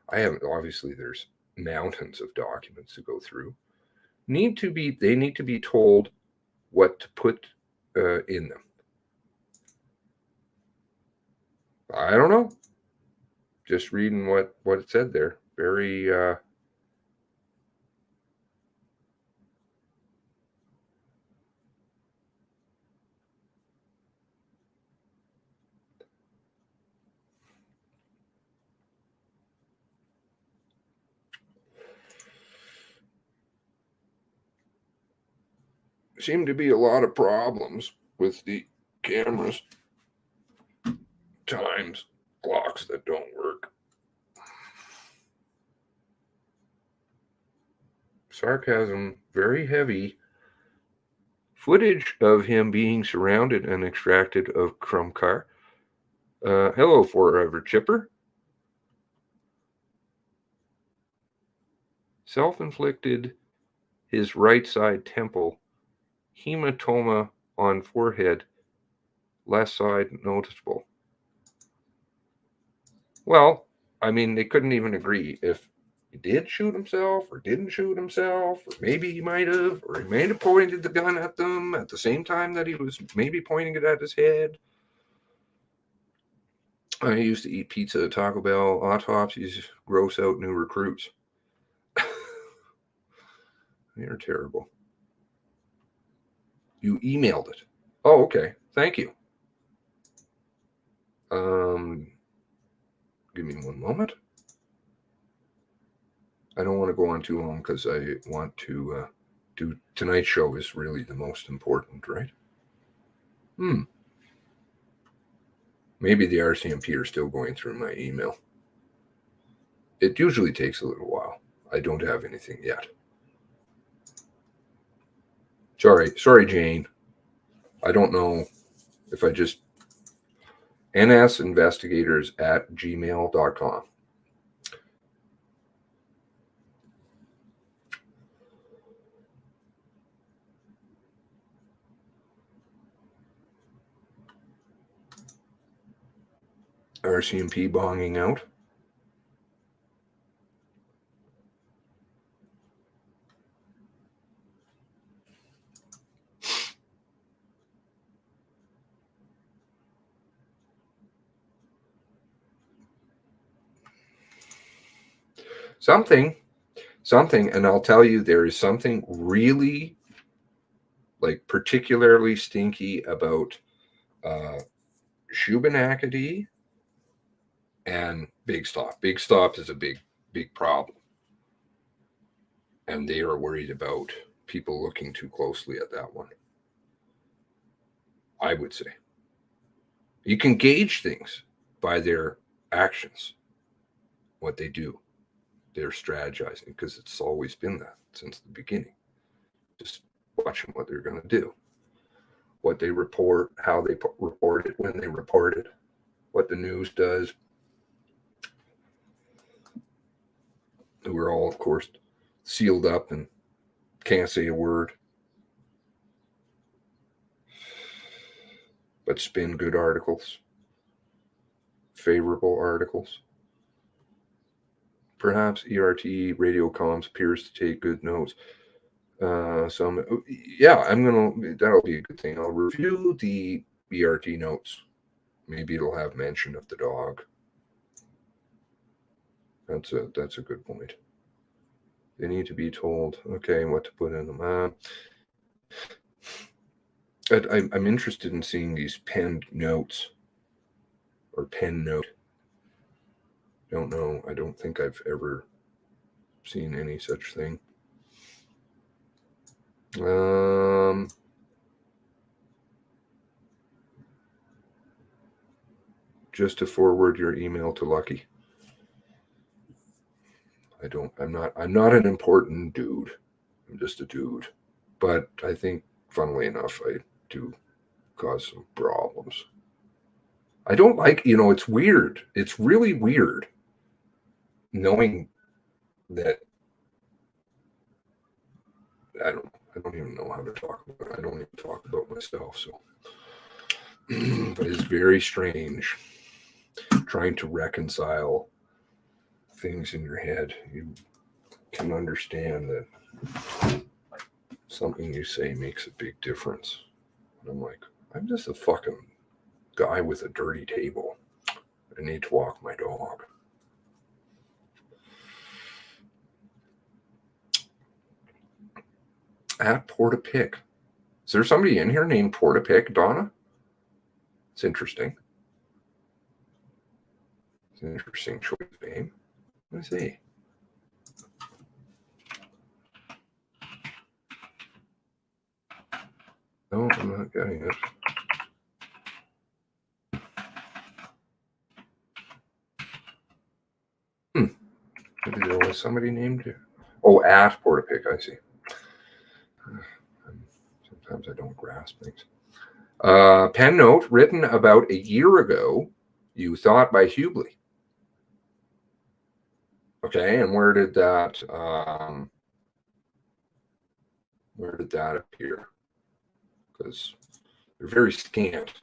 [SPEAKER 1] I haven't. Obviously, there's mountains of documents to go through. They need to be told what to put in them. I don't know. Just reading what it said there. Very seem to be a lot of problems with the cameras. Times clocks that don't work. Sarcasm, very heavy. Footage of him being surrounded and extracted of Crumb car. Hello, Forever Chipper. Self-inflicted his right side temple. Hematoma on forehead. Left side noticeable. Well, I mean, they couldn't even agree if he did shoot himself or didn't shoot himself, or maybe he might have, or he may have pointed the gun at them at the same time that he was maybe pointing it at his head. I used to eat pizza at Taco Bell. Autopsies gross out new recruits. You're terrible. You emailed it. Oh, okay. Thank you. Give me one moment. I don't want to go on too long because I want to do tonight's show is really the most important, right? Maybe the RCMP are still going through my email. It usually takes a little while. I don't have anything yet. Sorry, Jane. I don't know if I just nsinvestigators@gmail.com. RCMP bonging out. Something, and I'll tell you, there is something really, like, particularly stinky about Shubenacadie and Big Stop. Big Stop is a big problem. And they are worried about people looking too closely at that one. I would say. You can gauge things by their actions, what they do. They're strategizing, because it's always been that since the beginning. Just watching what they're going to do, what they report, how they report it, when they report it, what the news does. We're all, of course, sealed up and can't say a word, but spin good articles, favorable articles. Perhaps ERT radio comms appears to take good notes. That'll be a good thing. I'll review the ERT notes. Maybe it'll have mention of the dog. That's a good point. They need to be told, okay, what to put in them. I'm interested in seeing these penned notes, or pen note. Don't know. I don't think I've ever seen any such thing. Just to forward your email to Lucky. I'm not an important dude. I'm just a dude. But I think, funnily enough, I do cause some problems. I don't like, it's weird. It's really weird knowing that I don't even know how to talk about it. I don't even talk about myself, so but it's very strange trying to reconcile things in your head. You can understand that something you say makes a big difference. And I'm like, I'm just a fucking guy with a dirty table. I need to walk my dog. At Portapic. Is there somebody in here named Portapic, Donna? It's interesting. It's an interesting choice of name. Let me see. No, I'm not getting it. Maybe there was somebody named here. Oh, at Portapic, I see. Sometimes I don't grasp things. Pen note written about a year ago, you thought by Hubley. Okay, and where did that appear? Because they're very scant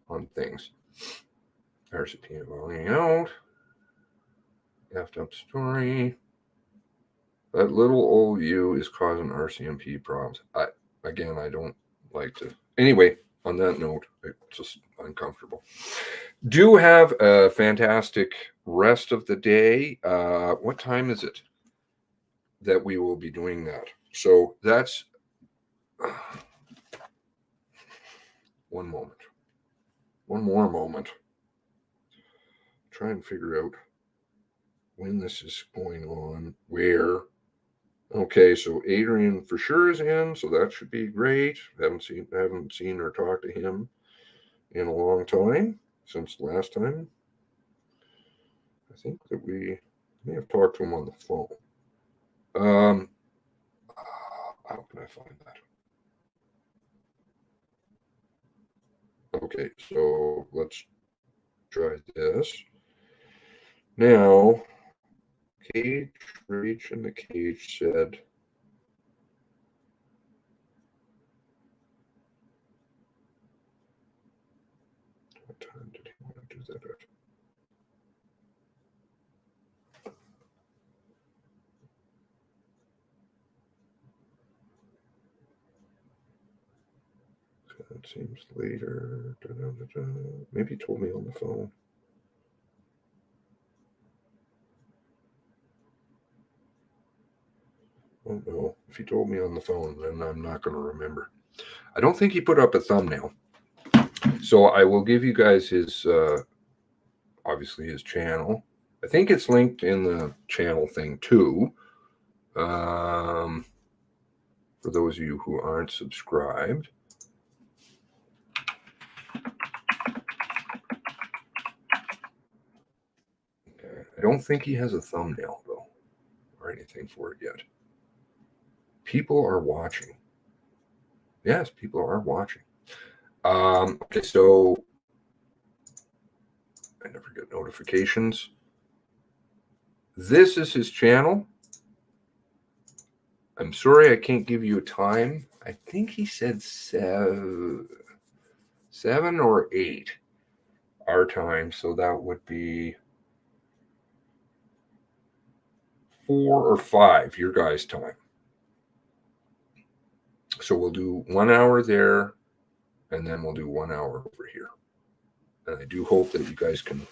[SPEAKER 1] on things. RCP volume out. Effed up story. That little old you is causing RCMP problems. I don't like to. Anyway, on that note, it's just uncomfortable. Do have a fantastic rest of the day. What time is it that we will be doing that? So that's one moment. One more moment. Try and figure out when this is going on, where. Okay, so Adrian for sure is in, so that should be great. Haven't seen or talked to him in a long time, since last time. I think that we may have talked to him on the phone. How can I find that? Okay, so let's try this. Now, Cage, Reach, and the Cage said, what time did he want to do that at? That seems later. Maybe he told me on the phone. Oh no, if he told me on the phone, then I'm not going to remember. I don't think he put up a thumbnail. So I will give you guys his, obviously his channel. I think it's linked in the channel thing too. For those of you who aren't subscribed. I don't think he has a thumbnail though, or anything for it yet. People are watching. Yes, people are watching. Okay, so I never get notifications. This is his channel. I'm sorry I can't give you a time. I think he said 7 or 8 our time, so that would be 4 or 5 your guys' time. So we'll do 1 hour there, and then we'll do 1 hour over here. And I do hope that you guys can,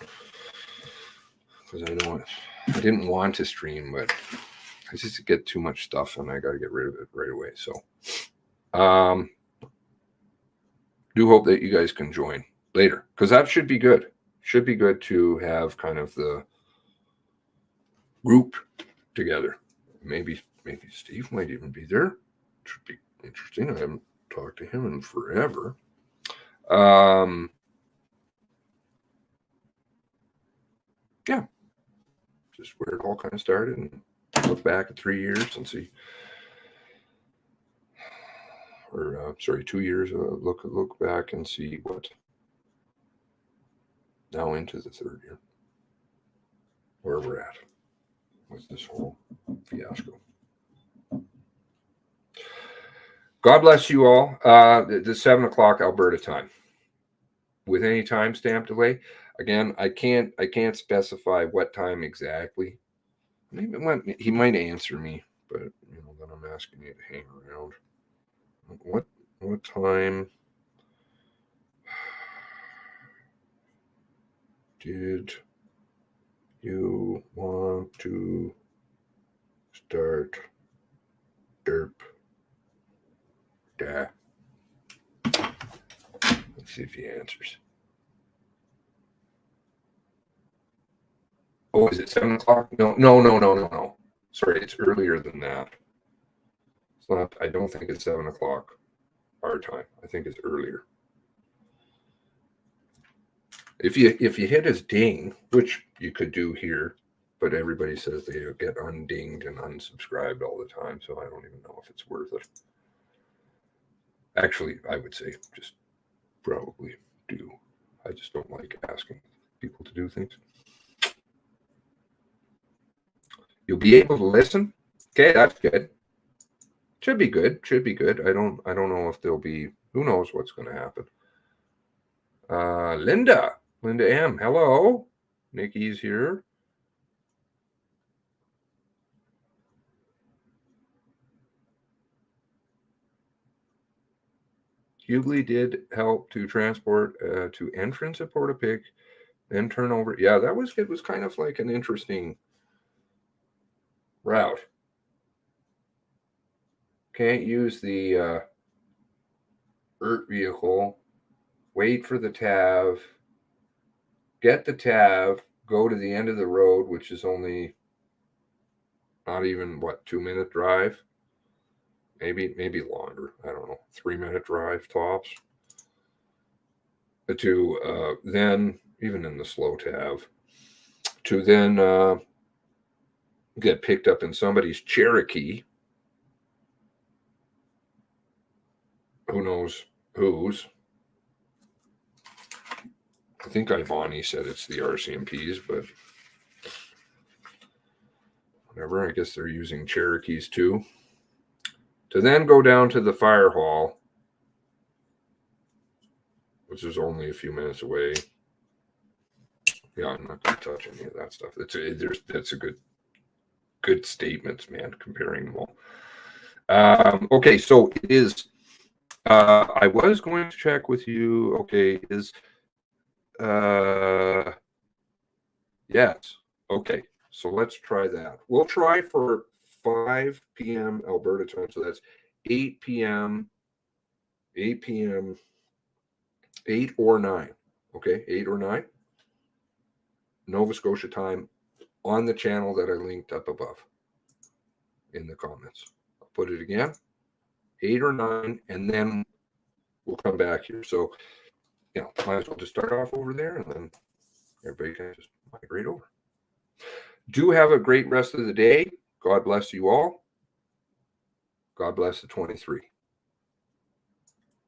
[SPEAKER 1] because I didn't want to stream, but I just get too much stuff and I got to get rid of it right away. So do hope that you guys can join later, because that should be good. Should be good to have kind of the group together. Maybe Steve might even be there. Should be interesting. I haven't talked to him in forever. Yeah, just where it all kind of started, and look back at 3 years and see, or 2 years. Look back and see what now into the 3rd year, where we're at with this whole fiasco. God bless you all. The 7 o'clock Alberta time, with any timestamp delay. Again, I can't specify what time exactly. Maybe he might answer me, but then I'm asking you to hang around. What time did you want to start derp? Yeah. Let's see if he answers. Oh, is it 7 o'clock? No. Sorry, it's earlier than that. It's not. I don't think it's 7 o'clock our time. I think it's earlier. If you hit his ding, which you could do here, but everybody says they get undinged and unsubscribed all the time, so I don't even know if it's worth it. Actually, I would say just probably do. I just don't like asking people to do things. You'll be able to listen. Okay, that's good. Should be good. I don't know if there'll be. Who knows what's going to happen? Linda, Linda M. Hello. Nikki's here. Hughley did help to transport to entrance at Portapique, then turn over. Yeah, it was kind of like an interesting route. Can't use the ERT vehicle, wait for the TAV, get the TAV, go to the end of the road, which is only not even, 2-minute drive? Maybe longer. I don't know, 3-minute drive tops. To then, even in the slow TAV, to then get picked up in somebody's Cherokee. Who knows whose? I think Ivani said it's the RCMPs, but whatever. I guess they're using Cherokees too. To then go down to the fire hall, which is only a few minutes away. Yeah, I'm not going to touch any of that stuff. That's a good statements, man, comparing them all. Okay, so it is. I was going to check with you. Okay, yes. Okay, so let's try that. We'll try for 5 p.m. Alberta time, so that's 8 p.m. 8 p.m. 8 or 9. Okay, 8 or 9 Nova Scotia time on the channel that I linked up above in the comments. I'll put it again, 8 or 9, and then we'll come back here. So, might as well just start off over there, and then everybody can just migrate over. Do have a great rest of the day. God bless you all. God bless the 23.